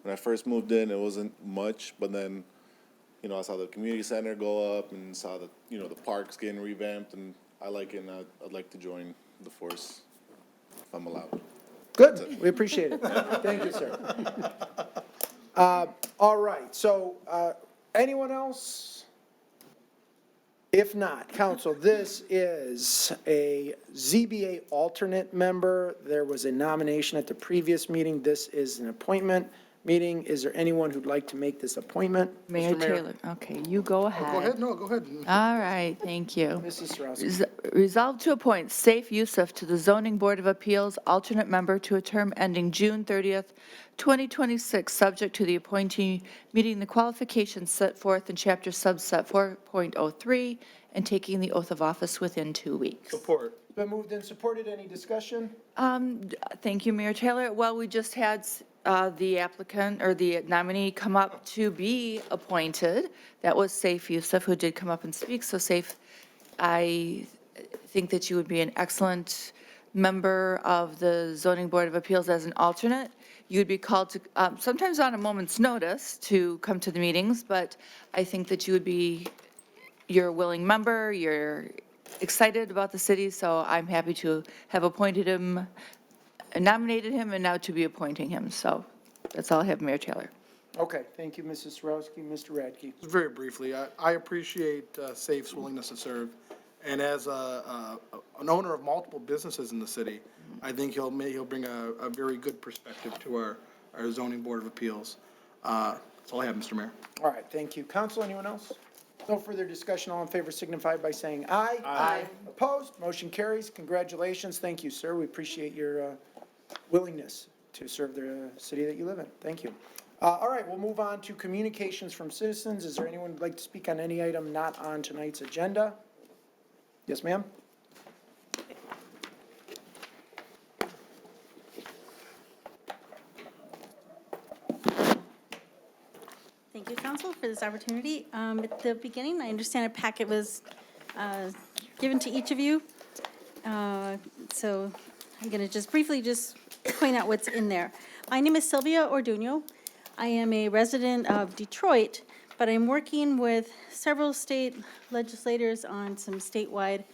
when I first moved in, it wasn't much, but then, I saw the community center go up and saw the, the parks getting revamped, and I like it, and I'd like to join the force if I'm allowed. Good. We appreciate it. Thank you, sir. All right. So, anyone else? If not, council, this is a ZBA alternate member. There was a nomination at the previous meeting. This is an appointment meeting. Is there anyone who'd like to make this appointment? Mayor Mr. Mayor. Taylor, okay, you go ahead. Go ahead, no, go ahead. All right, thank you. Mrs. Sarowski. Resolve to appoint Saif Youssef to the Zoning Board of Appeals, alternate member to a term ending June 30th, 2026, subject to the appointee meeting the qualifications set forth in Chapter Subset 4.03 and taking the oath of office within 2 weeks. Support. It's been moved and supported. Any discussion? Thank you, Mayor Taylor. Well, we just had the applicant or the nominee come up to be appointed. That was Saif Youssef, who did come up and speak. So Saif, I think that you would be an excellent member of the Zoning Board of Appeals as an alternate. You'd be called to, sometimes on a moment's notice, to come to the meetings, but I think that you're a willing member, you're excited about the city, so I'm happy to have appointed him, nominated him, and now to be appointing him. So that's all I have, Mayor Taylor. Okay. Thank you, Mrs. Sarowski. Mr. Radke. Very briefly, I appreciate Safe's willingness to serve. And as an owner of multiple businesses in the city, I think he'll bring a very good perspective to our zoning board of appeals. That's all I have, Mr. Mayor. All right. Thank you. Council, anyone else? No further discussion. All in favor signify by saying aye. Aye. Opposed? Motion carries. Congratulations. Thank you, sir. We appreciate your willingness to serve the city that you live in. Thank you. All right, we'll move on to communications from citizens. Is there anyone who'd like to speak on any item not on tonight's agenda? Yes, ma'am? you, Council, for this opportunity. At the beginning, I understand a packet was given to each of you. So I'm going to just briefly point out what's in there. My name is Sylvia Orduno. I am a resident of Detroit, but I'm working with several state legislators on some statewide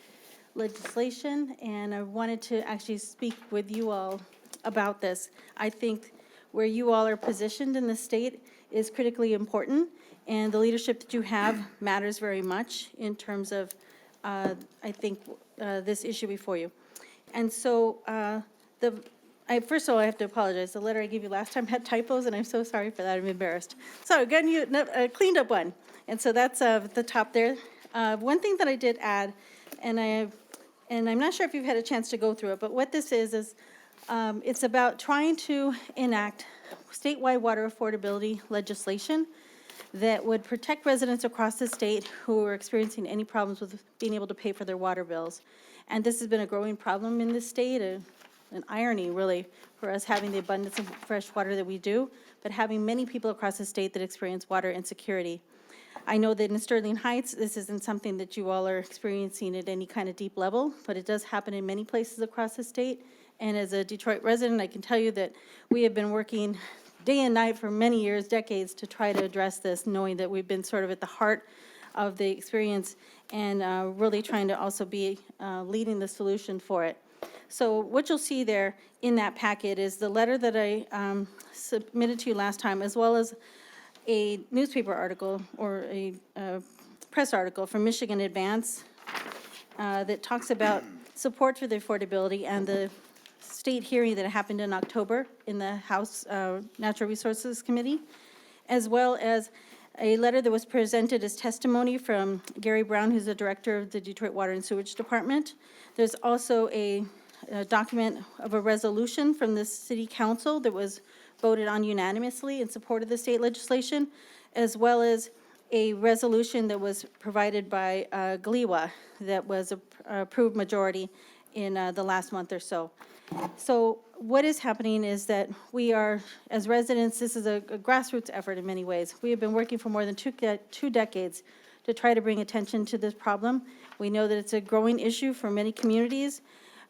legislation, and I wanted to actually speak with you all about this. I think where you all are positioned in the state is critically important, and the leadership that you have matters very much in terms of, I think, this issue before you. And so, first of all, I have to apologize. The letter I gave you last time had typos, and I'm so sorry for that. I'm embarrassed. So I've gotten you a cleaned up one, and so that's at the top there. One thing that I did add, and I'm not sure if you've had a chance to go through it, but what this is it's about trying to enact statewide water affordability legislation that would protect residents across the state who are experiencing any problems with being able to pay for their water bills. And this has been a growing problem in this state, an irony, really, for us having the abundance of fresh water that we do, but having many people across the state that experience water insecurity. I know that in Sterling Heights, this isn't something that you all are experiencing at any kind of deep level, but it does happen in many places across the state. And as a Detroit resident, I can tell you that we have been working day and night for many years, decades, to try to address this, knowing that we've been sort of at the heart of the experience and really trying to also be leading the solution for it. So what you'll see there in that packet is the letter that I submitted to you last time, as well as a newspaper article or a press article from Michigan Advance that talks about support for the affordability and the state hearing that happened in October in the House Natural Resources Committee, as well as a letter that was presented as testimony from Gary Brown, who's the director of the Detroit Water and Sewage Department. There's also a document of a resolution from the city council that was voted on unanimously in support of the state legislation, as well as a resolution that was provided by GLEWA that was approved majority in the last month or so. So what is happening is that we are, as residents, this is a grassroots effort in many ways. We have been working for more than two decades to try to bring attention to this problem. We know that it's a growing issue for many communities.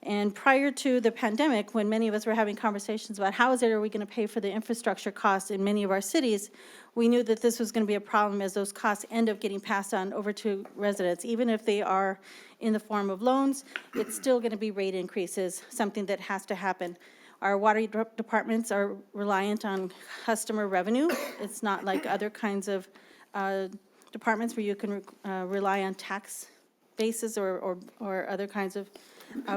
And prior to the pandemic, when many of us were having conversations about how are we going to pay for the infrastructure costs in many of our cities, we knew that this was going to be a problem as those costs end up getting passed on over to residents. Even if they are in the form of loans, it's still going to be rate increases, something that has to happen. Our water departments are reliant on customer revenue. It's not like other kinds of departments where you can rely on tax bases or other kinds of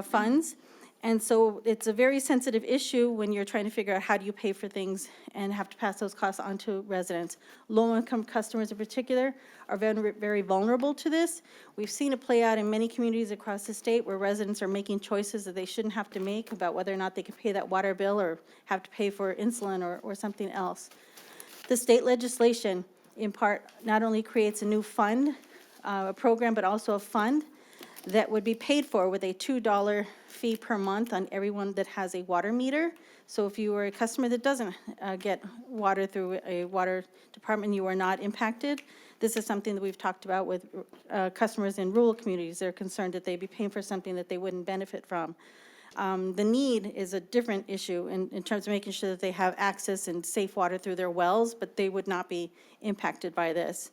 funds. And so it's a very sensitive issue when you're trying to figure out how do you pay for things and have to pass those costs on to residents. Low-income customers in particular are very, very vulnerable to this. We've seen it play out in many communities across the state where residents are making choices that they shouldn't have to make about whether or not they can pay that water bill or have to pay for insulin or something else. The state legislation, in part, not only creates a new fund, a program, but also a fund that would be paid for with a $2 fee per month on everyone that has a water meter. So if you are a customer that doesn't get water through a water department, you are not impacted. This is something that we've talked about with customers in rural communities. They're concerned that they'd be paying for something that they wouldn't benefit from. The need is a different issue in terms of making sure that they have access and safe water through their wells, but they would not be impacted by this.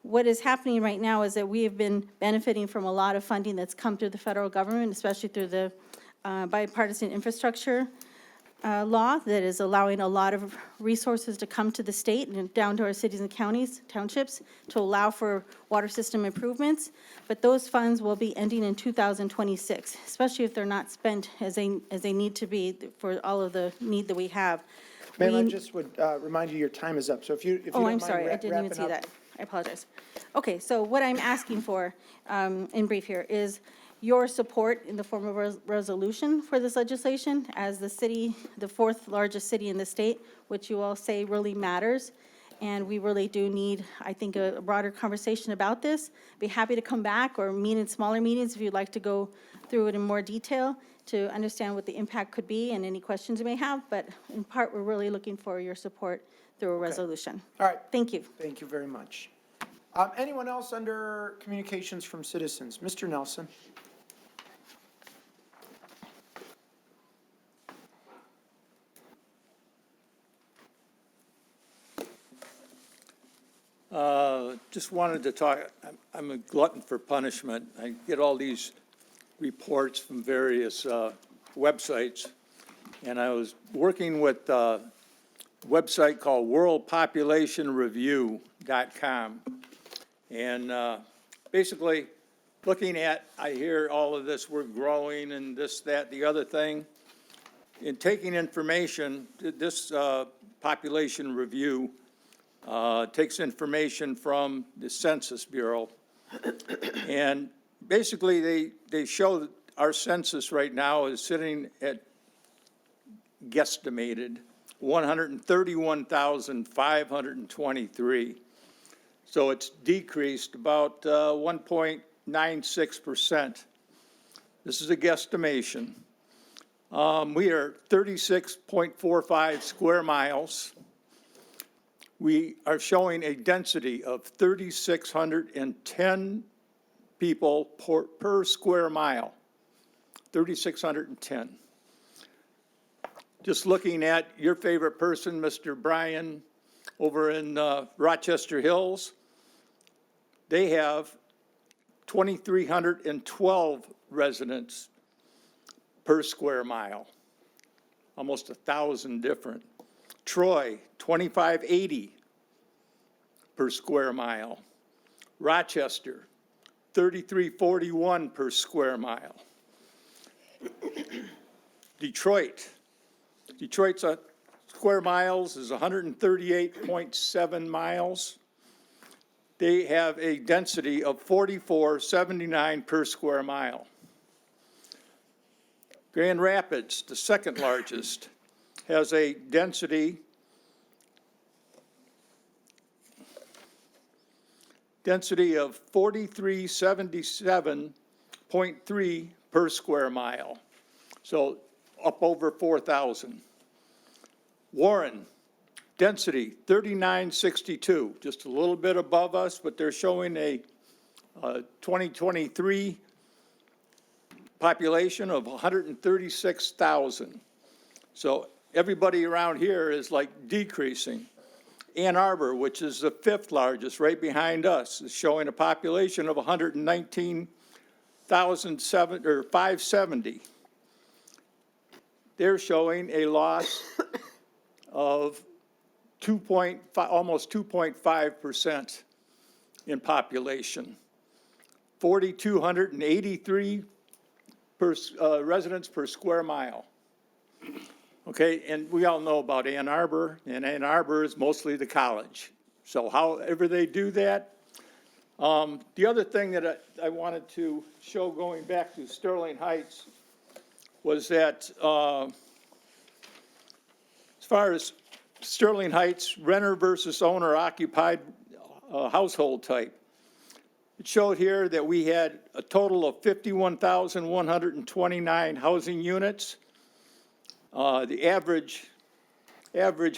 What is happening right now is that we have been benefiting from a lot of funding that's come through the federal government, especially through the bipartisan infrastructure law that is allowing a lot of resources to come to the state and down to our cities and counties, townships, to allow for water system improvements. But those funds will be ending in 2026, especially if they're not spent as they need to be for all of the need that we have. Ma'am, I just would remind you your time is up. So if you don't mind I'm sorry, I didn't even wrapping see up. that. I apologize. Okay, so what I'm asking for, in brief here, is your support in the form of a resolution for this legislation as the city, the fourth largest city in the state, which you all say really matters, and we really do need, I think, a broader conversation about this. Be happy to come back or meet in smaller meetings if you'd like to go through it in more detail to understand what the impact could be and any questions you may have, but in part, we're really looking for your support through a resolution. All right. Thank you. Thank you very much. Anyone else under communications from citizens? Mr. Nelson? Just wanted to talk, I'm a glutton for punishment. I get all these reports from various websites, and I was working with a website called worldpopulationreview.com. And basically, looking at, I hear all of this, we're growing and this, that, the other thing. In taking information, this population review takes information from the Census Bureau. And basically, they show that our census right now is sitting at guesstimated 131,523. So it's decreased about 1.96%. This is a guesstimation. We are 36.45 square miles. We are showing a density of 3,610 people per square mile, 3,610. Just looking at your favorite person, Mr. Bryan, over in Rochester Hills, they have 2,312 residents per square mile, almost 1,000 different. Troy, 2,580 per square mile. Rochester, 3,341 per square mile. Detroit's square miles is 138.7 miles. They have a density of 4479 per square mile. Grand Rapids, the second largest, has a density of 4377.3 per square mile. So up over 4,000. Warren, density 3962, just a little bit above us, but they're showing a 2023 population of 136,000. So everybody around here is like decreasing. Ann Arbor, which is the fifth largest, right behind us, is showing a population of 119,570. They're showing a loss of almost 2.5% in population. 4,283 residents per square mile. Okay, and we all know about Ann Arbor, and Ann Arbor is mostly the college. So however they do that. The other thing that I wanted to show going back to Sterling Heights was that as far as Sterling Heights, renter versus owner occupied household type, it showed here that we had a total of 51,129 housing units. The average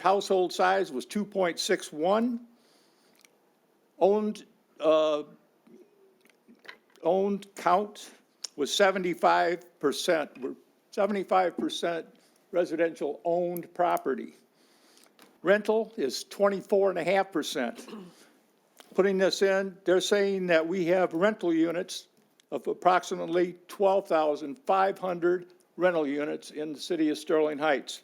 household size was 2.61. Owned count was 75%. We're 75% residential owned property. Rental is 24.5%. Putting this in, they're saying that we have rental units of approximately 12,500 rental units in the city of Sterling Heights.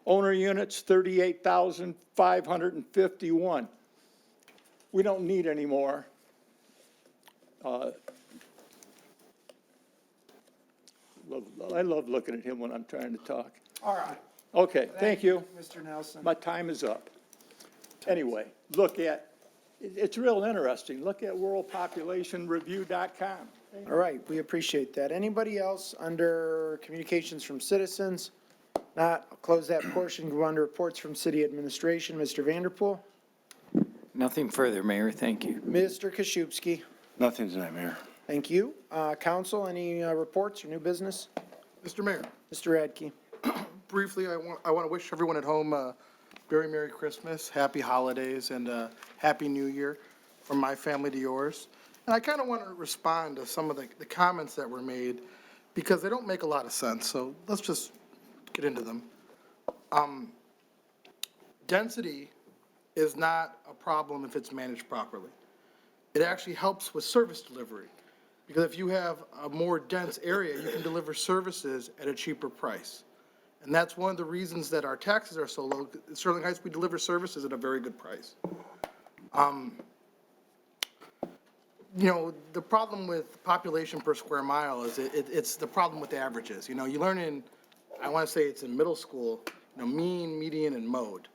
Owner units, 38,551. We don't need any more. I love looking at him when I'm trying to talk. All right. Okay, thank you. Mr. Nelson. My time is up. Anyway, it's real interesting. Look at worldpopulationreview.com. All right, we appreciate that. Anybody else under communications from citizens? Not, I'll close that portion, go on to reports from city administration. Mr. Vanderpool? Nothing further, Mayor, thank you. Mr. Koszybski. Nothing tonight, Mayor. Thank you. Council, any reports or new business? Mr. Mayor, Mr. Radke. briefly, I want to wish everyone at home a very Merry Christmas, Happy Holidays, and Happy New Year from my family to yours. And I kind of want to respond to some of the comments that were made because they don't make a lot of sense. So let's just get into them. Density is not a problem if it's managed properly. It actually helps with service delivery, because if you have a more dense area, you can deliver services at a cheaper price. And that's one of the reasons that our taxes are so low. In Sterling Heights, we deliver services at a very good price. You know, the problem with population per square mile is it's the problem with the averages. You know, you learn in, I want to say it's in middle school, you know, mean, median, and mode.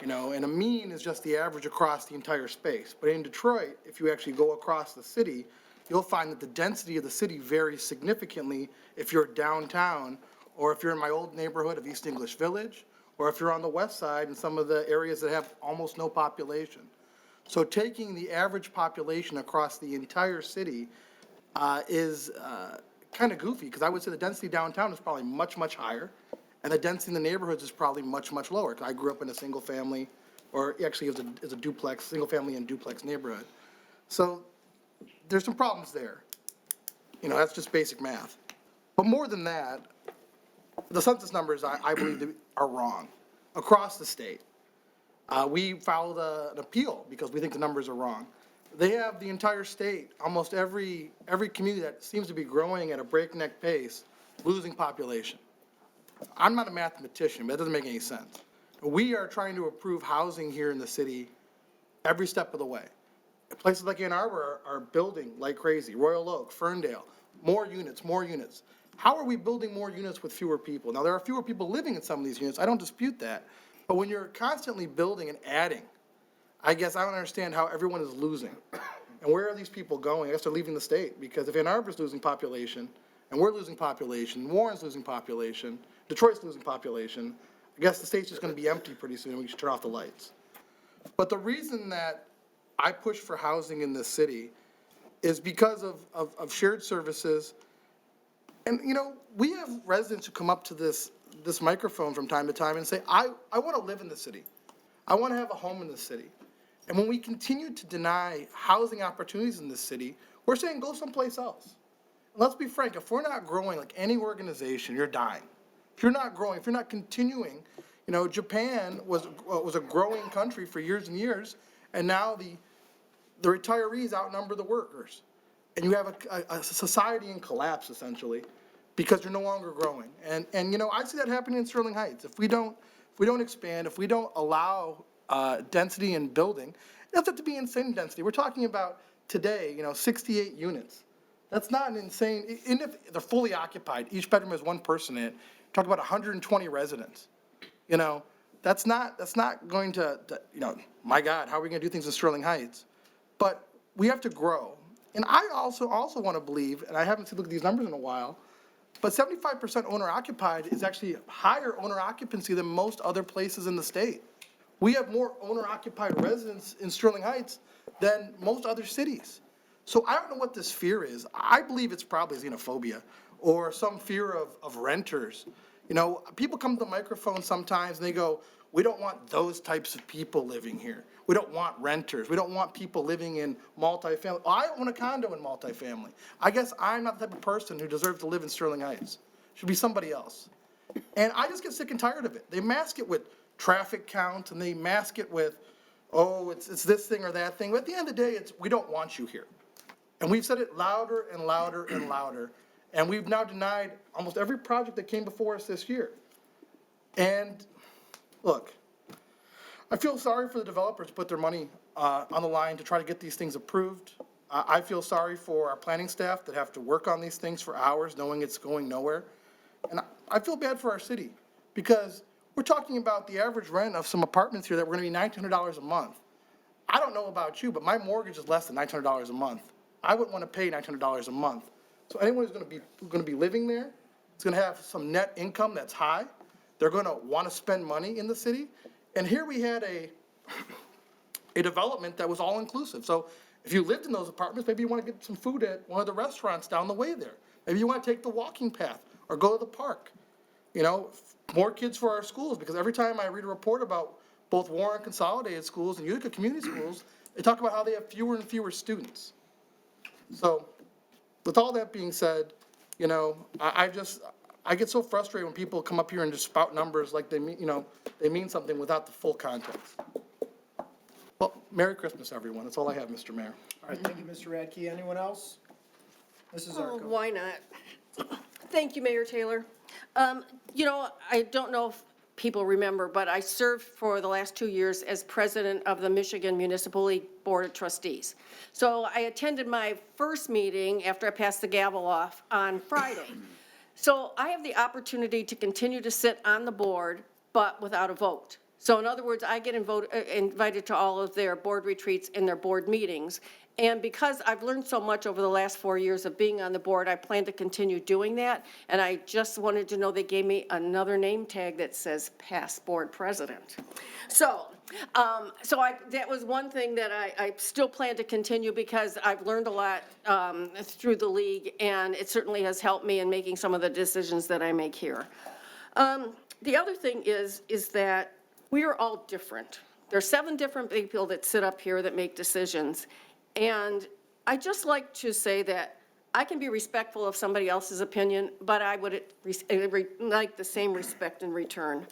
You know, and a mean is just the average across the entire space. But in Detroit, if you actually go across the city, you'll find that the density of the city varies significantly if you're downtown, or if you're in my old neighborhood of East English Village, or if you're on the west side in some of the areas that have almost no population. So taking the average population across the entire city is kind of goofy, because I would say the density downtown is probably much, much higher, and the density in the neighborhoods is probably much, much lower. 'Cause I grew up in a single family, or actually it was a duplex, single family and duplex neighborhood. So there's some problems there. You know, that's just basic math. But more than that, the census numbers, I believe, are wrong across the state. We filed an appeal because we think the numbers are wrong. They have the entire state, almost every community that seems to be growing at a breakneck pace, losing population. I'm not a mathematician, but that doesn't make any sense. We are trying to approve housing here in the city every step of the way. Places like Ann Arbor are building like crazy. Royal Oak, Ferndale, more units, more units. How are we building more units with fewer people? Now, there are fewer people living in some of these units. I don't dispute that. But when you're constantly building and adding, I guess I don't understand how everyone is losing. And where are these people going? I guess they're leaving the state, because if Ann Arbor's losing population, and we're losing population, Warren's losing population, Detroit's losing population, I guess the state's just going to be empty pretty soon, and we should turn off the lights. But the reason that I push for housing in this city is because of shared services. And, you know, we have residents who come up to this microphone from time to time and say, I want to live in the city. I want to have a home in the city. And when we continue to deny housing opportunities in this city, we're saying go someplace else. And let's be frank, if we're not growing like any organization, you're dying. If you're not growing, if you're not continuing, you know, Japan was a growing country for years and years, and now the retirees outnumber the workers. And you have a society in collapse, essentially, because you're no longer growing. And you know, I see that happening in Sterling Heights. If we don't expand, if we don't allow density in building, it doesn't have to be insane density. We're talking about today, you know, 68 units. That's not an insane, even if they're fully occupied, each bedroom has one person in it, talk about 120 residents. You know, that's not going to, you know, my God, how are we going to do things in Sterling Heights? But we have to grow. And I also want to believe, and I haven't looked at these numbers in a while, but 75% owner occupied is actually higher owner occupancy than most other places in the state. We have more owner occupied residents in Sterling Heights than most other cities. So I don't know what this fear is. I believe it's probably xenophobia or some fear of renters. You know, people come to the microphone sometimes and they go, we don't want those types of people living here. We don't want renters. We don't want people living in multifamily. Well, I own a condo in multifamily. I guess I'm not the type of person who deserves to live in Sterling Heights. It should be somebody else. And I just get sick and tired of it. They mask it with traffic count and they mask it with, oh, it's this thing or that thing. But at the end of the day, it's we don't want you here. And we've said it louder and louder and louder. And we've now denied almost every project that came before us this year. And look, I feel sorry for the developers to put their money on the line to try to get these things approved. I feel sorry for our planning staff that have to work on these things for hours knowing it's going nowhere. And I feel bad for our city because we're talking about the average rent of some apartments here that were going to be $900 a month. I don't know about you, but my mortgage is less than $900 a month. I wouldn't want to pay $900 a month. So anyone who's going to be living there is going to have some net income that's high. They're going to want to spend money in the city. And here we had a development that was all-inclusive. So if you lived in those apartments, maybe you want to get some food at one of the restaurants down the way there. Maybe you want to take the walking path or go to the park. You know, more kids for our schools, because every time I read a report about both Warren Consolidated Schools and Utica Community Schools, they talk about how they have fewer and fewer students. So, with all that being said, you know, I get so frustrated when people come up here and just spout numbers like they mean, you know, they mean something without the full context. Well, Merry Christmas, everyone. That's all I have, Mr. Mayor. All right, thank you, Mr. Radke. Anyone else? Mrs. Oh, Zarko. why not? Thank you, Mayor Taylor. You know, I don't know if people remember, but I served for the last 2 years as president of the Michigan Municipal League Board of Trustees. So I attended my first meeting after I passed the gavel off on Friday. So I have the opportunity to continue to sit on the board, but without a vote. So in other words, I get invited to all of their board retreats and their board meetings. And because I've learned so much over the last 4 years of being on the board, I plan to continue doing that. And I just wanted to know they gave me another name tag that says past board president. So, that was one thing that I still plan to continue because I've learned a lot through the league, and it certainly has helped me in making some of the decisions that I make here. The other thing is that we are all different. There are 7 different people that sit up here that make decisions. And I just like to say that I can be respectful of somebody else's opinion, but I would like the same respect in return.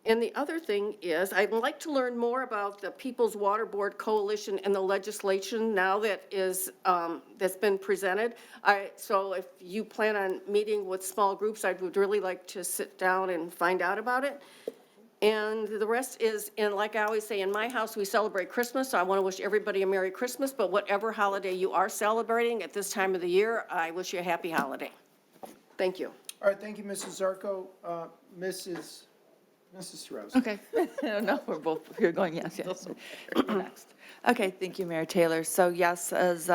And the other thing is, I'd like to learn more about the People's Water Board Coalition and the legislation now that is, that's been presented. So if you plan on meeting with small groups, I would really like to sit down and find out about it. And the rest is, and like I always say, in my house, we celebrate Christmas, so I want to wish everybody a Merry Christmas, but whatever holiday you are celebrating at this time of the year, I wish you a happy holiday. Thank you. All right, thank you, Mrs. Zarko. Mrs. Strauss. Okay, no, we're going, yes. Next. Okay, thank you, Mayor Taylor. So yes, as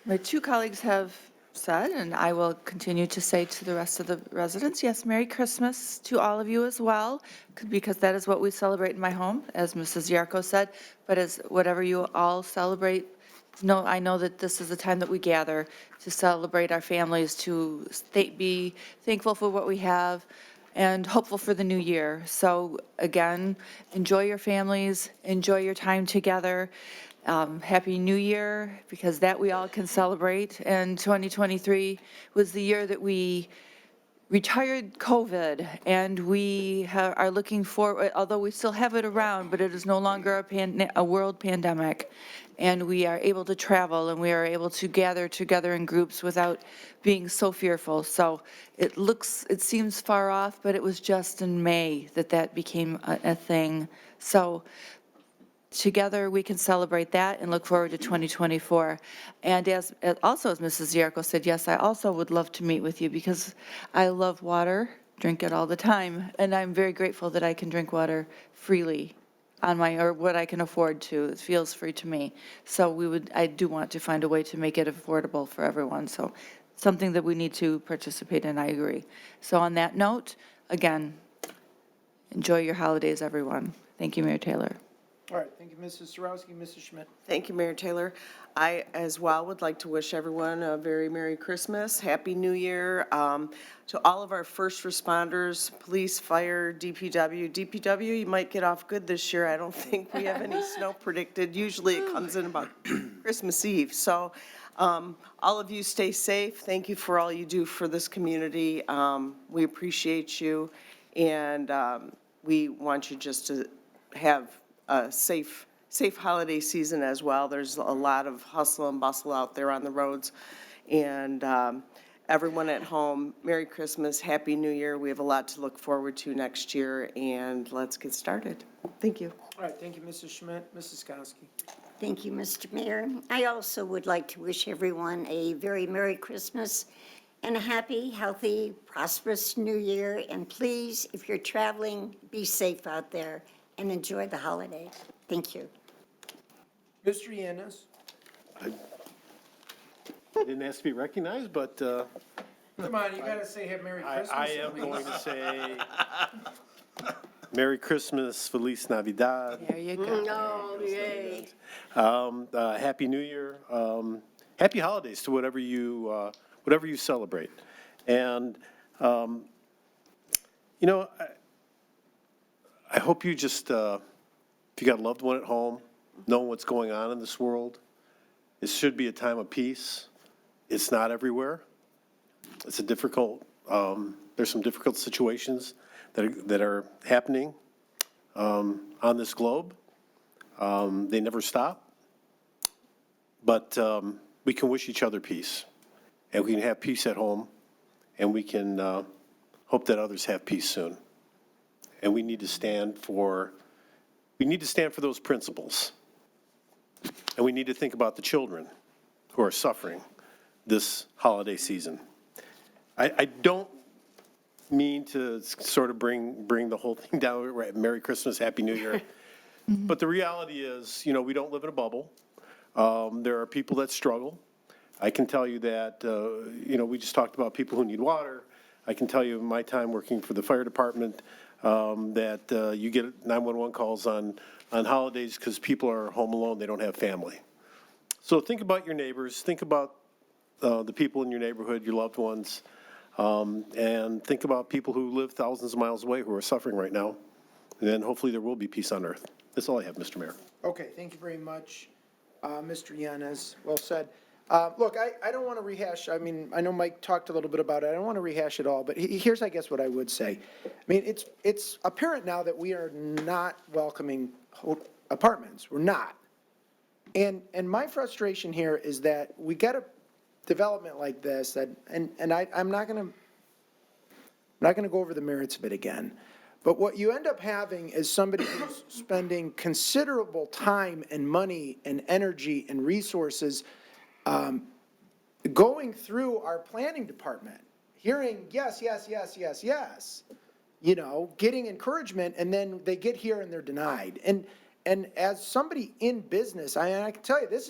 my 2 colleagues have said, and I will continue to say to the rest of the residents, yes, Merry Christmas to all of you as well, because that is what we celebrate in my home, as Mrs. Yarko said, but as whatever you all celebrate, I know that this is the time that we gather to celebrate our families, to be thankful for what we have, and hopeful for the new year. So again, enjoy your families, enjoy your time together. Happy New Year, because that we all can celebrate. And 2023 was the year that we retired COVID, and we are looking forward, although we still have it around, but it is no longer a world pandemic. And we are able to travel, and we are able to gather together in groups without being so fearful. So it seems far off, but it was just in May that became a thing. So together we can celebrate that and look forward to 2024. And also as Mrs. Yarko said, yes, I also would love to meet with you because I love water, drink it all the time, and I'm very grateful that I can drink water freely or what I can afford to. It feels free to me. So I do want to find a way to make it affordable for everyone. So something that we need to participate in, I agree. So on that note, again, enjoy your holidays, everyone. Thank you, Mayor Taylor. All right, thank you, Mrs. Sarowski. Mrs. Schmidt. Thank you, Mayor Taylor. I, as well, would like to wish everyone a very Merry Christmas, Happy New Year. To all of our first responders, police, fire, DPW. DPW, you might get off good this year. I don't think we have any snow predicted. Usually it comes in about Christmas Eve. So all of you stay safe. Thank you for all you do for this community. We appreciate you, and we want you just to have a safe holiday season as well. There's a lot of hustle and bustle out there on the roads. And everyone at home, Merry Christmas, Happy New Year. We have a lot to look forward to next year, and let's get started. Thank you. All right, thank you, Mrs. Schmidt. Mrs. Kowski. Thank you, Mr. Mayor. I also would like to wish everyone a very Merry Christmas and a happy, healthy, prosperous New Year. And please, if you're traveling, be safe out there and enjoy the holiday. Thank you. Mr. Yanez. I didn't ask to be recognized, but Come on, you gotta say have Merry Christmas. I am going to say Merry Christmas, Feliz Navidad. There you go. Oh, yay. Happy New Year. Happy holidays to whatever you celebrate. And, you know, I hope you just, if you got a loved one at home, know what's going on in this world. It should be a time of peace. It's not everywhere. It's a difficult, there's some difficult situations that are happening on this globe. They never stop. But we can wish each other peace. And we can have peace at home. And we can hope that others have peace soon. And we need to stand for those principles. And we need to think about the children who are suffering this holiday season. I don't mean to sort of bring the whole thing down, right, Merry Christmas, Happy New Year. But the reality is, you know, we don't live in a bubble. There are people that struggle. I can tell you that, you know, we just talked about people who need water. I can tell you in my time working for the fire department that you get 911 calls on holidays because people are home alone, they don't have family. So think about your neighbors, think about the people in your neighborhood, your loved ones, and think about people who live thousands of miles away who are suffering right now. And then hopefully there will be peace on earth. That's all I have, Mr. Mayor. Okay, thank you very much, Mr. Yanez. Well said. Look, I don't want to rehash, I mean, I know Mike talked a little bit about it. I don't want to rehash it all, but here's, I guess, what I would say. I mean, it's apparent now that we are not welcoming apartments. We're not. And my frustration here is that we get a development like this that, and I'm not going to go over the merits of it again. But what you end up having is somebody who's spending considerable time and money and energy and resources going through our planning department, hearing yes, yes, yes, yes, yes, you know, getting encouragement, and then they get here and they're denied. And as somebody in business, I can tell you, this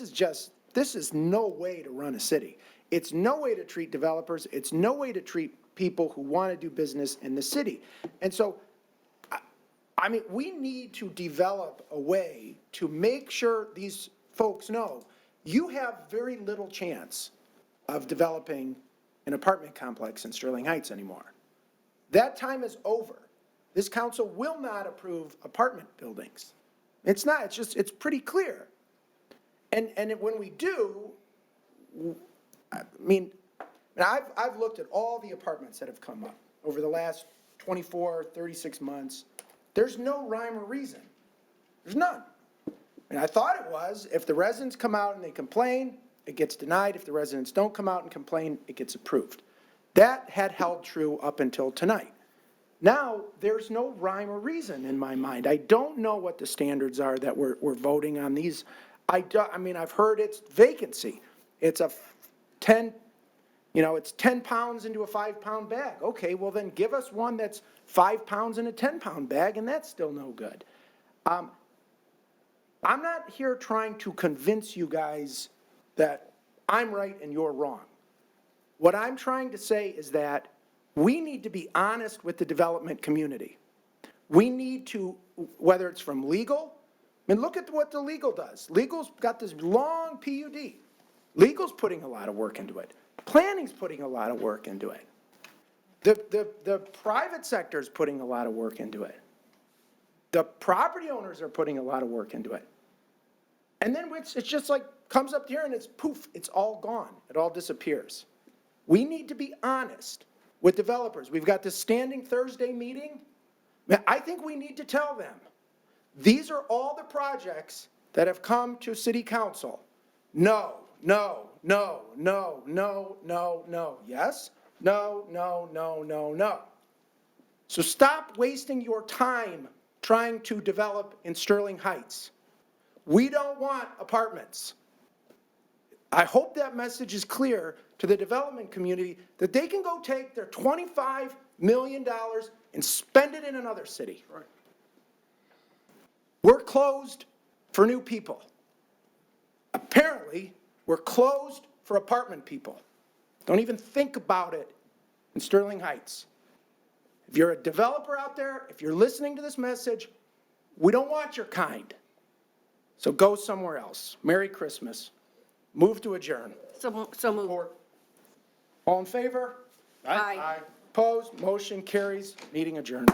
is no way to run a city. It's no way to treat developers. It's no way to treat people who want to do business in the city. And so, I mean, we need to develop a way to make sure these folks know you have very little chance of developing an apartment complex in Sterling Heights anymore. That time is over. This council will not approve apartment buildings. It's not, it's pretty clear. And when we do, I mean, I've looked at all the apartments that have come up over the last 24, 36 months. There's no rhyme or reason. There's none. And I thought it was, if the residents come out and they complain, it gets denied. If the residents don't come out and complain, it gets approved. That had held true up until tonight. Now, there's no rhyme or reason in my mind. I don't know what the standards are that we're voting on these. I mean, I've heard it's vacancy. It's a 10, you know, it's 10 pounds into a 5-pound bag. Okay, well then give us one that's 5 pounds in a 10-pound bag, and that's still no good. I'm not here trying to convince you guys that I'm right and you're wrong. What I'm trying to say is that we need to be honest with the development community. We need to, whether it's from legal, I mean, look at what the legal does. Legal's got this long PUD. Legal's putting a lot of work into it. Planning's putting a lot of work into it. The private sector's putting a lot of work into it. The property owners are putting a lot of work into it. And then it's just like, comes up here and it's poof, it's all gone. It all disappears. We need to be honest with developers. We've got this standing Thursday meeting. I think we need to tell them, these are all the projects that have come to city council. No, no, no, no, no, no, no. Yes? No, no, no, no, no. So stop wasting your time trying to develop in Sterling Heights. We don't want apartments. I hope that message is clear to the development community that they can go take their $25 million and spend it in another city. Right. We're closed for new people. Apparently, we're closed for apartment people. Don't even think about it in Sterling Heights. If you're a developer out there, if you're listening to this message, we don't want your kind. So go somewhere else. Merry Christmas. Move to adjourn. So move. All in favor? Aye. Opposed? Motion carries. Meeting adjourned.